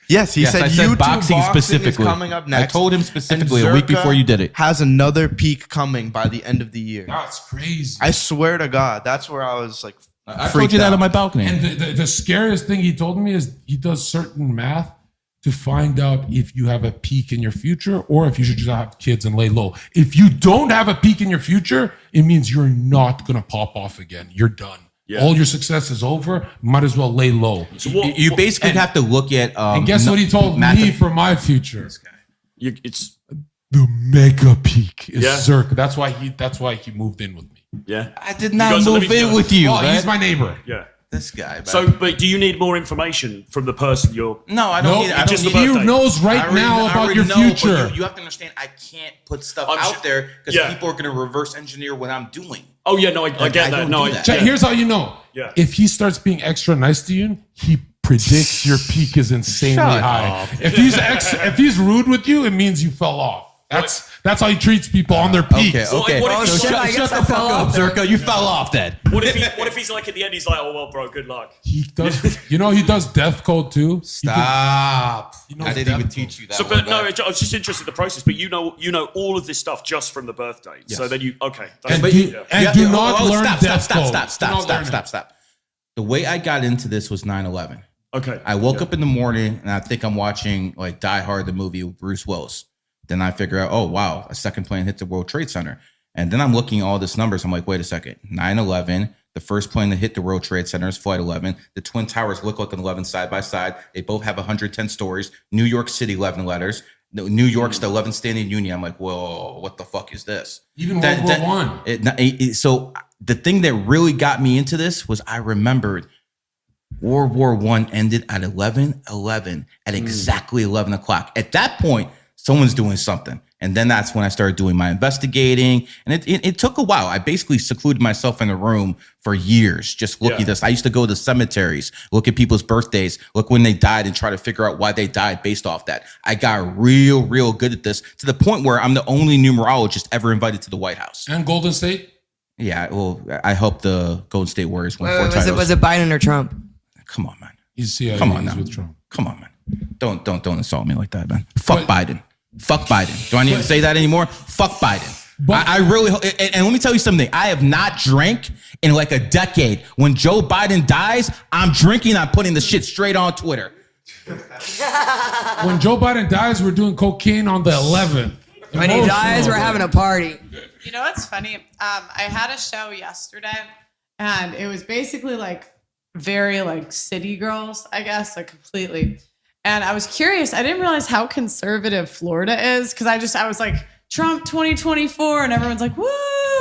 yes, he Yes, said I said YouTube boxing specifically. is coming up next. I told him specifically a week and Zherka before you did it. has another peak coming by the end of the year. That's crazy. I swear to God, that's where I was like, I told you that on my balcony. And the scariest thing he told me is he does certain math to find out if you have a peak in your future or if you should just have kids and lay low. If you don't have a peak in your future, it means you're not going to pop off again. You're done. all your success is over. Might as well lay low. So You basically have to look at. And guess what he told me for my future? It's The mega peak is Yeah. Zherka. That's why he moved in with me. yeah. I did You not guys are move living in together. with you. Oh, man. he's my neighbor. Yeah. This guy. Man. So, but do you need more information from the person you're? no, I don't No, need. I just don't the need. he birthday. knows I right already- now I about already your know, but future. You have to understand. I can't put stuff I'm out sure- there because Yeah. people are going to reverse engineer what I'm doing. Oh yeah, no, I Like, get I that. don't No, do that. Chet, yeah. here's how you know. Yeah. If he starts being extra nice to you, he predicts your peak is insanely Shut high. up. If he's rude with you, it means you fell off. That's how he treats people on their peak. Okay, okay. what if Oh, he's- shut I guess the I fuck fell up, off there. Zherka. You fell off then. What if he's like at the end? He's like, "Oh well, bro, good luck." He does. You know he does death code too. Stop. knows I didn't even death teach you that. So, one, but no, man. I was just interested in the process. But you know all of this stuff just from the birthday. So Yes. then you okay. And That's, do, yeah. and Yeah, do yeah, not oh, learn stop, death stop, code. stop, Do not stop, learn stop, it. stop. The way I got into this was 9/11. Okay. I woke up in the morning and I think I'm watching like Die Hard, the movie with Bruce Willis. Then I figure out, oh wow, a second plane hit the World Trade Center. And then I'm looking at all these numbers. I'm like, wait a second, 9/11. The first plane that hit the World Trade Center is Flight 11. The Twin Towers look like an 11 side by side. They both have 110 stories. New York City, 11 letters. New York's the 11th state in the Union. I'm like, whoa, what the fuck is this? Even World War One. So the thing that really got me into this was I remembered World War One ended at 11/11 at exactly 11 o'clock. At that point, someone's doing something. And then that's when I started doing my investigating. And it took a while. I basically secluded myself in a room for years, just looking at this. I used to go to cemeteries, look at people's birthdays, look when they died and try to figure out why they died based off that. I got real good at this to the point where I'm the only numerologist ever invited to the White House. And Golden State. Yeah, well, I hope the Golden State Warriors win 4 Wait, titles. was it Biden or Trump? Come on, man. You see how Come he on is now. with Trump. Come on, man. Don't insult me like that, man. Fuck But- Biden. Fuck Biden. Do I need to say that anymore? Fuck Biden. But- I really and let me tell you something. I have not drank in like a decade. When Joe Biden dies, I'm drinking. I'm putting the shit straight on Twitter. When Joe Biden dies, we're doing cocaine on the 11th. When he dies, we're having a party. You know what's funny? I had a show yesterday, and it was basically like very like city girls, I guess, like completely. And I was curious. I didn't realize how conservative Florida is because I was like Trump 2024, and everyone's like woo.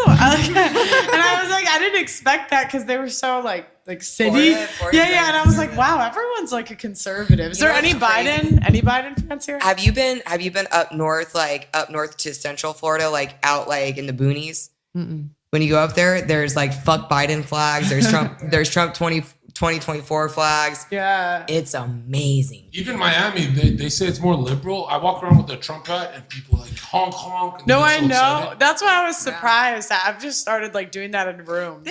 And I was like, I didn't expect that because they were so like city. Florida's Yeah. very And I was like, wow, everyone's like a conservative. Is You there know any what's crazy? Biden fans here? Have you been up north, like up north to Central Florida, like out like in the boonies? When you go up there, there's like fuck Biden flags. There's Trump 2024 flags. Yeah. It's amazing. Even Miami, they say it's more liberal. I walk around with a Trump hat and people like honk honk. And No, they I get so know. excited. That's why I was surprised. I've just started like doing that in rooms.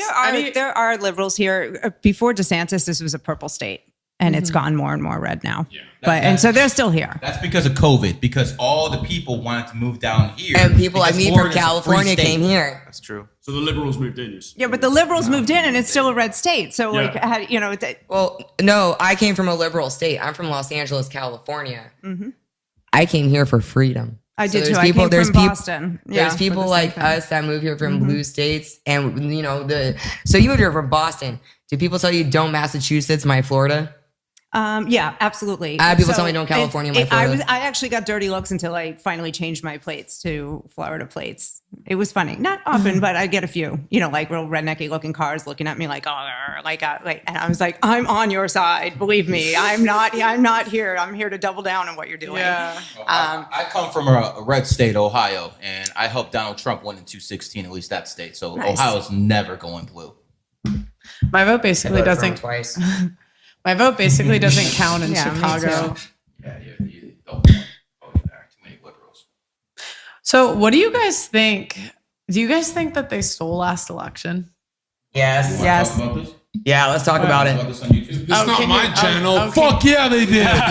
There are liberals here. Before DeSantis, this was a purple state, and it's gone more and more red now. Yeah. And so they're still here. That's because of COVID. Because all the people wanted to move down here, And people like because me from Florida's a free California state. came here. That's true. So the liberals moved in. Yeah, but the liberals moved in, and it's still a red state. So like, Yeah. had, you know, th- Well, no, I came from a liberal state. I'm from Los Angeles, California. I came here for freedom. I did there's too. I came there's from Boston. Yeah, There's for people the same like thing. us that move here from blue states, and you know so you moved here from Boston. Do people tell you don't Massachusetts, my Florida? Yeah, absolutely. I have people tell me don't California, my I Florida. I actually got dirty looks until I finally changed my plates to Florida plates. It was funny, not often, but I get a few. You know, like real rednecky looking cars looking at me like, oh, like, and I was like, I'm on your side. Believe me, I'm not here. I'm here to double down on what you're doing. Yeah. I come from a red state, Ohio, and I helped Donald Trump win in 2016, at least that state. So Nice. Ohio's never going blue. My vote basically I voted for him doesn't. twice. My vote basically doesn't count in Yeah, me Chicago. too. Yeah, you don't back too many liberals. So, what do you guys think? Do you guys think that they stole last election? Yes. Yes. Talk about this? Yeah, let's talk about Talk about it. this on YouTube. It's not can my you- channel. okay. Fuck yeah, they did. What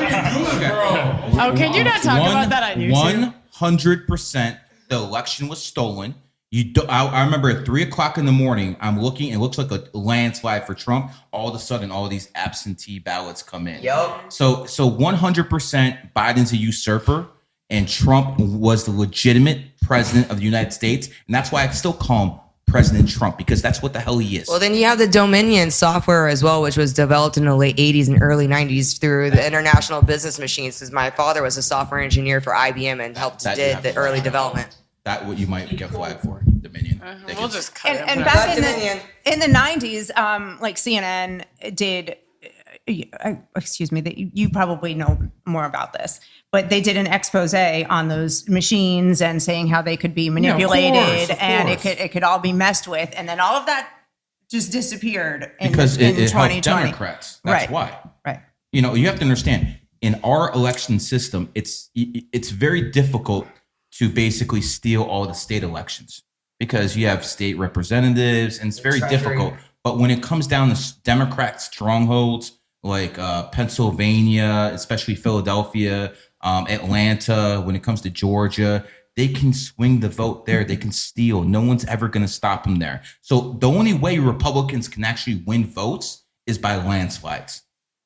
are you doing, bro? Oh, can you not talk about that on YouTube? 100% the election was stolen. I remember at 3:00 in the morning, I'm looking, it looks like a landslide for Trump. All of a sudden, all these absentee ballots come in. Yup. So 100% Biden's a usurper, and Trump was the legitimate president of the United States. And that's why I still call him President Trump, because that's what the hell he is. Well, then you have the Dominion software as well, which was developed in the late 80s and early 90s through the International Business Machines, because my father was a software engineer for IBM and helped did the early development. That what you might get flagged for, Dominion. We'll just cut it. And back in the 90s, like CNN did, excuse me, that you probably know more about this, but they did an expose on those machines and saying how they could be manipulated and it could all be messed with, and then all of that just disappeared because in it 2020. helped Democrats. That's why. Right. You know, you have to understand, in our election system, it's very difficult to basically steal all the state elections because you have state representatives and it's very difficult. But when it comes down to Democrat strongholds like Pennsylvania, especially Philadelphia, Atlanta, when it comes to Georgia, they can swing the vote there. They can steal. No one's ever going to stop them there. So the only way Republicans can actually win votes is by landslides.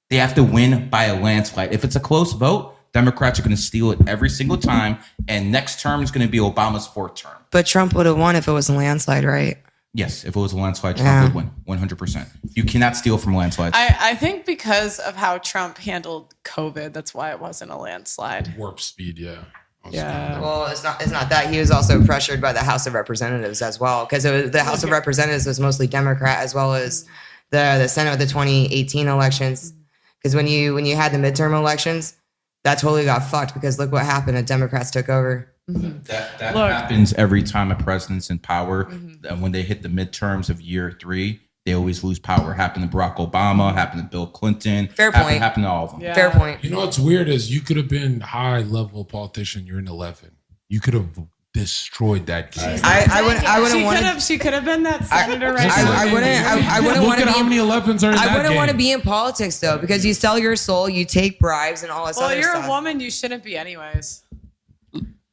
They have to win by a landslide. If it's a close vote, Democrats are going to steal it every single time. And next term is going to be Obama's fourth term. But Trump would have won if it was a landslide, right? Yes, if it was a landslide, Trump would win 100%. You cannot steal from landslides. I think because of how Trump handled COVID, that's why it wasn't a landslide. Warp speed, yeah. Yeah. Well, it's not that. He was also pressured by the House of Representatives as well, because the House of Representatives was mostly Democrat, as well as the Senate with the 2018 elections. Because when you had the midterm elections, that totally got fucked, because look what happened. The Democrats took over. That happens every time a president's in power. And when they hit the midterms of year 3, they always lose power. Happened to Barack Obama, happened to Bill Clinton. Fair point. Happened to all of them. Yeah. Fair point. You know what's weird is you could have been high level politician. You're in 11. You could have destroyed that game. I wouldn't want to. She could have been that senator right I wouldn't want to Look at how many 11s are in that I wouldn't game. want to be in politics though, because you sell your soul, you take bribes and all this Well, other you're stuff. a woman. You shouldn't be anyways.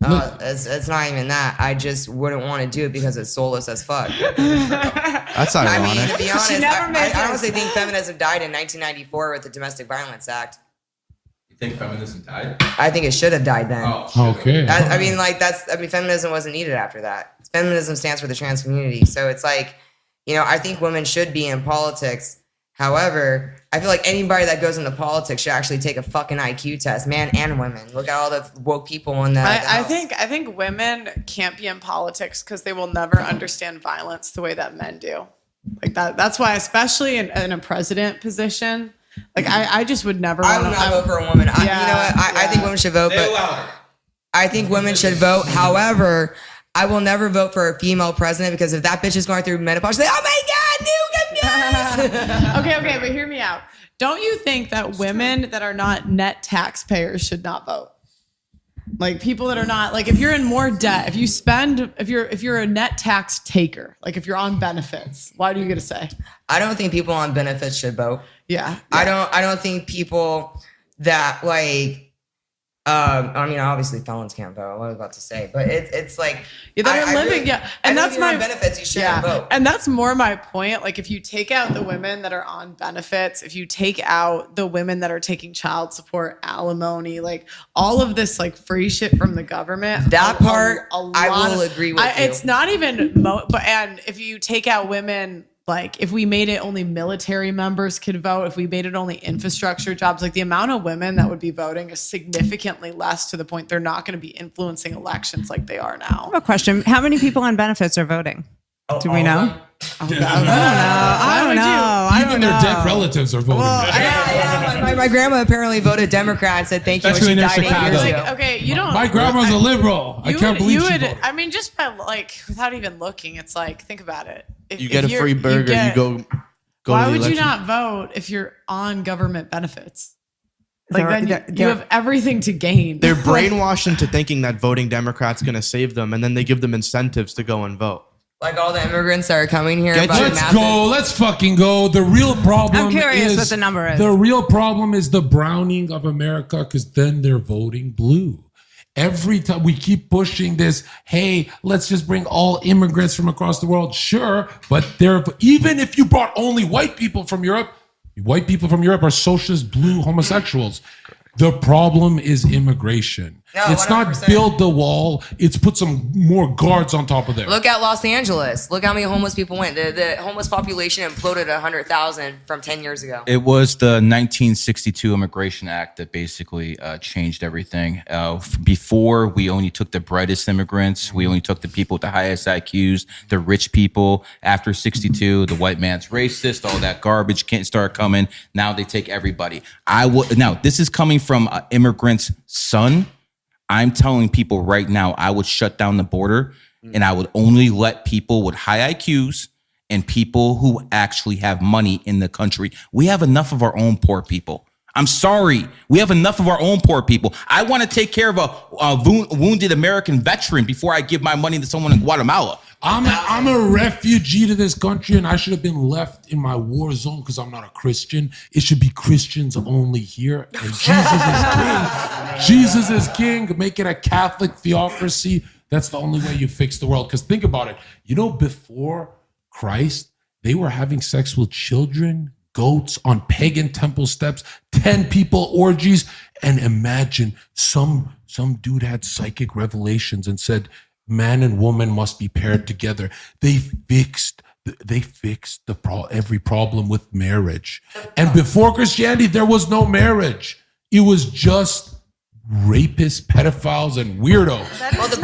It's not even that. I just wouldn't want to do it because it's soulless as fuck. That's I ironic. mean, to be honest, never made I honestly think feminism died in 1994 with the Domestic Violence Act. You think feminism died? I think it should have died then. Okay. Feminism wasn't needed after that. Feminism stands for the trans community. So it's like, I think women should be in politics. However, I feel like anybody that goes into politics should actually take a fucking IQ test, man and women. Look at all the woke people in the I House. think women can't be in politics because they will never understand violence the way that men do. Like that's why, especially in a president position, like I just would never. I would not vote for a woman. I think women should vote, but I think women should vote. However, I will never vote for a female president, because if that bitch is going through menopause, she's like, oh my god, new Okay, but hear me out. Don't you think that women that are not net taxpayers should not vote? Like people that are not, like if you're in more debt, if you're a net tax taker, like if you're on benefits, why do you get to say? I don't think people on benefits should vote. Yeah. I don't think people that obviously felons can't vote. What I was about to say, but it's like they're living, and that's my benefits. You shouldn't vote, and that's more my point. Like if you take out the women that are on benefits, if you take out the women that are taking child support, alimony, like all of this like free shit from the government, that part I will agree with you. It's not even, and if you take out women. Like if we made it only military members could vote, if we made it only infrastructure jobs, like the amount of women that would be voting is significantly less, to the point they're not going to be influencing elections like they are now. I have a question. How many people on benefits are voting? Do we know? I don't know. Even their dead relatives are voting. My grandma apparently voted Democrat and said thank you when Especially she in died 8 Chicago. years Like, ago. okay, you don't. My grandma's a liberal. I can't believe she voted. I mean, just by without even looking, it's like, think about it. You get a free burger, you go Why to the would you election. not vote if you're on government benefits? Like then you have everything to gain. They're brainwashed into thinking that voting Democrat's going to save them, and then they give them incentives to go and vote. Like all the immigrants that are coming here. Let's fucking go. The real problem I'm curious is what the number is. The real problem is the browning of America, because then they're voting blue. Every time we keep pushing this, hey, let's just bring all immigrants from across the world. Sure, but even if you brought only white people from Europe are socialist blue homosexuals. The problem is immigration. No, It's not 100%. build the wall. It's put some more guards on top of there. Look at Los Angeles. Look how many homeless people went. The homeless population imploded 100,000 from 10 years ago. It was the 1962 Immigration Act that basically changed everything. Before, we only took the brightest immigrants. We only took the people with the highest IQs, the rich people. After 62, the white man's racist, all that garbage can't start coming. Now they take everybody. Now, this is coming from an immigrant's son. I'm telling people right now, I would shut down the border and I would only let people with high IQs and people who actually have money in the country. We have enough of our own poor people. I'm sorry. We have enough of our own poor people. I want to take care of a wounded American veteran before I give my money to someone in Guatemala. I'm a refugee to this country, and I should have been left in my war zone because I'm not a Christian. It should be Christians only here, and Jesus is king. Jesus is king. Make it a Catholic theocracy. That's the only way you fix the world. Because think about it. You know, before Christ, they were having sex with children, goats on pagan temple steps, 10 people orgies, and imagine some dude had psychic revelations and said, man and woman must be paired together. They fixed every problem with marriage. And before Christianity, there was no marriage. It was just rapists, pedophiles, and weirdos. Well, the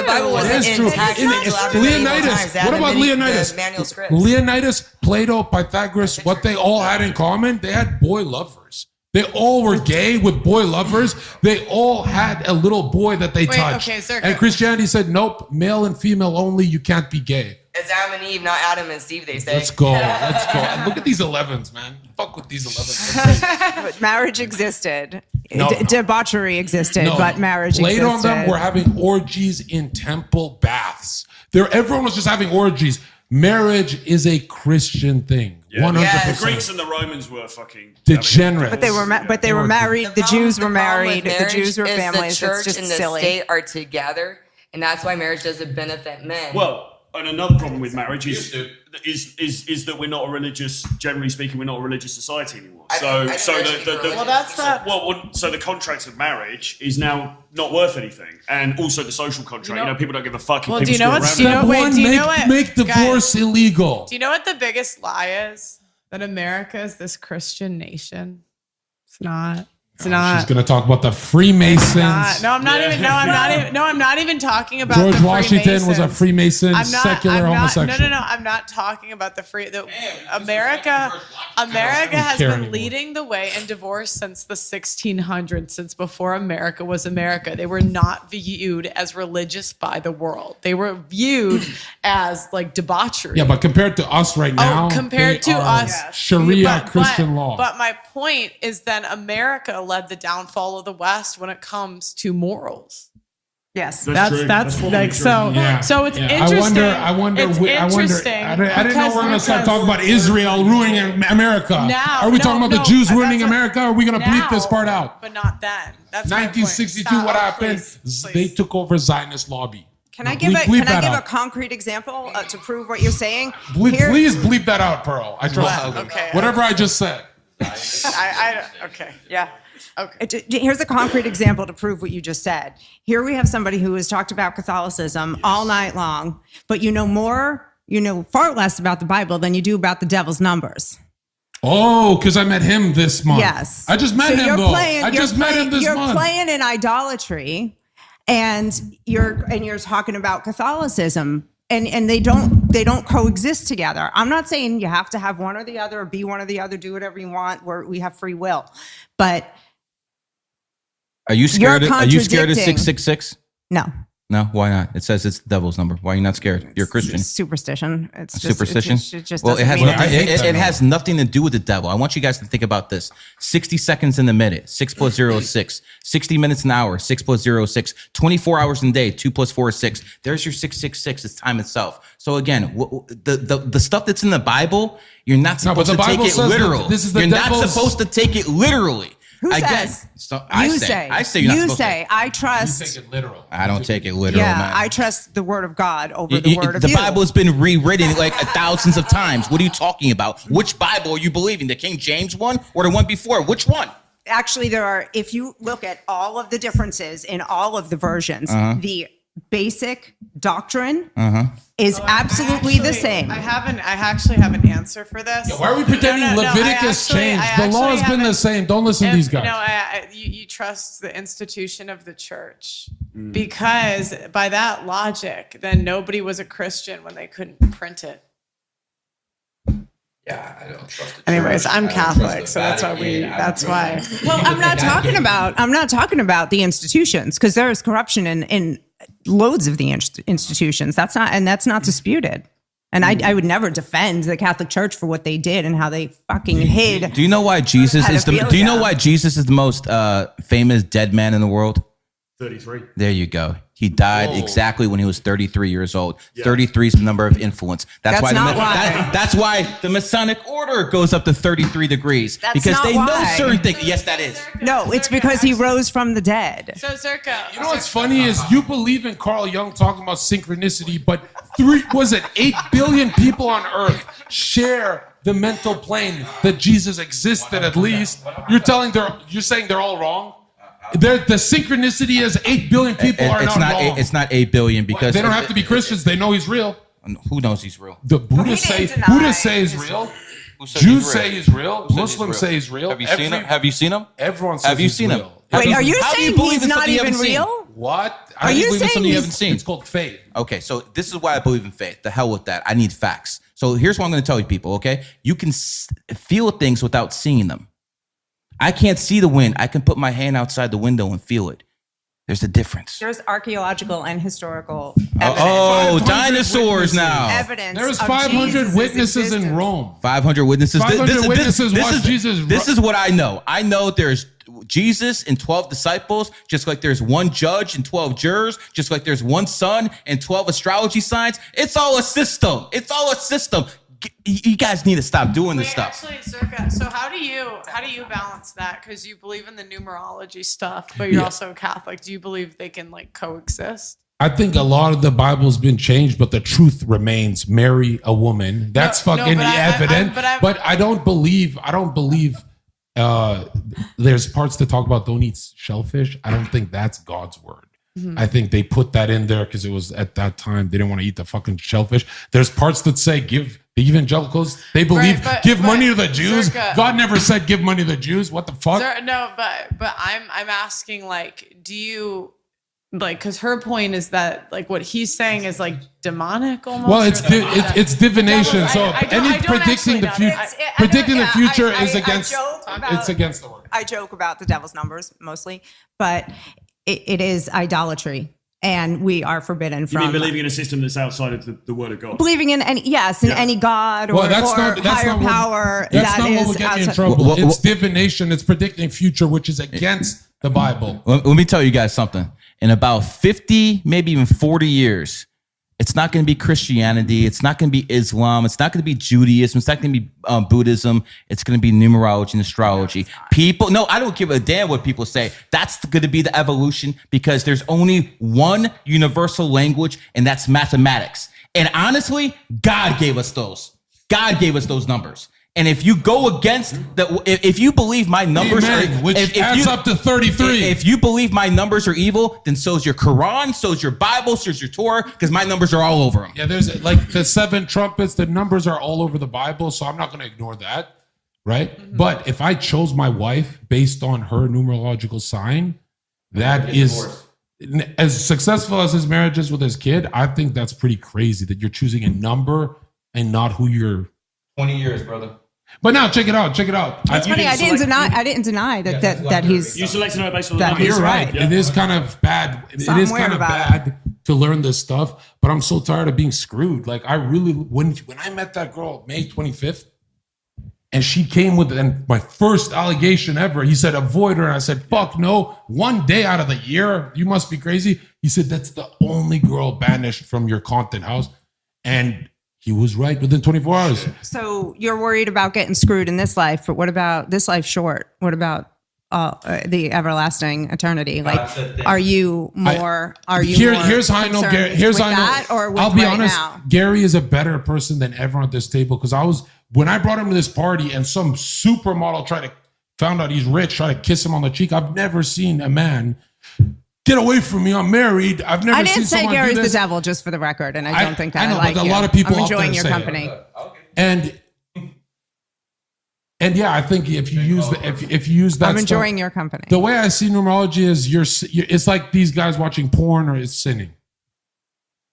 Bible It wasn't is true. intact until after medieval times. Leonidas. They had What about the Leonidas? manual scripts. Leonidas, Plato, Pythagoras, what they all had in common, they had boy lovers. They all were gay with boy lovers. They all had a little boy that they touched. Okay, Zherka. And Christianity said, nope, male and female only, you can't be gay. It's Adam and Eve, not Adam and Steve, they say. Let's go. And look at these 11s, man. Fuck with these 11s. But marriage existed. No. Debauchery existed, No. but marriage Played existed. on them were having orgies in temple baths. Everyone was just having orgies. Marriage is a Christian thing. 100%. The Greeks and the Romans were fucking Degenerate. But they were married. The Jews were married. The Marriage Jews were is families. The church It's just and the silly. state are together, and that's why marriage doesn't benefit men. Well, and another problem with marriage is that we're not a religious. Generally speaking, we're not a religious society anymore. So the contract of marriage is now not worth anything, and also the social contract. People don't give a fuck. Well, if do you people know screw what's? around Do you it. know what? Make divorce illegal. Do you know what the biggest lie is? That America is this Christian nation. It's not. It's not. She's going to talk about the Freemasons. I'm not even talking about George the Washington was a Freemason, secular homosexual. No. I'm not talking about America has been leading the way in divorce since the 1600s, since before America was America. They were not viewed as religious by the world. They were viewed as like debauchery. Yeah, but compared to us right now, compared to us, Sharia Christian law. But my point is then America led the downfall of the West when it comes to morals. Yes, that's like so. Yeah. So it's Yeah. interesting. I wonder. It's interesting. I didn't know we're going to start because- talking about Israel ruining America. Now, Are we talking about the Jews that's ruining America? Or are we going to bleep this part out? But not then. That's my point. 1962. Stop, What happened? please. They took over Zionist lobby. Can I No, give bleep a that out. concrete example to prove what you're saying? Please bleep that out, Pearl. I trust you. Okay. Whatever I just said. Okay. Yeah. Okay. Here's a concrete example to prove what you just said. Here we have somebody who has talked about Catholicism all night long, but you know far less about the Bible than you do about the devil's numbers. Oh, because I met him this month. Yes. I just met him, though. I just met him this month. You're playing in idolatry, and you're talking about Catholicism. And they don't coexist together. I'm not saying you have to have one or the other, or be one or the other, do whatever you want. We have free will, but Are you scared? Are you scared of contradicting. 666? No, why not? It says it's the devil's number. Why are you not scared? You're a Christian. It's superstition. It's just, Superstition. It just Well, it doesn't has mean nothing, anything. it has nothing to do with the devil. I want you guys to think about this. 60 seconds in the minute, 6 plus 0 is 6. 60 minutes an hour, 6 plus 0 is 6. 24 hours in a day, 2 plus 4 is 6. There's your 666. It's time itself. So again, the stuff that's in the Bible, you're not supposed to take it literal. You're not supposed to take it literally. Who says? I say you're not supposed to. I trust. You take it literal. I don't take it literal, Yeah, man. I trust the word of God over the word of the you. Bible has been rewritten like thousands of times. What are you talking about? Which Bible are you believing? The King James one or the one before? Which one? actually, there are, if you look at all of the differences in all of the versions, the basic doctrine is absolutely the same. I actually have an answer for this. Why are we pretending Leviticus changed? The law has been the same. Don't listen to these guys. No, you trust the institution of the church because by that logic, then nobody was a Christian when they couldn't print it. Yeah, I don't trust it. Anyways, I'm Catholic, so that's why. Well, I'm not talking about the institutions, because there is corruption in loads of the institutions. That's not disputed. And I would never defend the Catholic Church for what they did and how they fucking hid. Do you know why Jesus is the most famous dead man in the world? 33. There you go. He died exactly when he was 33 years old. 33 is the number of influence. That's why the Masonic order goes up to 33 degrees. Because they know certain things. Yes, that is. No, it's because he rose from the dead. So Zherka. You know what's funny is you believe in Carl Jung talking about synchronicity, but 8 billion people on Earth share the mental plane that Jesus existed at least. You're saying they're all wrong? The synchronicity is 8 billion people are not wrong. It's not 8 billion because they don't have to be Christians. They know he's real. Who knows he's real? The Buddhists say he's real. Jews say he's real. Muslims say he's real. Have you seen him? Have you seen him? Everyone says he's real. Him? Wait, are you saying he's not even real? What? Are you saying something you haven't seen? It's called faith. Okay, so this is why I believe in faith. The hell with that. I need facts. So here's what I'm going to tell you people, okay? You can feel things without seeing them. I can't see the wind. I can put my hand outside the window and feel it. There's a difference. There's archaeological and historical evidence. Oh, dinosaurs now. Evidence. There's 500 witnesses in Rome. 500 witnesses. 500 witnesses watched Jesus. This is what I know. I know there's Jesus and 12 disciples, just like there's one judge and 12 jurors, just like there's one sun and 12 astrology signs. It's all a system. It's all a system. You guys need to stop doing this stuff. Actually, Zherka, so how do you balance that? Because you believe in the numerology stuff, but you're also Catholic. Do you believe they can like coexist? I think a lot of the Bible's been changed, but the truth remains. Mary, a woman. That's evident. But I don't believe. There's parts that talk about don't eat shellfish. I don't think that's God's word. Mm-hmm. I think they put that in there because it was at that time they didn't want to eat the fucking shellfish. There's parts that say give the evangelicals. They believe give money to the Jews. Zherka, God never said give money to the Jews. What the fuck? But I'm asking like, do you like? Because her point is that like what he's saying is like demonic almost. Well, it's divination. So predicting the future is against. It's against the word. I joke about the devil's numbers mostly, but it is idolatry. And we are forbidden from. You mean believing in a system that's outside of the word of God? Believing in any God or higher power. That's not what will get me in trouble. It's divination. It's predicting future, which is against the Bible. Let me tell you guys something. In about 50, maybe even 40 years, it's not going to be Christianity. It's not going to be Islam. It's not going to be Judaism. It's not going to be Buddhism. It's going to be numerology and astrology. I don't give a damn what people say. That's going to be the evolution because there's only one universal language, and that's mathematics. And honestly, God gave us those. God gave us those numbers. And if you go against if you believe my numbers adds up to 33. If you believe my numbers are evil, then so's your Quran, so's your Bible, so's your Torah, because my numbers are all over them. Yeah, there's like the 7 trumpets, the numbers are all over the Bible, so I'm not going to ignore that, right? Mm-hmm. But if I chose my wife based on her numerological sign, that is as successful as his marriage is with his kid. I think that's pretty crazy that you're choosing a number and not who you're. 20 years, brother. But now check it out. It's funny. I didn't deny that he's. You selected her based on the numbers. You're right. Yeah. It is kind of bad. It is kind of bad to learn this stuff. But I'm so tired of being screwed. Like I really, when I met that girl May 25th, and she came with my first allegation ever. He said avoid her, and I said fuck no. One day out of the year, you must be crazy. He said that's the only girl banished from your content house, and. He was right within 24 hours. So you're worried about getting screwed in this life, but what about this life short? What about the everlasting eternity? Like, are you more? Here's how I know Gary. Here's how I know. That, or with I'll be right honest. Now? Gary is a better person than everyone at this table because when I brought him to this party and some supermodel tried to found out he's rich, try to kiss him on the cheek. I've never seen a man get away from me. I'm married. I've never. I didn't seen say someone Gary's do the this. devil, just for the record, and I don't think that I know, like but a you. lot of people I'm out there enjoying your say it. company. And yeah, I think if you use if you use that, I'm enjoying stuff, your company. the way I see numerology is you're it's like these guys watching porn or it's sinning.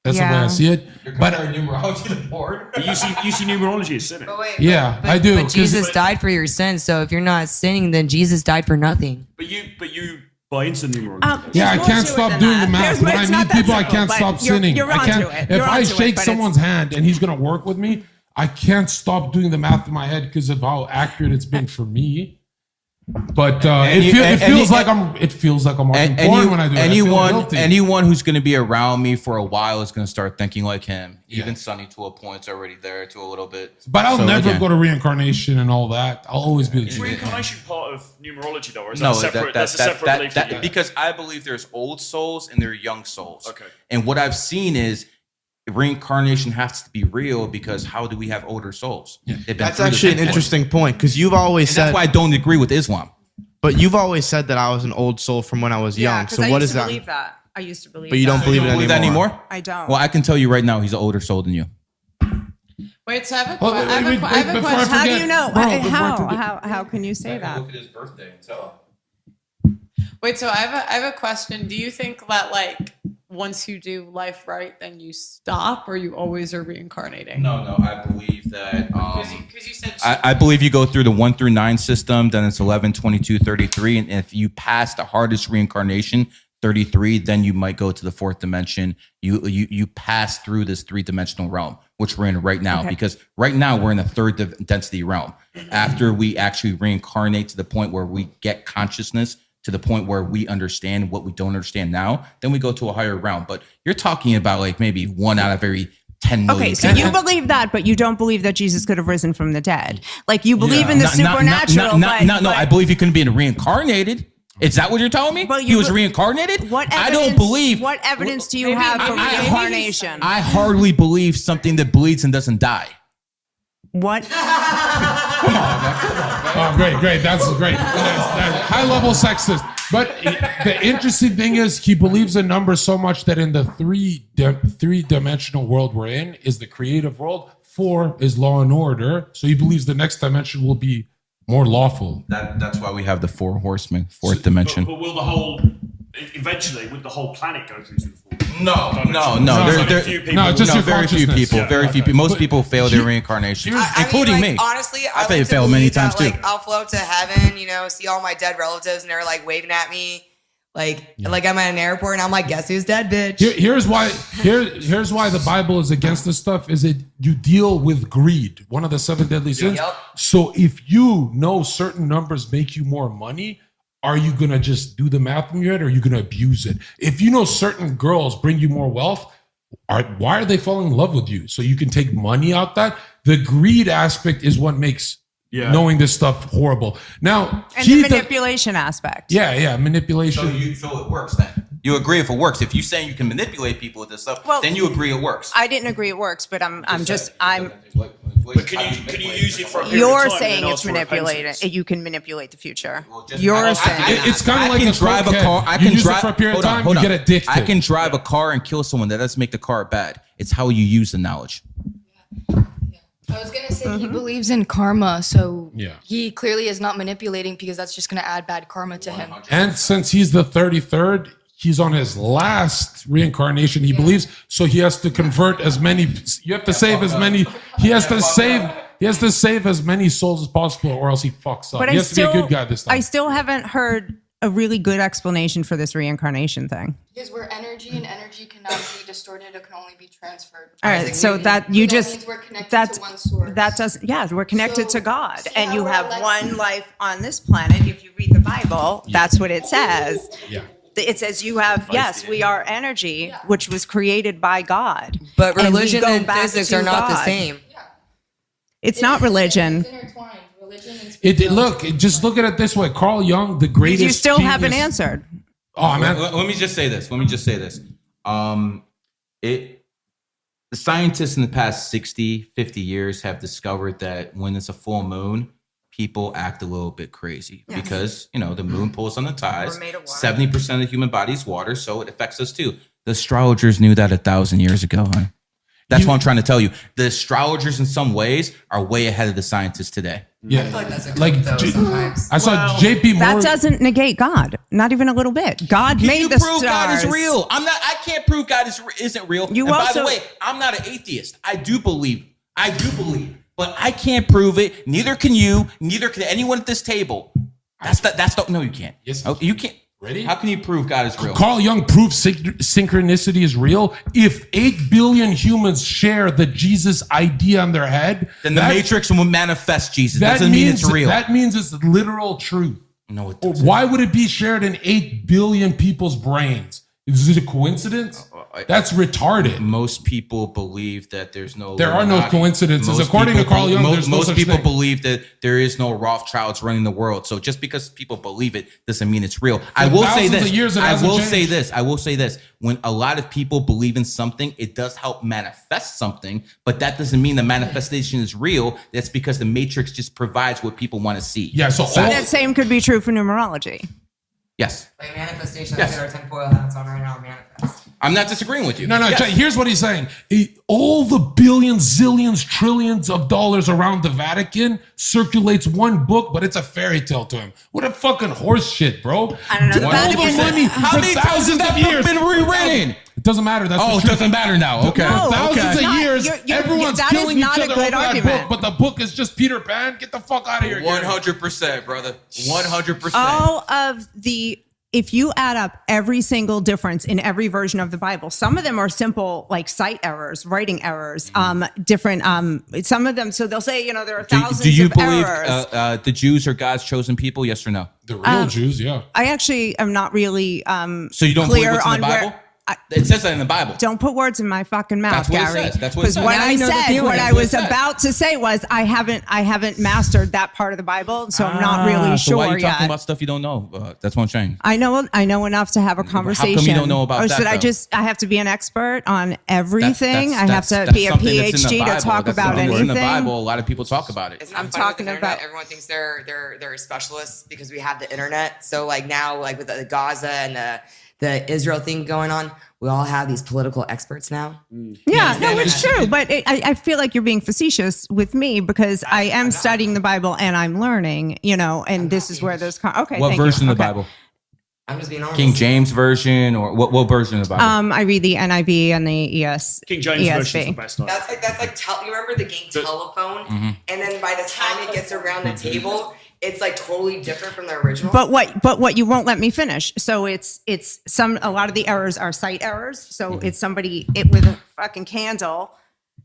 That's the way I see it. But numerology to porn. You see numerology as sinning. I do. But Jesus died for your sins, so if you're not sinning, then Jesus died for nothing. But you buy into numerology. Yeah, I can't stop doing the math. When I meet people, I can't stop sinning. You're I can't. onto it. If I shake someone's hand and he's gonna work with me, I can't stop doing the math in my head because of how accurate it's been for me. But it feels like I'm watching porn when I do it. Anyone who's going to be around me for a while is going to start thinking like him. Even Sonny, to a point, is already there to a little bit. But I'll never go to reincarnation and all that. I'll always be. Is reincarnation part of numerology though, or is that separate? That's a separate belief. Because I believe there's old souls and there are young souls. Okay. And what I've seen is reincarnation has to be real because how do we have older souls? That's actually an interesting point because you've always said that's why I don't agree with Islam. But you've always said that I was an old soul from when I was young. So what is that? I used to believe But you don't believe it anymore? I don't. Well, I can tell you right now, he's an older soul than you. Wait, so I have a Before I question. How do forget, you know? bro, before I forget- How can you say that? Look at his birthday and tell. Wait, so I have a question. Do you think that like once you do life right, then you stop, or you always are reincarnating? No, I believe that. Because you said I believe you go through the 1 through 9 system, then it's 11, 22, 33. And if you pass the hardest reincarnation, 33, then you might go to the 4th dimension. You pass through this 3-dimensional realm, which we're in right now, because right now we're in the 3rd density realm. After we actually reincarnate to the point where we get consciousness, to the point where we understand what we don't understand now, then we go to a higher realm. But you're talking about like maybe 1 out of every 10 million. Okay, so you believe that, but you don't believe that Jesus could have risen from the dead. Like you believe in the supernatural. No, I believe he couldn't be reincarnated. Is that what you're telling me? But He was reincarnated? What I don't believe. What evidence do you have for reincarnation? I hardly believe something that bleeds and doesn't die. What? Oh, great. That's great. That's high level sexist. But the interesting thing is he believes in numbers so much that in the three-dimensional world we're in is the creative world. 4 is law and order. So he believes the next dimension will be more lawful. That's why we have the 4 horsemen, 4th dimension. But will eventually, would the whole planet go through to the 4th? No. Just your very few consciousness. people. Very few people. Most people fail their reincarnation, including me. Honestly, I've like to failed many believe times that, too. Like, I'll float to heaven, see all my dead relatives, and they're like waving at me, like I'm at an airport, and I'm like, guess who's dead, bitch? Here's why the Bible is against this stuff. Is it you deal with greed, one of the 7 deadly sins. Yep. So if you know certain numbers make you more money, are you gonna just do the math in your head, or are you gonna abuse it? If you know certain girls bring you more wealth, why are they falling in love with you? So you can take money out that. The greed aspect is what makes knowing this stuff horrible. Now, And the manipulation aspect. Yeah, manipulation. So it works then. You agree if it works. If you're saying you can manipulate people with this stuff, then you agree it works. I didn't agree it works, but I'm. But can you use it for a period You're of time saying and then it's ask for manipulated. repentance? You can manipulate the future. just- You're saying It's kind of like can a drive a cokehead. car. I You can use drive it for a period of time. hold You on. get addicted. I can drive a car and kill someone. That doesn't make the car bad. It's how you use the knowledge. I was gonna say he believes in karma, so Yeah. he clearly is not manipulating because that's just gonna add bad karma to him. And since he's the 33rd, he's on his last reincarnation, he believes. So he has to convert as many. You have to save as many. He has to save as many souls as possible, or else he fucks up. But He has to be a good guy this time. I still haven't heard a really good explanation for this reincarnation thing. Because we're energy, and energy cannot be distorted; it can only be transferred. All right, so that you just means we're connected that's to one source. that does we're connected So, to God, see and how you we're have like- one life on this planet. If you read the Bible, that's what it says. Yeah. It says you have we are energy, which was created by God. But And we religion go and back physics to are not the God. same. It's not religion. It's intertwined. Religion and Just look at it this way. Carl Jung, the greatest. You still haven't genius- answered. Oh man, Let me just say this. The scientists in the past 60, 50 years have discovered that when it's a full moon, people act a little bit crazy because, the moon pulls on the tides. We're made of water. 70% of the human body is water, so it affects us too. The astrologers knew that 1,000 years ago. Huh? That's what I'm trying to tell you. The astrologers in some ways are way ahead of the scientists today. Yeah. I feel like that's a Like, I saw JP Morgan. That doesn't negate God, not even a little bit. God Can made you the prove stars. God is real? I can't prove God isn't real. You and by also- the way, I'm not an atheist. I do believe, but I can't prove it. Neither can you. Neither can anyone at this table. No, you can't. Yes. Oh, you can't. Ready? How can you prove God is real? Carl Jung proved synchronicity is real. If 8 billion humans share the Jesus idea in their head, Then the Matrix will manifest Jesus. That doesn't mean it's real. That means it's literal truth. No, it doesn't. Why would it be shared in 8 billion people's brains? Is it a coincidence? That's retarded. Most people believe that there's no. There are no Illuminati. coincidences. Most According to people Carl Jung, there's no most such people thing. believe that there is no Rothschilds running the world. So just because people believe it doesn't mean it's real. I will say thousands this. of years, it I hasn't will changed. say this. When a lot of people believe in something, it does help manifest something, but that doesn't mean the manifestation is real. That's because the Matrix just provides what people want to see. Yeah, so And that same could be true for numerology. Yes. Like manifestation, Yes. I our tinfoil hats on right now, manifest. I'm not disagreeing with you. No, Yes. check, here's what he's saying. All the billions, zillions, trillions of dollars around the Vatican circulates one book, but it's a fairy tale to him. What a fucking horse shit, bro. I don't know. The The Vatican Vatican- money How for many times has thousands that of book years been rewritten? It doesn't matter. That's Oh, the it truth. doesn't matter now. Okay. No, For thousands okay. of Not- years, you're- everyone's that is killing each not a other good over argument. that book, but the book is just Peter Pan. Get the fuck out of here. Gary. 100%, brother. 100%. All of if you add up every single difference in every version of the Bible, some of them are simple, like site errors, writing errors, different, some of them, so they'll say, there are thousands do you of believe errors. the Jews are God's chosen people? Yes or no? The real Jews, yeah. I actually am not really So you don't believe clear what's in on the Bible? where. It says that in the Bible. Don't put words in my fucking mouth, That's what it Gary. says. That's what it Because says. what Now I you know the said, feeling. what That's I what it was says. about to say was I haven't mastered that part of the Bible, so I'm not really So why are sure you talking yet. about stuff you don't know? That's what I'm saying. I know enough to have a conversation. you don't know about or that, should I though? I have to be an expert on everything? I have to that's be a something that's in the PhD to Bible. talk That's about something that's anything. in the Bible. A lot of people talk about it. It's not I'm funny with talking the internet. about- Everyone thinks they're specialists because we have the internet. So like now, like with the Gaza and the Israel thing going on, we all have these political experts now. Yeah, no, it's true. But I feel like you're being facetious with me because I am studying the Bible and I'm learning, and this is where those. Okay, What thank you. version of the Okay. Bible? I'm just being honest. King James version or what version of the Bible? I read the NIV and the ES. King James ESV. version is the best. That's like you remember the game Telephone, and then by the time it gets around the table, it's like totally different from the original. But what you won't let me finish. So it's a lot of the errors are site errors. So it's somebody with a fucking candle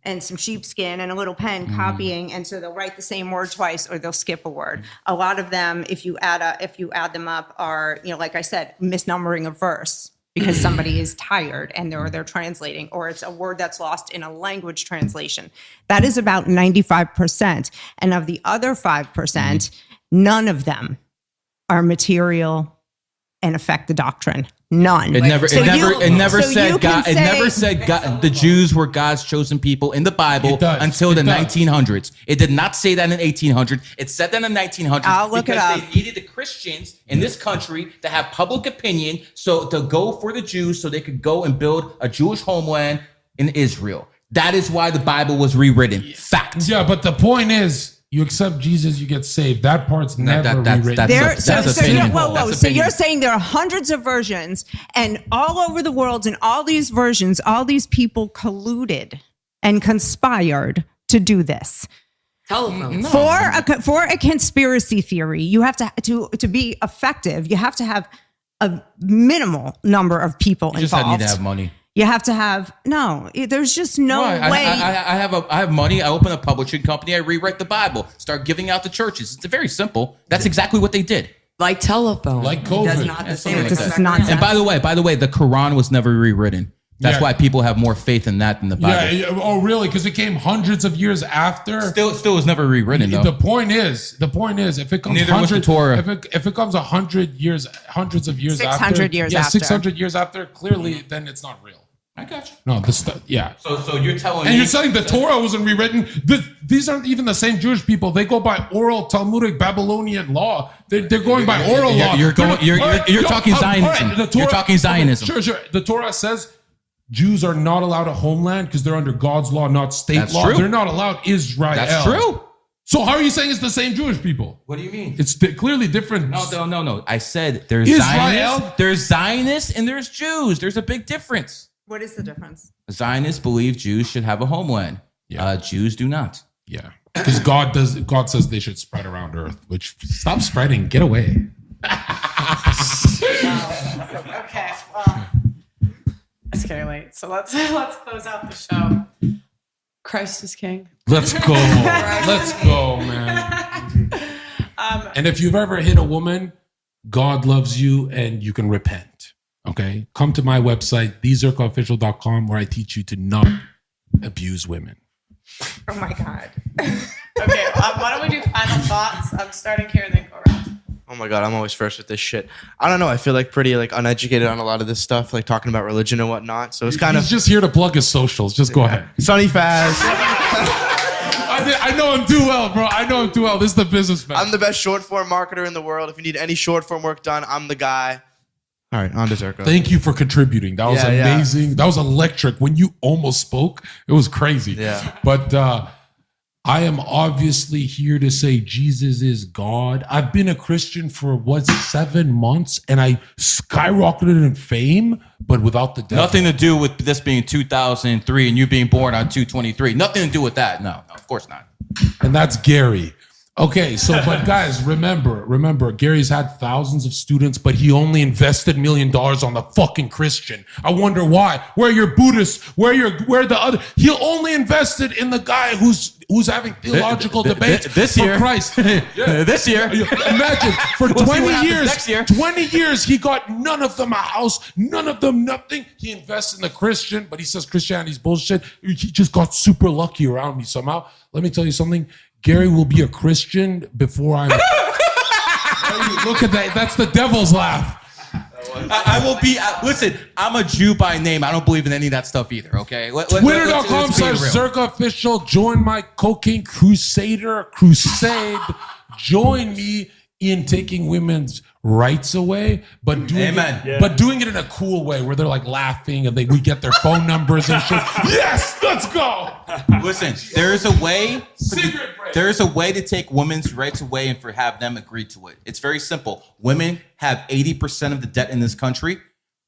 and some sheepskin and a little pen copying, and so they'll write the same word twice or they'll skip a word. A lot of them, if you add them up, are like I said, misnumbering a verse because somebody is tired and they're translating, or it's a word that's lost in a language translation. That is about 95%, and of the other 5%. None of them are material and affect the doctrine. None. It never So said you God. can It never say- said God. The Jews were God's chosen people in the Bible It does. until the It does. 1900s. It did not say that in 1800. It said that in the 1900s I'll look it because up. they needed the Christians in this country to have public opinion, so to go for the Jews, so they could go and build a Jewish homeland in Israel. That is why the Bible was rewritten. Fact. Yeah, but the point is, you accept Jesus, you get saved. That part's never rewritten. That's opinion. That's So opinion. you're saying there are hundreds of versions, and all over the world, in all these versions, all these people colluded and conspired to do this. Telephone. For a conspiracy theory, you have to be effective. You have to have a minimal number of people You just involved. need to have money. You have to have there's just no Why? way. I have money. I open a publishing company. I rewrite the Bible. Start giving out to churches. It's very simple. That's exactly what they did. Like telephone. Like COVID. Does not the same. Something like This that. is nonsense. And by the way, the Quran was never rewritten. That's Yeah. why people have more faith in that than the Bible. Yeah. Oh, really? Because it came hundreds of years after. Still was never rewritten though. The point is, if it comes Neither was the Torah. if it comes 100 years, hundreds of years 600 after, years yeah, after. 600 years after, clearly, then it's not real. I got you. No, yeah. So you're telling And me. you're saying the Torah wasn't rewritten. These aren't even the same Jewish people. They go by oral Talmudic Babylonian law. They're going by oral law. You're talking Zionism. You're talking Zionism. Sure. The Torah says Jews are not allowed a homeland because they're under God's law, not state That's law. true. They're not allowed Israel. That's true. So how are you saying it's the same Jewish people? What do you mean? It's clearly different. No. I said there's Israel. Zionists, there's Zionists, and there's Jews. There's a big difference. What is the difference? Zionists believe Jews should have a homeland. Yeah. Jews do not. Yeah, because God says they should spread around Earth. Which stop spreading, get away. Okay, well, it's getting late, so let's close out the show. Christ is King. Let's go. Let's go, man. And if you've ever hit a woman, God loves you and you can repent. Okay? Come to my website, thezherkaofficial.com, where I teach you to not abuse women. Oh my God. Okay, why don't we do final thoughts? I'm starting here and then go around. Oh my God, I'm always first with this shit. I don't know. I feel like pretty uneducated on a lot of this stuff, like talking about religion and whatnot. So it's kind He's of just here to plug his socials. Just go ahead. Sunny Faz. I know him too well, bro. I know him too well. This is the businessman. I'm the best short form marketer in the world. If you need any short form work done, I'm the guy. All right, on to Zherka. Thank you for contributing. That was amazing. That was electric. When you almost spoke, it was crazy. Yeah. But I am obviously here to say Jesus is God. I've been a Christian for 7 months, and I skyrocketed in fame, but without the devil. Nothing to do with this being 2003 and you being born on 2/23. Nothing to do with that. No, of course not. And that's Gary. Okay, so but guys, remember, Gary's had thousands of students, but he only invested $1 million on the fucking Christian. I wonder why. Where are your Buddhists? Where the other? He only invested in the guy who's having theological debates this for year. Christ. This year. Imagine for We'll see 20 what happens years. next year. 20 years, he got none of them a house, none of them nothing. He invests in the Christian, but he says Christianity's bullshit. He just got super lucky around me somehow. Let me tell you something. Gary will be a Christian before I'm. Look at that. That's the devil's laugh. I will be. Listen, I'm a Jew by name. I don't believe in any of that stuff either. Okay. Twitter.com/zherkaofficial. Join my cocaine crusade. Join me in taking women's rights away, but doing it in a cool way where they're like laughing and we get their phone numbers and shit. Yes, let's go. Listen, there is a way. There is a way to take women's rights away and have them agree to it. It's very simple. Women have 80% of the debt in this country.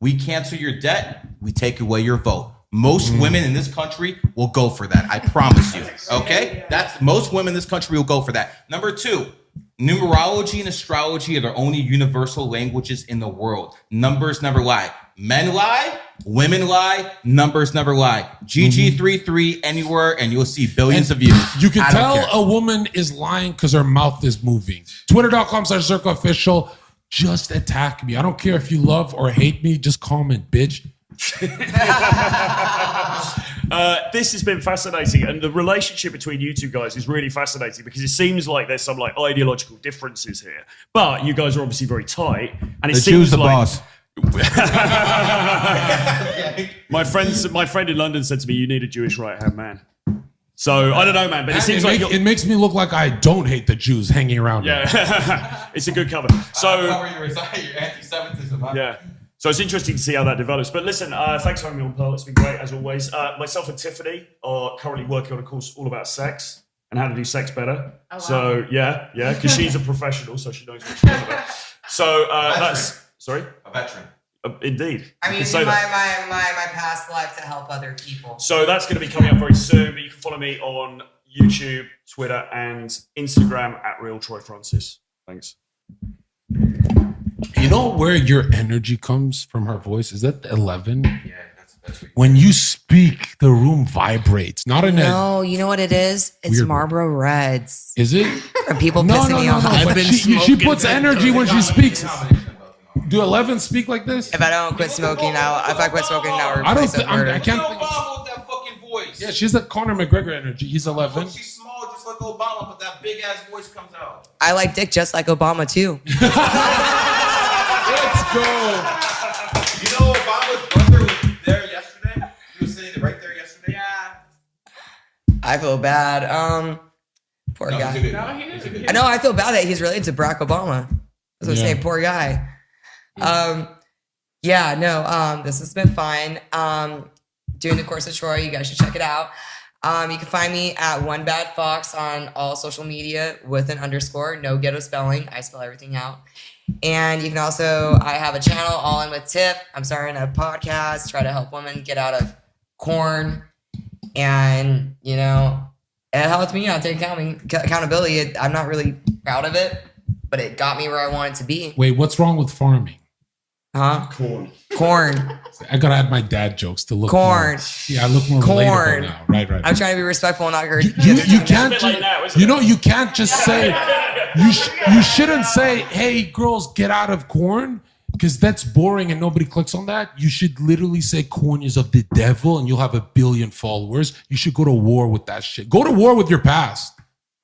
We cancel your debt. We take away your vote. Most women in this country will go for that. I promise you. Okay? Most women in this country will go for that. Number 2. Numerology and astrology are the only universal languages in the world. Numbers never lie. Men lie, women lie, numbers never lie. GG33 anywhere and you'll see billions of views. You can tell a woman is lying because her mouth is moving. Twitter.com/zherkaofficial. Just attack me. I don't care if you love or hate me. Just comment, bitch. This has been fascinating, and the relationship between you two guys is really fascinating because it seems like there's some ideological differences here, but you guys are obviously very tight. And it seems the like boss. my friend in London said to me, "You need a Jewish right-hand man." So I don't know, man, but it seems like it makes me look like I don't hate the Jews hanging around. Yeah, it's a good cover. So your anti-Semitism. Huh? yeah. So it's interesting to see how that develops. But listen, thanks for having me on, Pearl. It's been great, as always. Myself and Tiffany are currently working on a course all about sex and how to do sex better. Oh, wow. So, yeah, because she's a professional, so she knows what she's talking about. So that's... Sorry? A veteran. Indeed. I'm using my past life to help other people. So that's going to be coming up very soon, but you can follow me on YouTube, Twitter, and Instagram at Real Troy Francis. Thanks. You know where your energy comes from her voice? Is that 11? Yeah, that's when you speak, the room vibrates. Not in No, you know what it is? It's Marlboro Reds. Is it? From people pissing me off. But she puts energy when she speaks. Do 11 speak like this? If I don't quit smoking now, if I quit smoking now, I don't. I can't. Obama with that fucking voice. Yeah, she's like Conor McGregor energy. He's 11. She's small, just like Obama, but that big ass voice comes out. I like dick just like Obama too. Let's go. You know, Obama's brother was there yesterday. I feel bad. Poor guy. I know. I feel bad that he's related to Barack Obama. I was gonna say, poor guy. This has been fine. Doing the course of Troy, you guys should check it out. You can find me at One Bad Fox on all social media with an _, no ghetto spelling. I spell everything out. And you can also, I have a channel, All In With Tiff. I'm starting a podcast, try to help women get out of corn. And, it helped me out, take accountability. I'm not really proud of it, but it got me where I wanted to be. Wait, what's wrong with farming? Huh? Corn. I gotta add my dad jokes to look Corn. more. Yeah, I look more relatable now. Right. I'm trying to be respectful and not hurt. You can't. You can't just say. You shouldn't say, "Hey, girls, get out of corn," because that's boring and nobody clicks on that. You should literally say corn is of the devil, and you'll have 1 billion followers. You should go to war with that shit. Go to war with your past.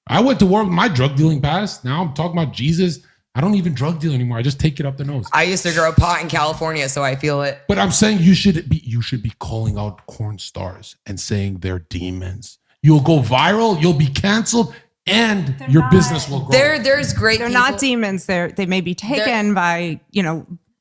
I went to war with my drug dealing past. Now I'm talking about Jesus. I don't even drug deal anymore. I just take it up the nose. I used to grow pot in California, so I feel it. But I'm saying you should be calling out corn stars and saying they're demons. You'll go viral, you'll be canceled, and your business will grow. There's great They're people. not demons. They may be taken by,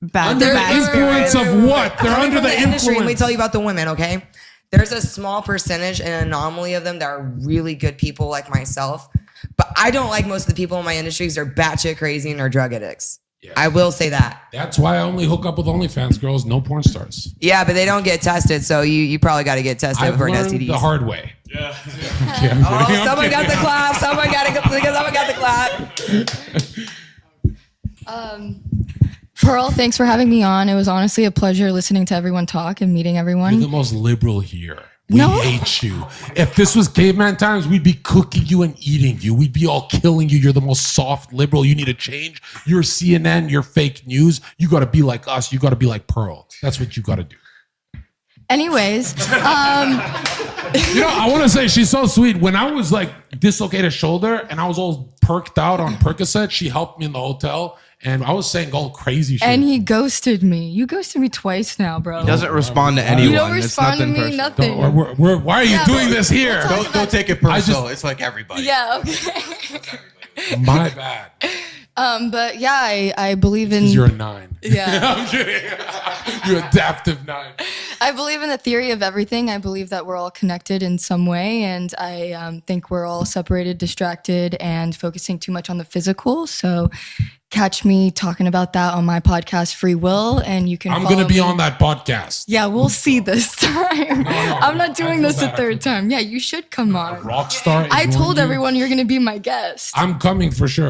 bad Under the influence spirits. of what? They're Coming under from the industry. Let me influence. tell you about the women, okay? There's a small percentage, an anomaly of them that are really good people like myself. But I don't like most of the people in my industries. They're batshit crazy and are drug addicts. Yeah. I will say that. That's why I only hook up with OnlyFans girls, no porn stars. Yeah, but they don't get tested, so you probably got to get tested I've for an learned STDs. the hard way. Yeah. Okay, I'm Oh, kidding, I'm someone got the kidding. clap. Someone got the clap. Pearl, thanks for having me on. It was honestly a pleasure listening to everyone talk and meeting everyone. You're the most liberal here. We No. hate you. If this was caveman times, we'd be cooking you and eating you. We'd be all killing you. You're the most soft liberal. You need to change. You're CNN. You're fake news. You got to be like us. You got to be like Pearl. That's what you got to do. Anyways, I want to say she's so sweet. When I was like dislocated shoulder and I was all perked out on Percocet, she helped me in the hotel. And I was saying all crazy shit. and he ghosted me. You ghosted me twice now, bro. He doesn't respond to anyone. You don't It's respond to nothing me, personal. nothing. Why are you Yeah, doing but this here? Don't take it personal. It's like everybody. Yeah, okay. My bad. But yeah, I believe in. You're a 9. Yeah. I'm kidding. You're adaptive 9. I believe in the theory of everything. I believe that we're all connected in some way, and I think we're all separated, distracted, and focusing too much on the physical. So catch me talking about that on my podcast, Free Will, and you can I'm follow going to be me. on that podcast. Yeah, we'll see this time. I'm not doing feel this a bad. third time. Yeah, you should come on. Rockstar. I ignoring told you? everyone you're going to be my guest. I'm coming for sure.